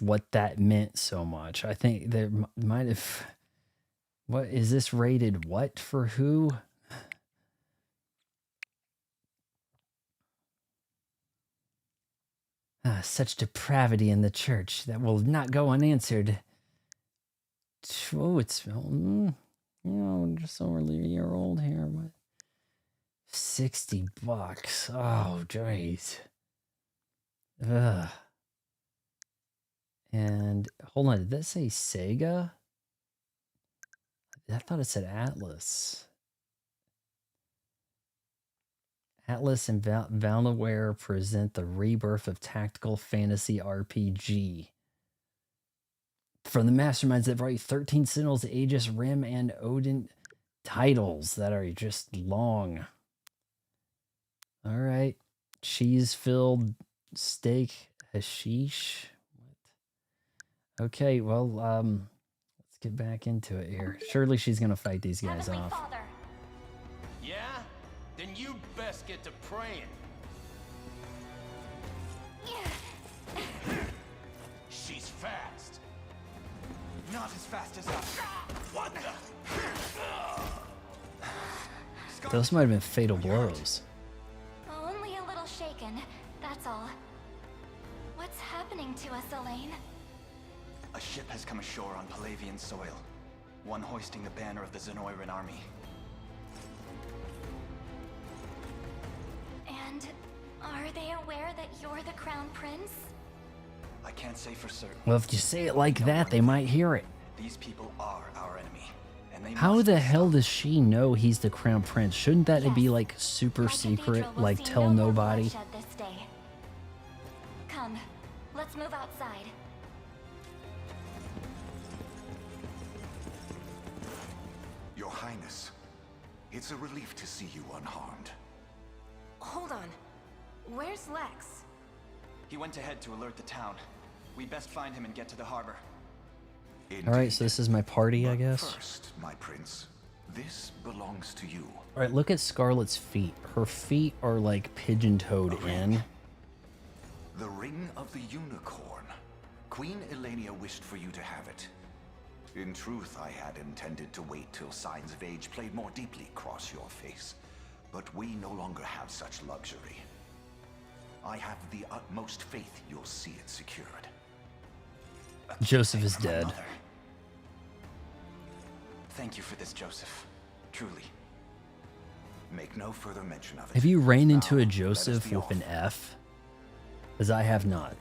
what that meant so much. I think there might have... What is this rated? What for who? Such depravity in the church that will not go unanswered. Oh, it's, you know, just over a year old here, but $60. Oh, jeez. Ugh. And hold on, did that say Sega? I thought it said Atlas. Atlas and Valueware present the rebirth of tactical fantasy RPG. From the masterminds that write 13 Sentinels, Aegis, Rim, and Odin titles that are just long. All right. Cheese-filled steak hashish. What? Okay, well, let's get back into it here. Surely she's going to fight these guys off. Father. Yeah? Then you'd best get to praying. She's fast. Not as fast as us. What the? Those might have been fatal blows. Only a little shaken, that's all. What's happening to us, Elaine? A ship has come ashore on Palavian soil. One hoisting the banner of the Zenoiran army. And are they aware that you're the Crown Prince? I can't say for certain. Well, if you say it like that, they might hear it. These people are our enemy, and they How the hell does she know he's the Crown Prince? Shouldn't that be like super secret, like tell nobody? This day. Come, let's move outside. It's a relief to see you unharmed. Hold on. Where's Lex? He went ahead to alert the town. We best find him and get to the harbor. Alright, so this is my party, I guess. First, my prince, this belongs to you. Alright, look at Scarlet's feet. Her feet are like pigeon-toed in. The Ring of the Unicorn. Queen Elenia wished for you to have it. In truth, I had intended to wait till signs of age played more deeply across your face. But we no longer have such luxury. I have the utmost faith you'll see it secured. Joseph is dead. Thank you for this, Joseph. Truly. Make no further mention of it. Have you ran into Now, a Joseph with an F? As I have not.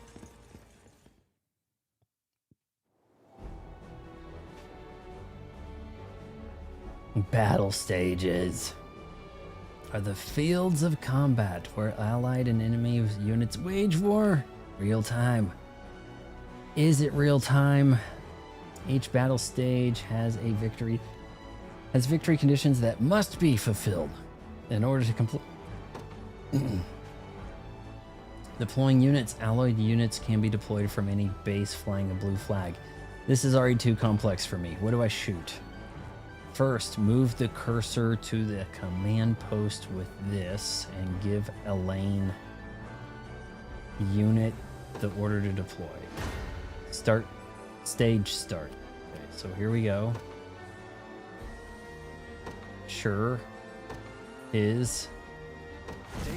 Battle stages are the fields of combat where allied and enemy units wage war. Real time. Is it real time? Each battle stage has victory conditions that must be fulfilled in order to complete. Deploying units. Allied units can be deployed from any base flying a blue flag. This is already too complex for me. What do I shoot? First, move the cursor to the command post with this and give Elaine unit the order to deploy. Start. Stage start. Okay, so here we go. Sure. Is.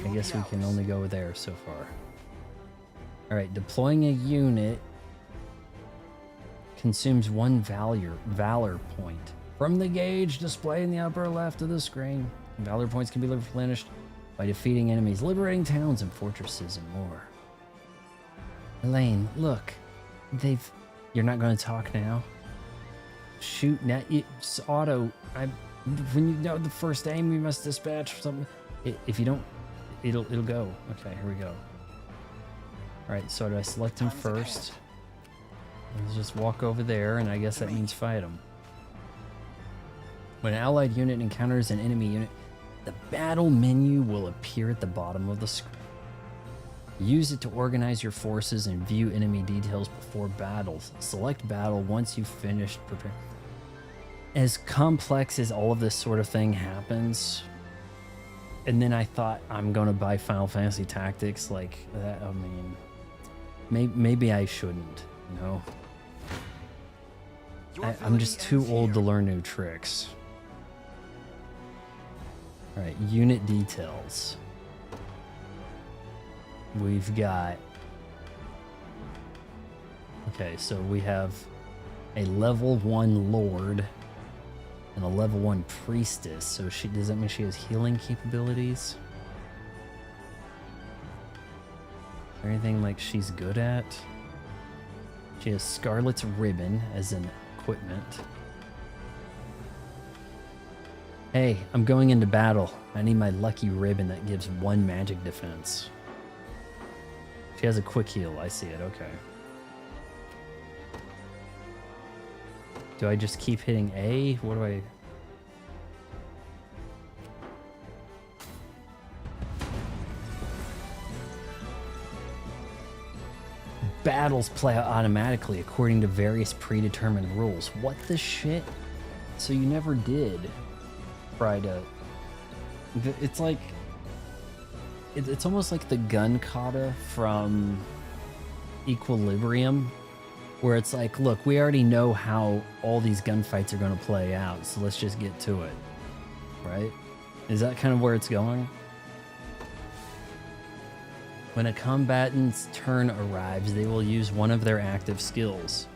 I guess we can only go there so far. Alright, deploying a unit consumes 1 valor point. From the gauge display in the upper left of the screen, valor points can be replenished by defeating enemies, liberating towns and fortresses, and more. Elaine, look. You're not going to talk now? Shoot, now. It's auto. When you know the first aim, you must dispatch something. If you don't, it'll go. Okay, here we go. Alright, so do I select him first? Let's just walk over there, and I guess that means fight him. When an allied unit encounters an enemy unit, the battle menu will appear at the bottom of the screen. Use it to organize your forces and view enemy details before battles. Select battle once you've finished preparing. As complex as all of this sort of thing happens, and then I thought I'm gonna buy Final Fantasy Tactics like that. I mean, maybe I shouldn't, you know? I'm just too old to learn new tricks. Alright, unit details. We've got... Okay, so we have a level 1 Lord and a level 1 Priestess. So does that mean she has healing capabilities? Is there anything like she's good at? She has Scarlet's Ribbon as an equipment. Hey, I'm going into battle. I need my lucky ribbon that gives 1 magic defense. She has a quick heal. I see it. Okay. Do I just keep hitting A? What do I... Battles play out automatically according to various predetermined rules. What the shit? So you never did try to... It's like... It's almost like the gun kata from Equilibrium, where it's like, look, we already know how all these gunfights are going to play out, so let's just get to it. Right? Is that kind of where it's going? When a combatant's turn arrives, they will use one of their active skills.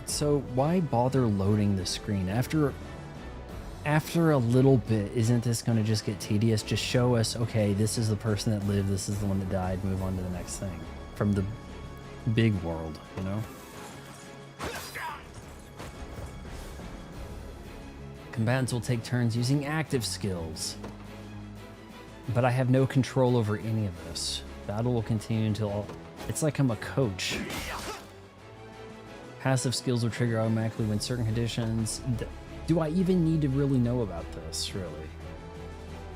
So why bother loading the screen? After a little bit, isn't this going to just get tedious? Just show us, okay, this is the person that lived, this is the one that died, move on to the next thing. From the big world, you know? Combatants will take turns using active skills. But I have no control over any of this. Battle will continue until it's like I'm a coach. Passive skills will trigger automatically when certain conditions. Do I even need to really know about this, really?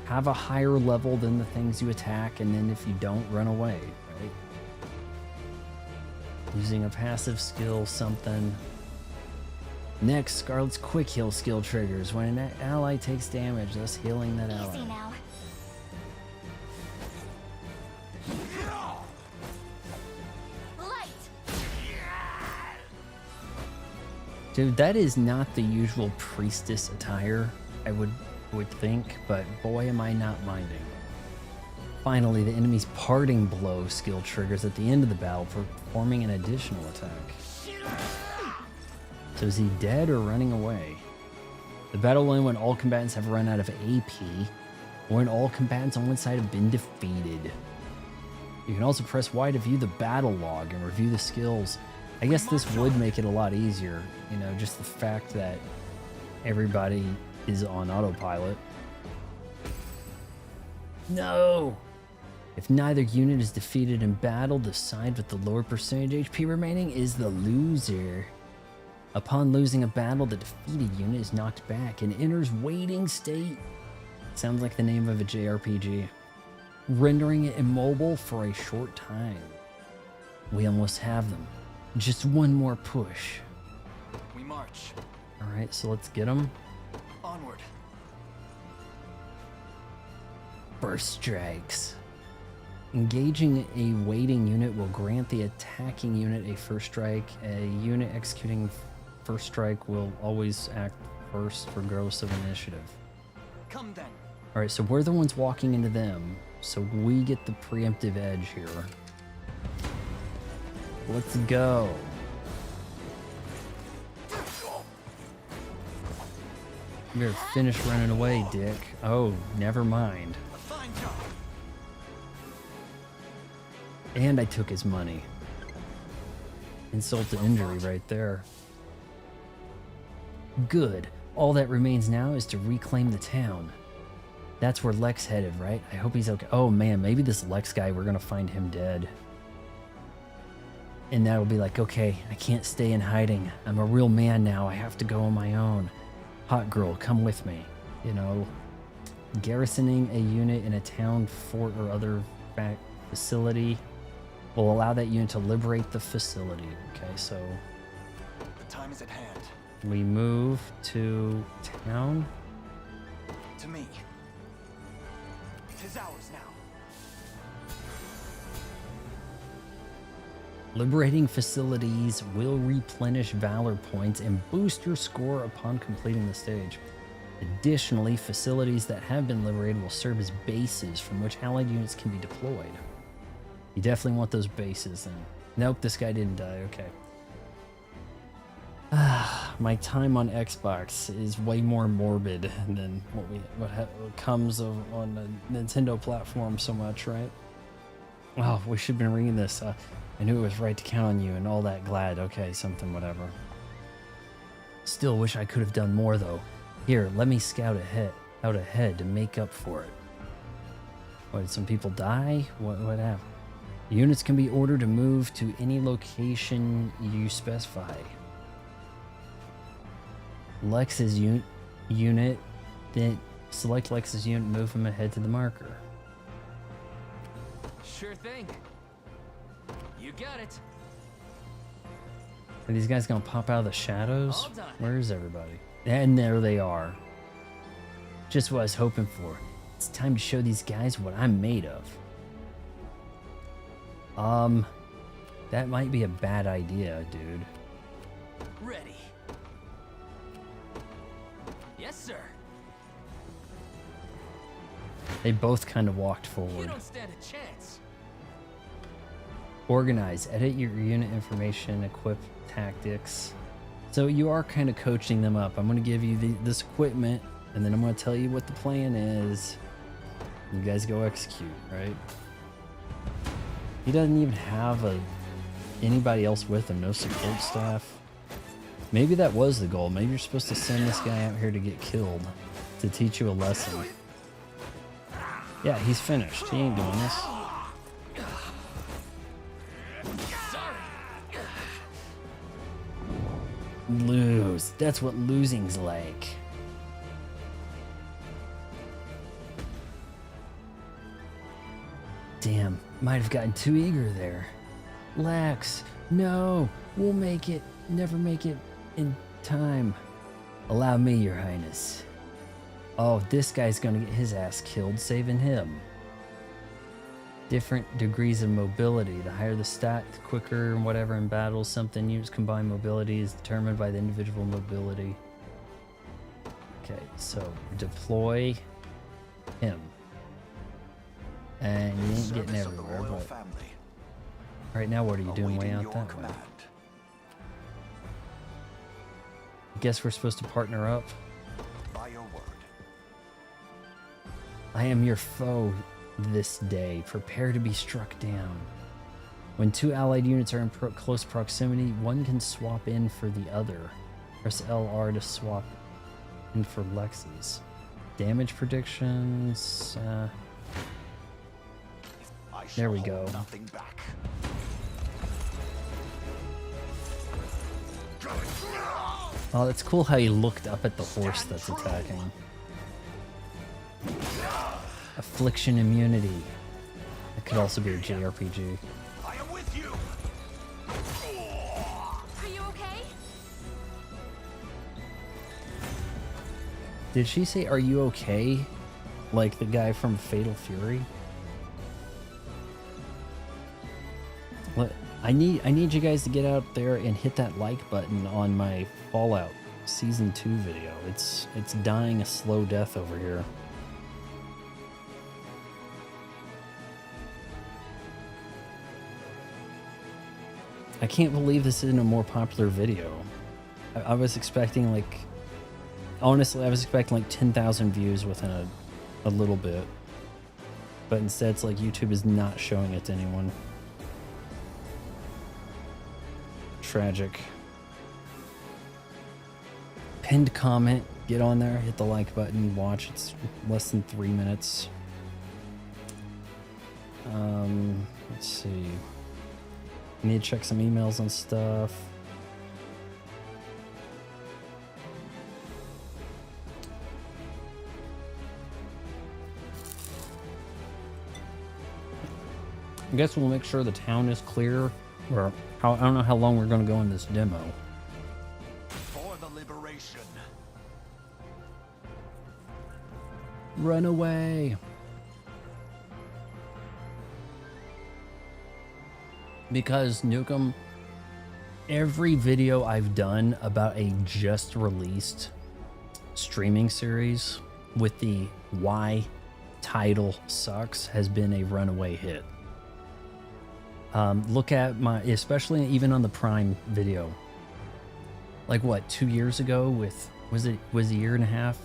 Have a higher level than the things you attack, and then if you don't, run away, right? Using a passive skill, something. Next, Scarlet's quick heal skill triggers when an ally takes damage, thus healing that ally. Easy now. Dude, that is not the usual priestess attire, I would think, but boy am I not minding. Finally, the enemy's parting blow skill triggers at the end of the battle for performing an additional attack. So is he dead or running away? The battle will end when all combatants have run out of AP, or when all combatants on one side have been defeated. You can also press Y to view the battle log and review the skills. I guess this would make it a lot easier, you know, just the fact that everybody is on autopilot. No! If neither unit is defeated in battle, the side with the lower percentage HP remaining is the loser. Upon losing a battle, the defeated unit is knocked back and enters waiting state. Sounds like the name of a JRPG. Rendering it immobile for a short time. We almost have them. Just one more push. We march. Alright, so let's get them. Onward. Burst strikes. Engaging a waiting unit will grant the attacking unit a first strike. A unit executing first strike will always act first regardless of initiative. Come then. Alright, so we're the ones walking into them, so we get the preemptive edge here. Let's go. You better finish running away, dick. Oh, never mind. A fine job. And I took his money. Insult to injury right there. Good. All that remains now is to reclaim the town. That's where Lex headed, right? I hope he's okay. Oh man, maybe this Lex guy, we're gonna find him dead. And that'll be like, okay, I can't stay in hiding. I'm a real man now. I have to go on my own. Hot girl, come with me. You know, garrisoning a unit in a town, fort, or other facility will allow that unit to liberate the facility. Okay, so Time is at hand. we move to town. To me. 'Tis ours now. Liberating facilities will replenish Valor points and boost your score upon completing the stage. Additionally, facilities that have been liberated will serve as bases from which allied units can be deployed. You definitely want those bases then. Nope, this guy didn't die, okay. My time on Xbox is way more morbid than what comes on the Nintendo platform so much, right? Oh, we should have been reading this. I knew it was right to count on you and all that. Glad. Okay, something, whatever. Still wish I could have done more though. Here, let me scout out ahead to make up for it. What, did some people die? What happened? Units can be ordered to move to any location you specify. Lex's unit, then select Lex's unit, move him ahead to the marker. Sure thing. You got it. Are these guys gonna pop out of the shadows? All done. Where is everybody? And there they are. Just what I was hoping for. It's time to show these guys what I'm made of. That might be a bad idea, dude. Ready. Yes, sir. They both kind of walked You forward. don't stand a chance. Organize, edit your unit information, equip tactics. So you are kind of coaching them up. I'm going to give you this equipment, and then I'm going to tell you what the plan is. You guys go execute, right? He doesn't even have anybody else with him, no support staff. Maybe that was the goal. Maybe you're supposed to send this guy out here to get killed, to teach you a lesson. Yeah, he's finished. He ain't doing this. Lose. That's what losing's like. Damn, might have gotten too eager there. Lex, no, we'll make it, never make it in time. Allow me, Your Highness. Oh, this guy's gonna get his ass killed, saving him. Different degrees of mobility. The higher the stat, the quicker and whatever in battle. Something used combined mobility is determined by the individual mobility. Okay, so deploy him. And you ain't getting everywhere, but... Right now, what are you doing way out that way? Guess we're supposed to partner up. By your word. I am your foe this day. Prepare to be struck down. When two allied units are in close proximity, one can swap in for the other. Press LR to swap in for Lex's. Damage predictions. There we go. Oh, that's cool how he looked up at the horse that's attacking. Affliction immunity. It could also be a JRPG. I am with you. Are you okay? Did she say, "Are you okay?" Like the guy from Fatal Fury? What? I need you guys to get out there and hit that like button on my Fallout Season 2 video. It's dying a slow death over here. I can't believe this isn't a more popular video. I was expecting like... Honestly, I was expecting like 10,000 views within a little bit. But instead it's like YouTube is not showing it to anyone. Tragic. Pinned comment. Get on there, hit the like button, watch. It's less than 3 minutes. Let's see. I need to check some emails and stuff. I guess we'll make sure the town is clear, or I don't know how long we're going to go in this demo. For the liberation. Run away. Because Nukem, every video I've done about a just released streaming series with the why title sucks has been a runaway hit. Look at my, especially even on the Prime video. Like what, 2 years ago with, was it a year and a half?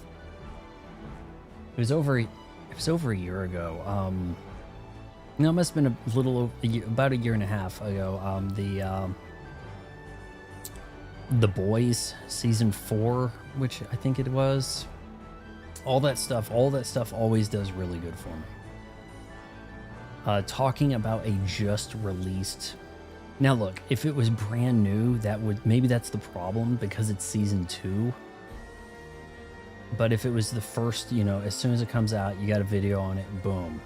It was over a year ago. No, it must have been about a year and a half ago. The Boys Season 4, which I think it was. All that stuff always does really good for me. Talking about a just released... Now look, if it was brand new, maybe that's the problem because it's Season 2. But if it was the first, as soon as it comes out, you got a video on it, boom.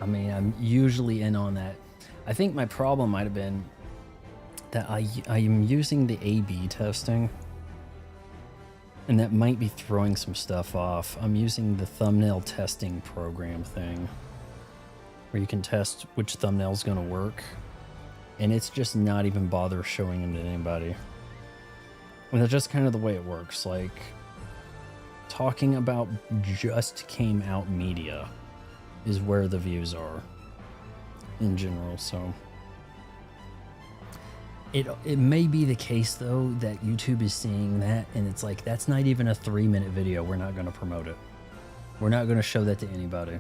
I mean, I'm usually in on that. I think my problem might have been that I am using the A/B testing, and that might be throwing some stuff off. I'm using the thumbnail testing program thing, where you can test which thumbnail is going to work, and it's just not even bother showing them to anybody. And that's just kind of the way it works. Like, talking about just came out media is where the views are in general. So it may be the case though that YouTube is seeing that and it's like, that's not even a 3-minute video, we're not going to promote it, we're not going to show that to anybody.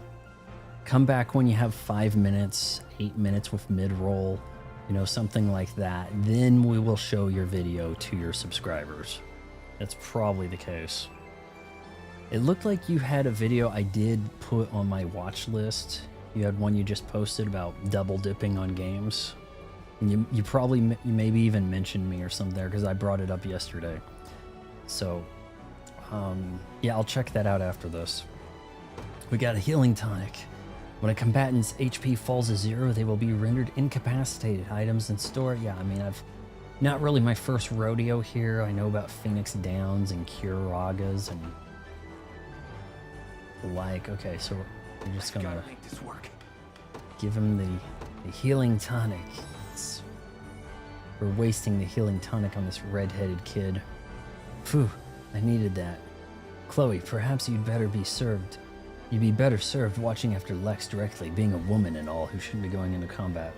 Come back when you have 5 minutes, 8 minutes with mid-roll, something like that, then we will show your video to your subscribers. That's probably the case. It looked like you had a video I did put on my watch list. You had one you just posted about double dipping on games. And you maybe even mentioned me or something there because I brought it up yesterday. So, yeah, I'll check that out after this. We got a healing tonic. When a combatant's HP falls to 0, they will be rendered incapacitated. Items in store. Yeah, I mean, I've not really my first rodeo here. I know about Phoenix Downs and Curagas and the like. Okay, so we're just gonna make this work. give him the healing tonic. We're wasting the healing tonic on this red-headed kid. Phew, I needed that. Chloe, perhaps you'd better be served. You'd be better served watching after Lex directly, being a woman and all who shouldn't be going into combat.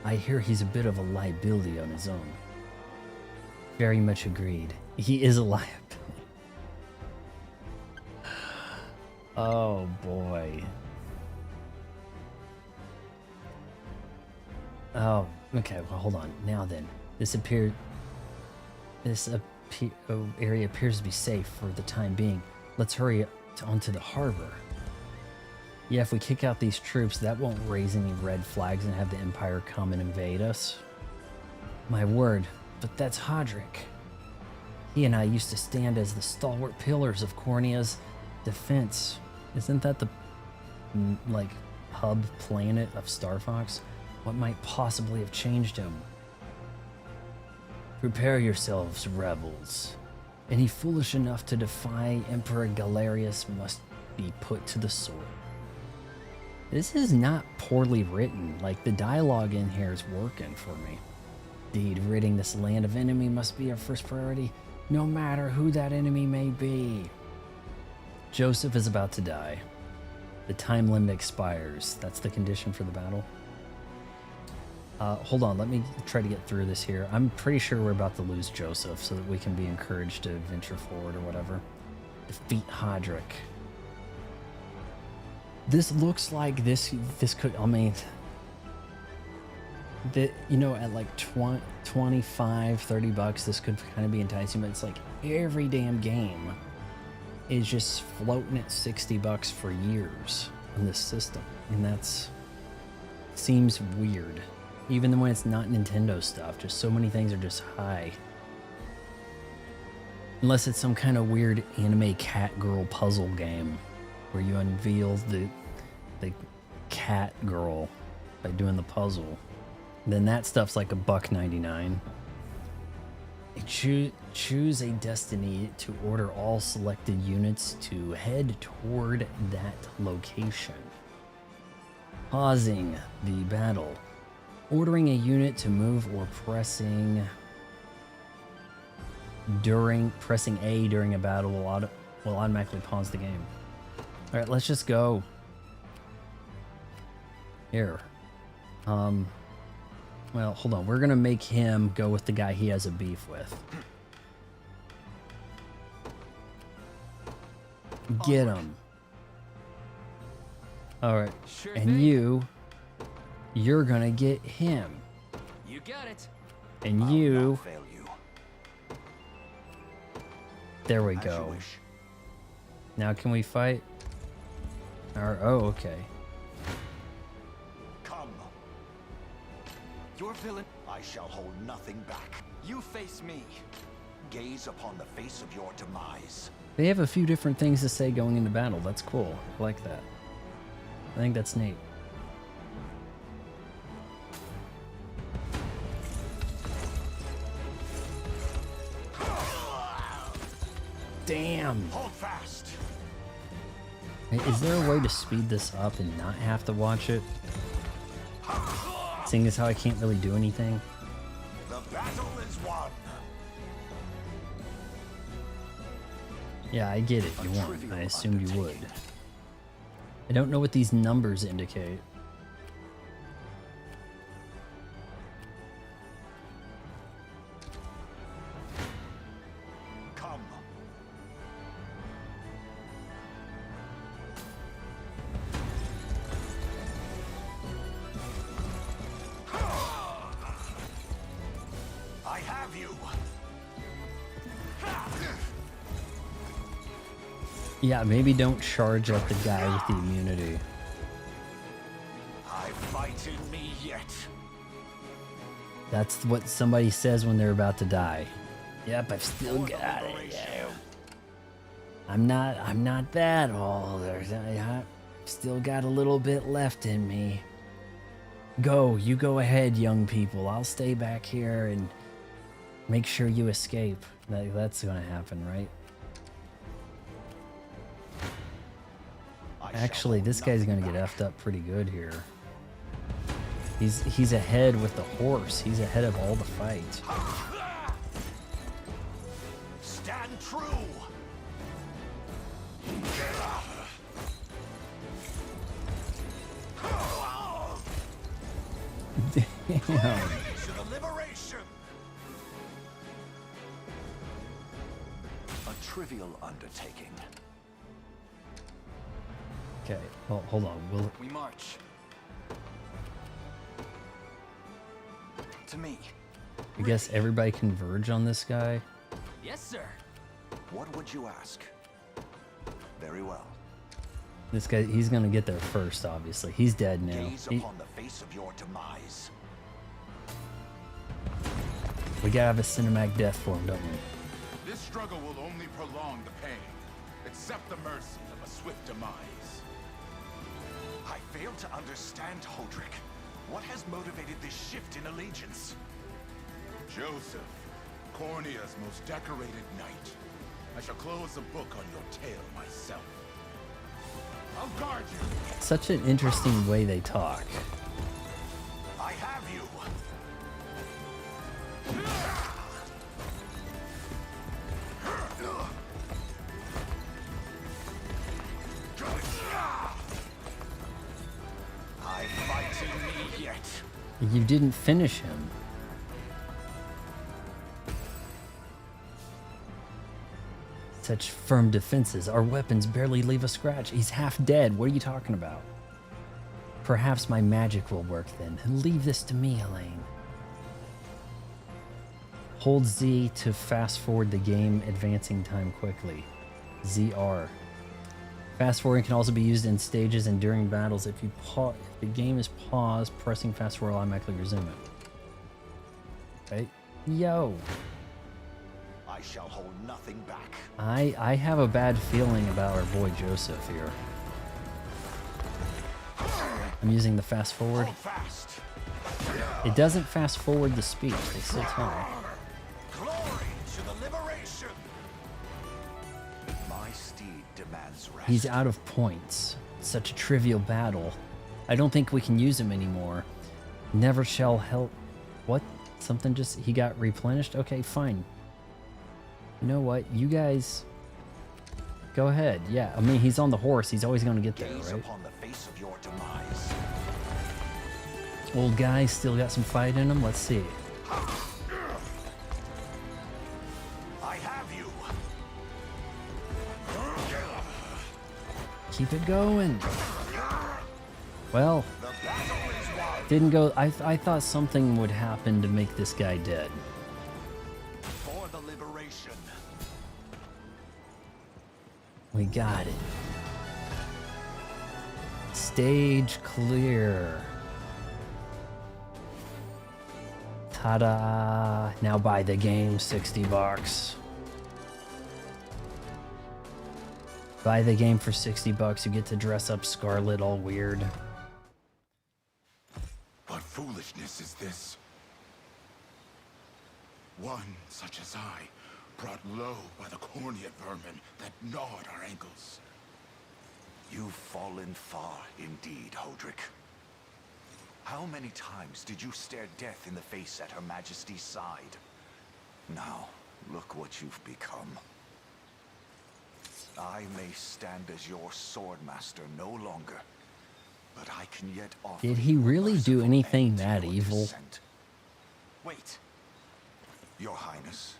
I hear he's a bit of a liability on his own. Very much agreed. He is a liability. Oh boy. Oh, okay, well hold on. Now then, this area appears to be safe for the time being. Let's hurry onto the harbor. Yeah, if we kick out these troops, that won't raise any red flags and have the Empire come and invade us. My word, but that's Hodrick. He and I used to stand as the stalwart pillars of Cornea's defense. Isn't that the, like, hub planet of Star Fox? What might possibly have changed him? Prepare yourselves, rebels. Any foolish enough to defy Emperor Galerius must be put to the sword. This is not poorly written. Like, the dialogue in here is working for me. Indeed, ridding this land of enemy must be our first priority, no matter who that enemy may be. Joseph is about to die. The time limit expires. That's the condition for the battle. Hold on, let me try to get through this here. I'm pretty sure we're about to lose Joseph so that we can be encouraged to venture forward or whatever. Defeat Hodrick. This looks like this could, I mean, you know, at like 25, 30 bucks, this could kind of be enticing, but it's like every damn game is just floating at 60 bucks for years in this system. And that's, seems weird. Even when it's not Nintendo stuff, just so many things are just high. Unless it's some kind of weird anime cat girl puzzle game where you unveil the cat girl by doing the puzzle. Then that stuff's like $1.99. Choose a destiny to order all selected units to head toward that location. Pausing the battle. Ordering a unit to move or pressing A during a battle will automatically pause the game. All right, let's just go. Here. Well, hold on. We're gonna make him go with the guy he has a beef with. Get him. All right, Sure and thing. you're gonna get him. You got it. And I'll you. not fail you. There we As you go. wish. Now can we fight? Oh, okay. Come. Your villain. I shall hold nothing back. You face me. Gaze upon the face of your demise. They have a few different things to say going into battle. That's cool. I like that. I think that's neat. Damn. Hold fast. Hey, is there a way to speed this up and not have to watch it? Seeing as how I can't really do anything. The battle is won. Yeah, I get it. You won't. I assumed you would. I don't know what these numbers indicate. Come. I have you. Yeah, maybe don't charge at the guy with the immunity. I fight in me yet. That's what somebody says when they're about to die. Yep, I've still got it. Yeah. I'm not that old. Still got a little bit left in me. You go ahead, young people. I'll stay back here and make sure you escape. That's gonna happen, right? Actually, this guy's gonna get effed up pretty good here. He's ahead with the horse. He's ahead of all the fights. Stand true. Damn. To the liberation. A trivial undertaking. Okay, well, hold on. We march. To me. I guess everybody converge on this guy. Yes, sir. What would you ask? Very well. This guy, he's gonna get there first, obviously. He's dead now. Gaze upon the face of your demise. We gotta have a cinematic death for him, don't we? This struggle will only prolong the pain. Accept the mercy of a swift demise. I fail to understand, Hodrick. What has motivated this shift in allegiance? Joseph, Cornea's most decorated knight. I shall close the book on your tale myself. I'll guard you. Such an interesting way they talk. I have you. I'm fighting me yet. You didn't finish him. Such firm defenses. Our weapons barely leave a scratch. He's half dead. What are you talking about? Perhaps my magic will work then. Leave this to me, Elaine. Hold Z to fast forward the game advancing time quickly. ZR. Fast forwarding can also be used in stages and during battles. If the game is paused, pressing fast forward will automatically resume it. Okay. Yo. I shall hold nothing back. I have a bad feeling about our boy Joseph here. I'm using the fast forward. It doesn't fast forward the speech. They still tell me. Glory to the liberation. My steed demands rest. He's out of points. Such a trivial battle. I don't think we can use him anymore. Never shall help. What? Something just... He got replenished? Okay, fine. You know what? You guys... Go ahead. Yeah, I mean, he's on the horse. He's always going to get there, Gaze right? upon the face of your demise. Old guy still got some fight in him. Let's see. I have you. Keep it going. Well, didn't go... I thought something would happen to make this guy dead. For the liberation. We got it. Stage clear. Ta-da! Now buy the game, $60. Buy the game for $60. You get to dress up Scarlet all weird. What foolishness is this? One such as I, brought low by the corneate vermin that gnawed our ankles. You've fallen far indeed, Hodrick. How many times did you stare death in the face at Her Majesty's side? Now, look what you've become. I may stand as your swordmaster no longer, but I can yet offer... Did he really do anything that evil? Descent. Wait. Your Highness.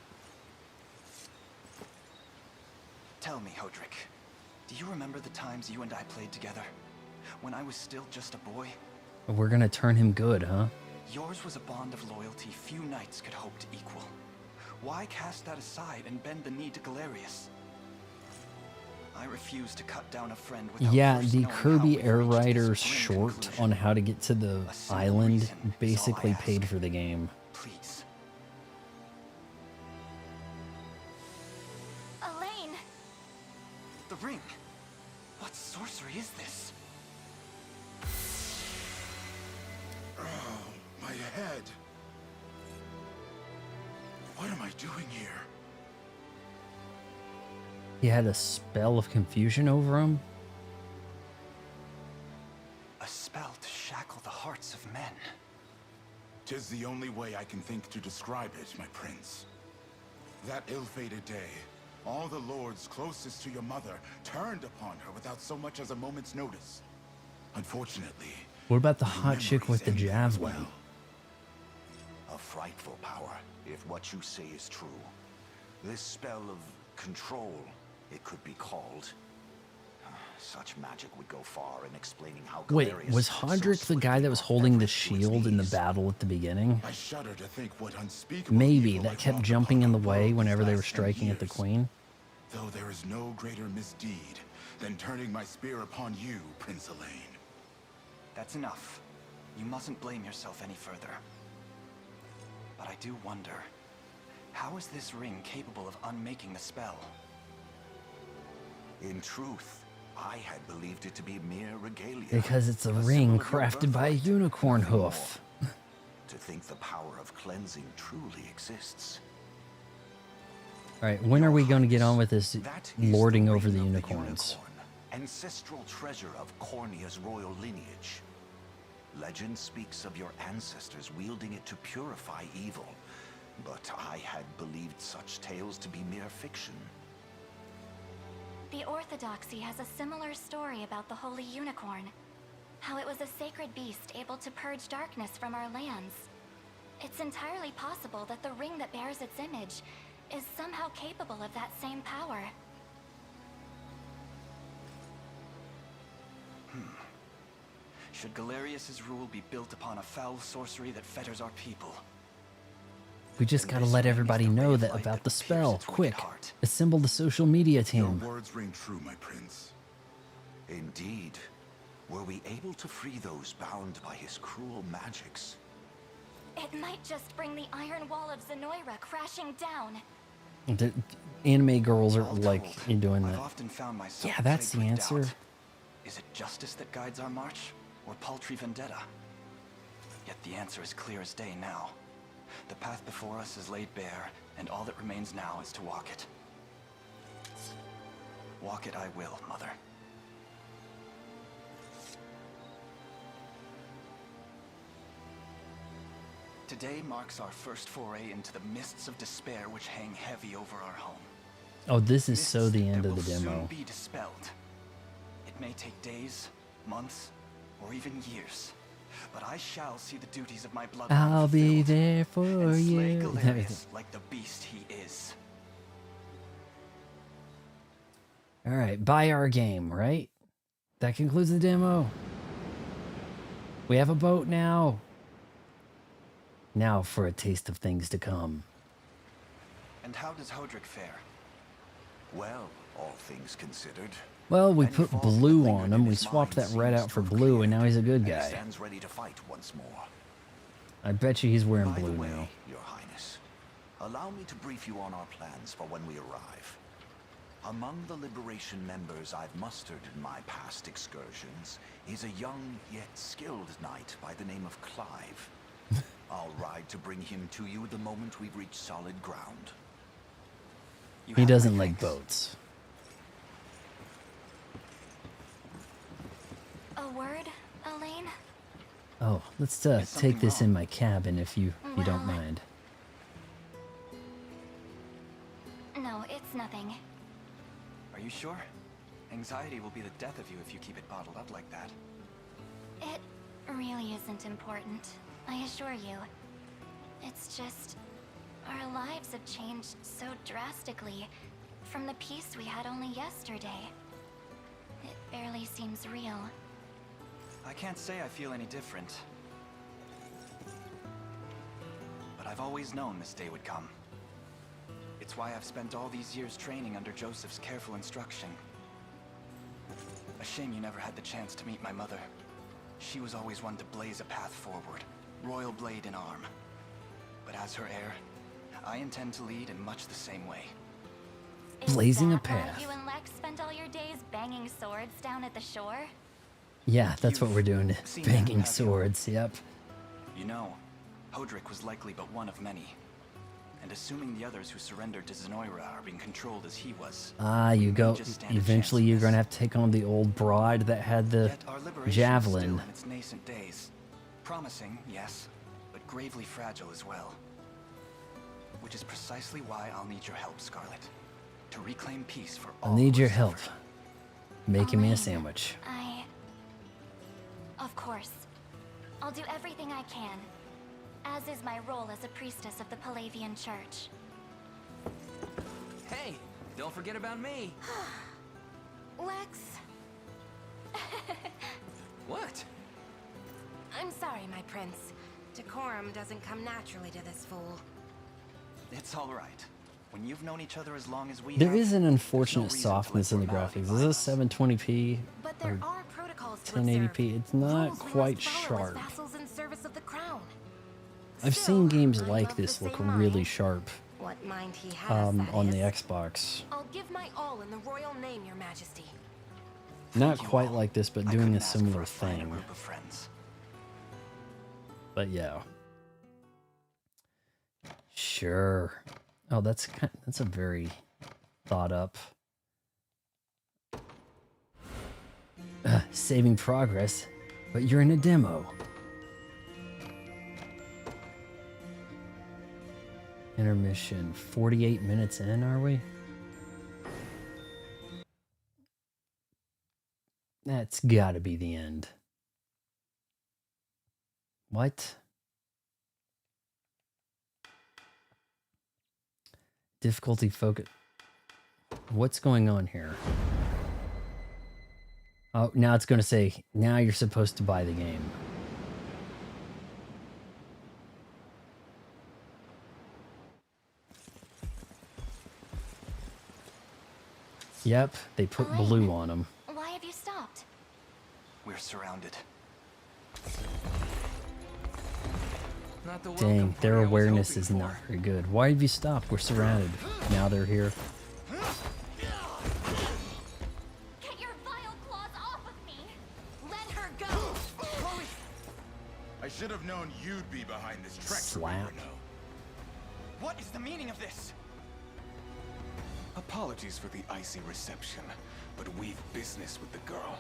Tell me, Hodrick, do you remember the times you and I played together? When I was still just a boy? We're gonna turn him good, huh? Yours was a bond of loyalty few knights could hope to equal. Why cast that aside and bend the knee to Galerius? I refuse to cut down a friend without Yeah, first the knowing how Kirby we've Air reached this Riders grim short conclusion. on how to get to the island reason is all I basically ask. paid for the game. Please. Elaine! The ring! What sorcery is this? head. What am I doing here? He had a spell of confusion over him. A spell to shackle the hearts of men. 'Tis the only way I can think to describe it, my prince. That ill-fated day, all the lords closest to your mother turned upon her without so much as a moment's notice. Unfortunately, What about the hot chick with the javelin? A frightful power, if what you say is true. This spell of control, it could be called. Such magic would go far in explaining how Wait, Galerius was so Hodrick the guy that was holding the shield in the battle at the beginning? I shudder to think what unspeakable Maybe, evil that I've kept wrought jumping in the upon way Rome whenever they these were last 10 striking at the years. queen. Though there is no greater misdeed than turning my spear upon you, Prince Elaine. That's enough. You mustn't blame yourself any further. But I do wonder, how is this ring capable of unmaking the spell? In truth, I had believed it to be mere regalia. Because it's a symbol ring of your crafted by a birthright, unicorn nothing hoof. more. To think the power of cleansing truly exists. Alright, when are we going to get on with this That is lording the over the ring of unicorns? unicorn, ancestral treasure of Cornia's royal lineage. Legend speaks of your ancestors wielding it to purify evil, but I had believed such tales to be mere fiction. The Orthodoxy has a similar story about the Holy Unicorn. How it was a sacred beast able to purge darkness from our lands. It's entirely possible that the ring that bears its image is somehow capable of that same power. Should Galerius's rule be built upon a foul sorcery that fetters our people? We just gotta let everybody know that about the spell. Quick, assemble the social media team. Your words ring true, my prince. Indeed. Were we able to free those bound by his cruel magics? It might just bring the Iron Wall of Zenoira crashing down. The anime girls are like, you're doing I've that. often found myself Yeah, that's the plagued with answer. doubt. Is it justice that guides our march, or paltry vendetta? Yet the answer is clear as day now. The path before us is laid bare, and all that remains now is to walk it. Walk it I will, Mother. Today marks our first foray into the mists of despair which hang heavy over our home. Oh, this is so the end That of will the soon demo. be dispelled. It may take days, months, or even years, but I shall see the duties of my bloodline I'll be fulfilled there for and slay you. Galerius like the beast he is. Alright, buy our game, right? That concludes the demo. We have a boat now. Now for a taste of things to come. And how does Hodrick fare? Well, all things considered. Well, we put blue on him. We swapped that red out for blue, and now he's a good And he guy. stands ready to fight once more. I bet you he's wearing By the blue way, now. Your Highness, allow me to brief you on our plans for when we arrive. Among the Liberation members I've mustered in my past excursions is a young yet skilled knight by the name of Clive. I'll ride to bring him to you the moment we've reached solid ground. He doesn't like boats. A word, Elaine? Oh, let's take this in my cabin if you don't mind. No, it's nothing. Are you sure? Anxiety will be the death of you if you keep it bottled up like that. It really isn't important, I assure you. It's just, our lives have changed so drastically from the peace we had only yesterday. It barely seems real. I can't say I feel any different. But I've always known this day would come. It's why I've spent all these years training under Joseph's careful instruction. A shame you never had the chance to meet my mother. She was always one to blaze a path forward, royal blade in arm. But as her heir, I intend to lead in much the same way. Blazing a Is that why path. you and Lex spent all your days banging swords down at the shore? Yeah, that's what we're doing. seen Banging that, have you? swords, yep. You know, Hodrick was likely but one of many. And assuming the others who surrendered to Zenoira are being controlled as he was. You go. Eventually, you're going to have to take on the old broad that had the javelin. Still in its nascent days. Promising, yes, but gravely fragile as well. Which is precisely why I'll need your help, Scarlet. To reclaim peace for all. I'll need who your have help. suffered. Making me a sandwich. Of course. I'll do everything I can. As is my role as a priestess of the Palavian Church. Hey, don't forget about me. Lex. What? I'm sorry, my prince. Decorum doesn't come naturally to this fool. It's all right. When you've known each other as long as we There have, is an there's no unfortunate reason to softness in the let formality graphics. bind Is this us. 720p But there or are protocols to 1080p? It's not Rules we quite must follow as sharp. vassals in service of the crown. I've Still, seen games I like love the this look same really mind. sharp What mind he has, that on is. the Xbox. I'll give my all in the royal name, your majesty. Not quite like this, but doing a similar Find a thing. group of friends. But yeah. Sure. Oh, that's a very thought up. Saving progress, but you're in a demo. Intermission. 48 minutes in, are we? That's gotta be the end. What? Difficulty focus. What's going on here? Oh, now it's going to say, now you're supposed to buy the game. Yep, they put blue on them. Why have you stopped? We're surrounded. Not the Dang, their awareness is not very good. Why have you stopped? We're surrounded. Now they're here. Get your vile claws off of me! Let her go! I should have known you'd be behind this treachery. Slap. What is the meaning of this? Apologies for the icy reception, but we've business with the girl.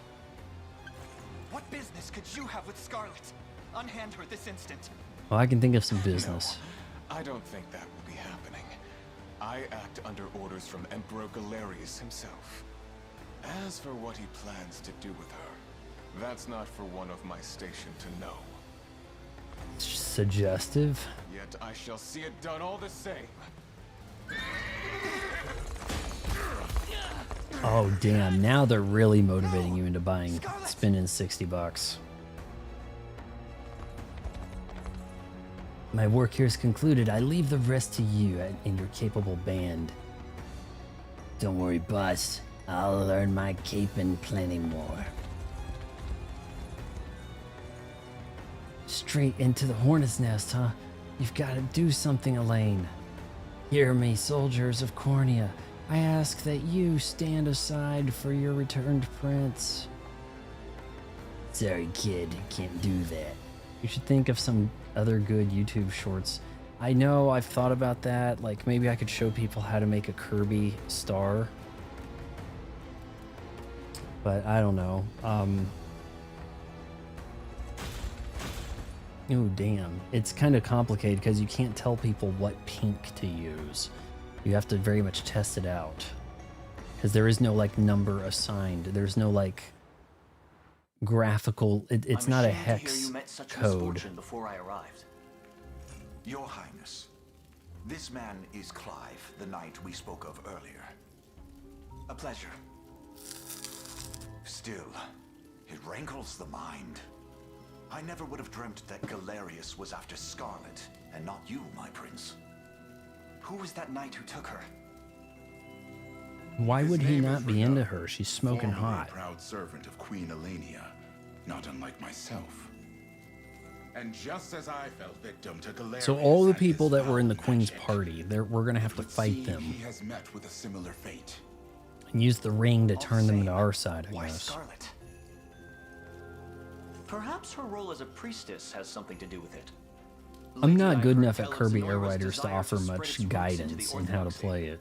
What business could you have with Scarlet? Unhand her this instant. Well, I can think of some business. I don't think that will be happening. I act under orders from Emperor Galerius himself. As for what he plans to do with her, that's not for one of my station to know. Suggestive. Yet I shall see it done all the same. Oh, damn. Now they're really motivating you into spending $60. My work here is concluded. I leave the rest to you and your capable band. Don't worry, boss. I'll learn my cape and plenty more. Straight into the hornet's nest, huh? You've got to do something, Elaine. Hear me, soldiers of Cornea. I ask that you stand aside for your returned prince. Sorry, kid. Can't do that. You should think of some other good YouTube shorts. I know I've thought about that. Like, maybe I could show people how to make a Kirby star. But I don't know. Oh, damn. It's kind of complicated because you can't tell people what pink to use. You have to very much test it out. Because there is no, like, number assigned. There's no, like, graphical... It's not a hex code. Before I arrived. Your Highness, this man is Clive, the knight we spoke of earlier. A pleasure. Still, it rankles the mind. I never would have dreamt that Galerius was after Scarlet, and not you, my prince. Who was that knight who took her? Why would he not be into her? She's smoking hot. A proud servant of Queen Elenia, not unlike myself. And just as I fell victim to Galerius, So all the people that were in the Queen's party, we're going to have to fight them. He has met with a similar fate. And use the ring to turn them to our side, I guess. Scarlet? Perhaps her role as a priestess has something to do with it. I'm not good enough at Kirby Air Riders to offer much guidance in how to play it.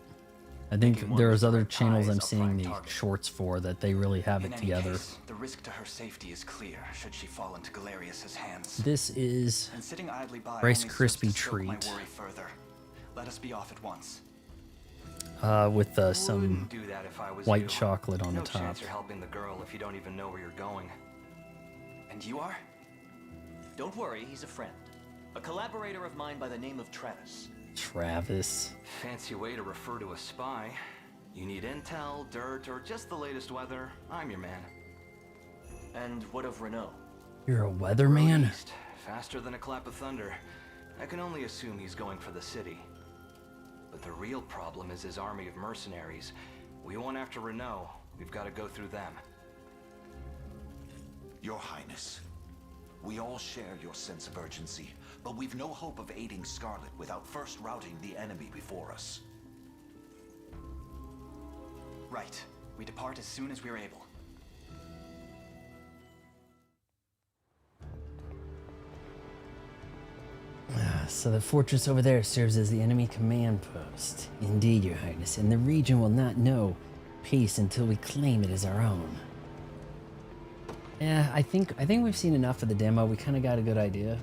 I think there's other channels I'm seeing the shorts for that they really have it together. Case, the risk to her safety is clear should she fall into Galerius's hands. This is And sitting idly by Rice only Krispie serves to stoke my treat. worry further. Let us be off at once. With some Do that if I was white you. chocolate on No the top. chance you're helping the girl if you don't even know where you're going. And you are? Don't worry, he's a friend. A collaborator of mine by the name of Travis. Travis. Fancy way to refer to a spy. You need intel, dirt, or just the latest weather, I'm your man. And what of Renault? You're a weatherman? East, faster than a clap of thunder. I can only assume he's going for the city. But the real problem is his army of mercenaries. We went after Renault. We've got to go through them. Your Highness, we all share your sense of urgency, but we've no hope of aiding Scarlet without first routing the enemy before us. Right. We depart as soon as we're able. So the fortress over there serves as the enemy command post. Indeed, Your Highness, and the region will not know peace until we claim it as our own. Yeah, I think we've seen enough of the demo. We kind of got a good idea.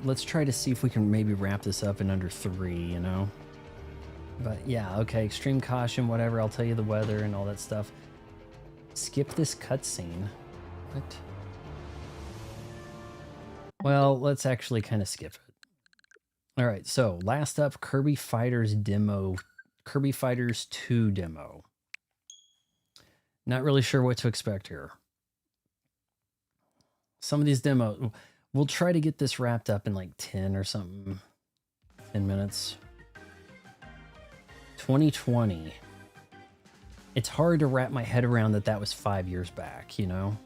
Let's try to see if we can maybe wrap this up in under 3, you know? But yeah, okay, extreme caution, whatever. I'll tell you the weather and all that stuff. Skip this cutscene. What? Well, let's actually kind of skip it. All right, so last up, Kirby Fighters demo. Kirby Fighters 2 demo. Not really sure what to expect here. Some of these demos, we'll try to get this wrapped up in like 10 or something. 10 minutes. 2020. It's hard to wrap my head around that was 5 years back, you know?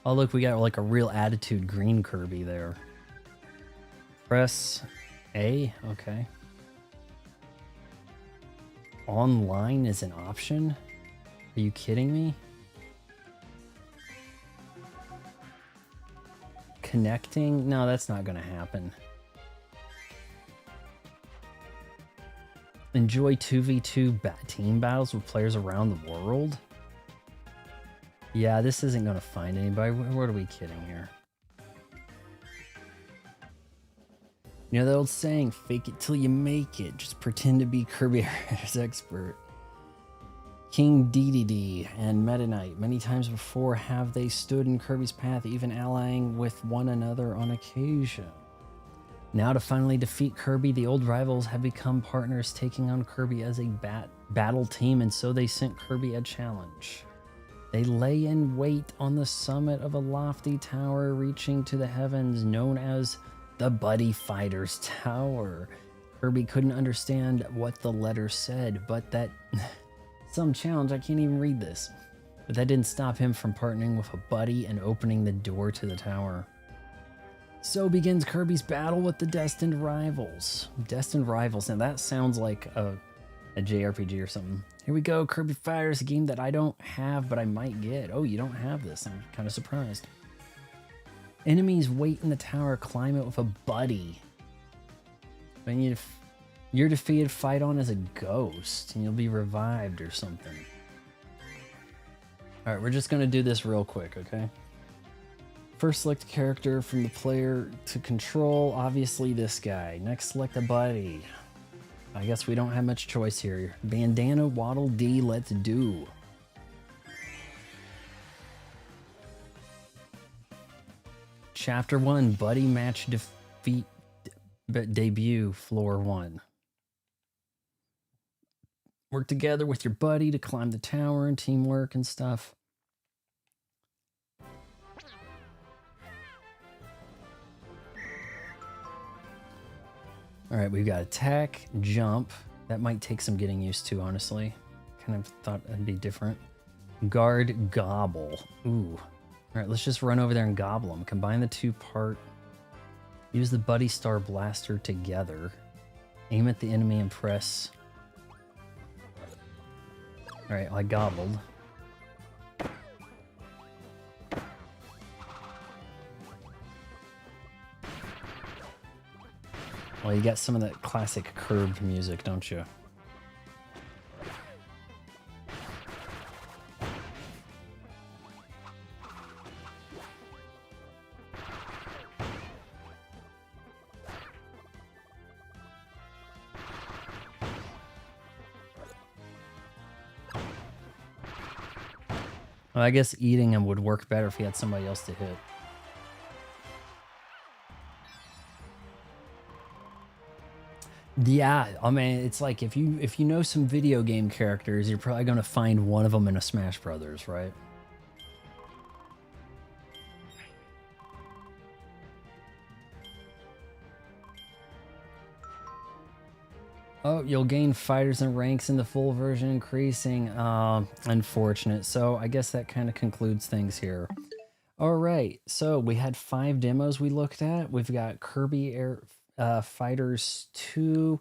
Oh, look, we got like a real attitude green Kirby there. Press A, okay. Online is an option? Are you kidding me? Connecting? No, that's not gonna happen. Enjoy 2v2 team battles with players around the world? Yeah, this isn't gonna find anybody. What are we kidding here? You know the old saying, fake it till you make it. Just pretend to be Kirby Fighters expert. King Dedede and Meta Knight, many times before have they stood in Kirby's path, even allying with one another on occasion. Now to finally defeat Kirby, the old rivals have become partners, taking on Kirby as a battle team, and so they sent Kirby a challenge. They lay in wait on the summit of a lofty tower reaching to the heavens, known as the Buddy Fighters Tower. Kirby couldn't understand what the letter said, but that... some challenge, I can't even read this. But that didn't stop him from partnering with a buddy and opening the door to the tower. So begins Kirby's battle with the Destined Rivals. Destined Rivals, now that sounds like a JRPG or something. Here we go, Kirby Fighters, a game that I don't have, but I might get. Oh, you don't have this. I'm kind of surprised. Enemies wait in the tower, climb it with a buddy. When you're defeated, fight on as a ghost, and you'll be revived or something. Alright, we're just going to do this real quick, okay? First, select a character from the player to control. Obviously, this guy. Next, select a buddy. I guess we don't have much choice here. Bandana, Waddle Dee, let's do. Chapter 1, Buddy Match Defeat Debut, Floor 1. Work together with your buddy to climb the tower and teamwork and stuff. Alright, we've got attack, jump. That might take some getting used to, honestly. Kind of thought it'd be different. Guard, gobble. Ooh. Alright, let's just run over there and gobble them. Combine the two part. Use the Buddy Star Blaster together. Aim at the enemy and press. Alright, I gobbled. Well, you got some of that classic curved music, don't you? Well, I guess eating him would work better if he had somebody else to hit. Yeah, I mean, it's like if you know some video game characters, you're probably gonna find one of them in a Smash Brothers, right? Oh, you'll gain fighters and ranks in the full version, increasing. Unfortunate. So I guess that kind of concludes things here. All right, so we had 5 demos we looked at. We've got Kirby Fighters 2,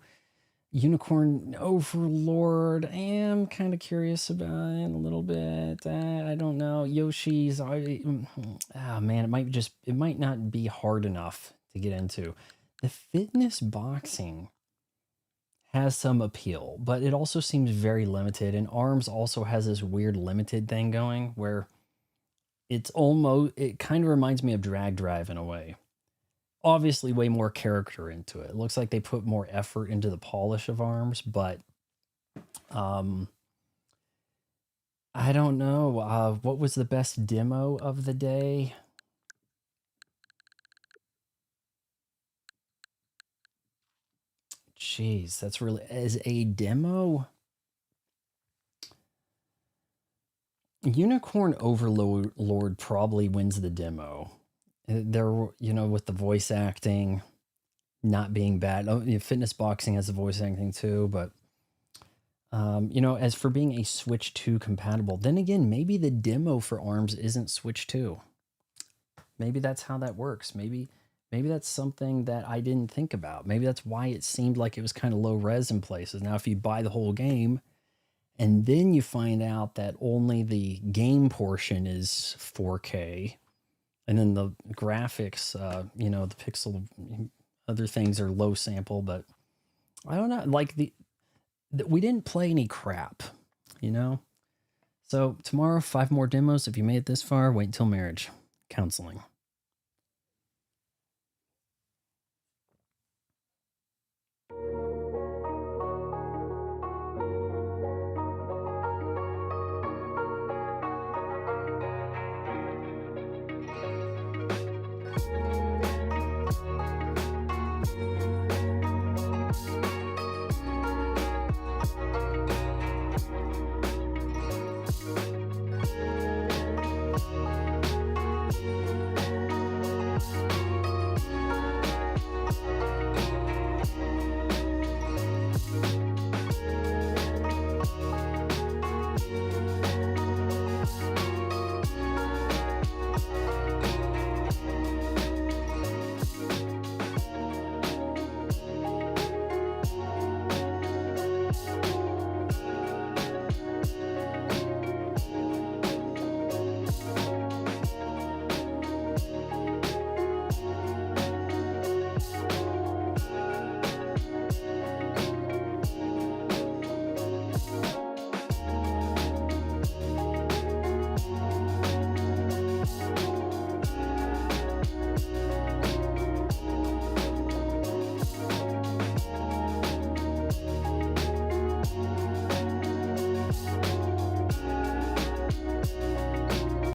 Unicorn Overlord. I am kind of curious about it a little bit. I don't know. Yoshi's. Oh man, it might not be hard enough to get into. The fitness boxing has some appeal, but it also seems very limited. And ARMS also has this weird limited thing going where it kind of reminds me of Drag Drive in a way. Obviously way more character into it. It looks like they put more effort into the polish of ARMS, but I don't know. What was the best demo of the day? Jeez, that's really, as a demo, Unicorn Overlord probably wins the demo. There, with the voice acting not being bad. Oh, fitness boxing has the voice acting too, but as for being a Switch 2 compatible, then again, maybe the demo for ARMS isn't Switch 2. Maybe that's how that works. Maybe that's something that I didn't think about. Maybe that's why it seemed like it was kind of low res in places. Now, if you buy the whole game and then you find out that only the game portion is 4K, and then the graphics, the pixel, other things are low sample, but I don't know. Like we didn't play any crap, So tomorrow, 5 more demos. If you made it this far, wait until marriage counseling.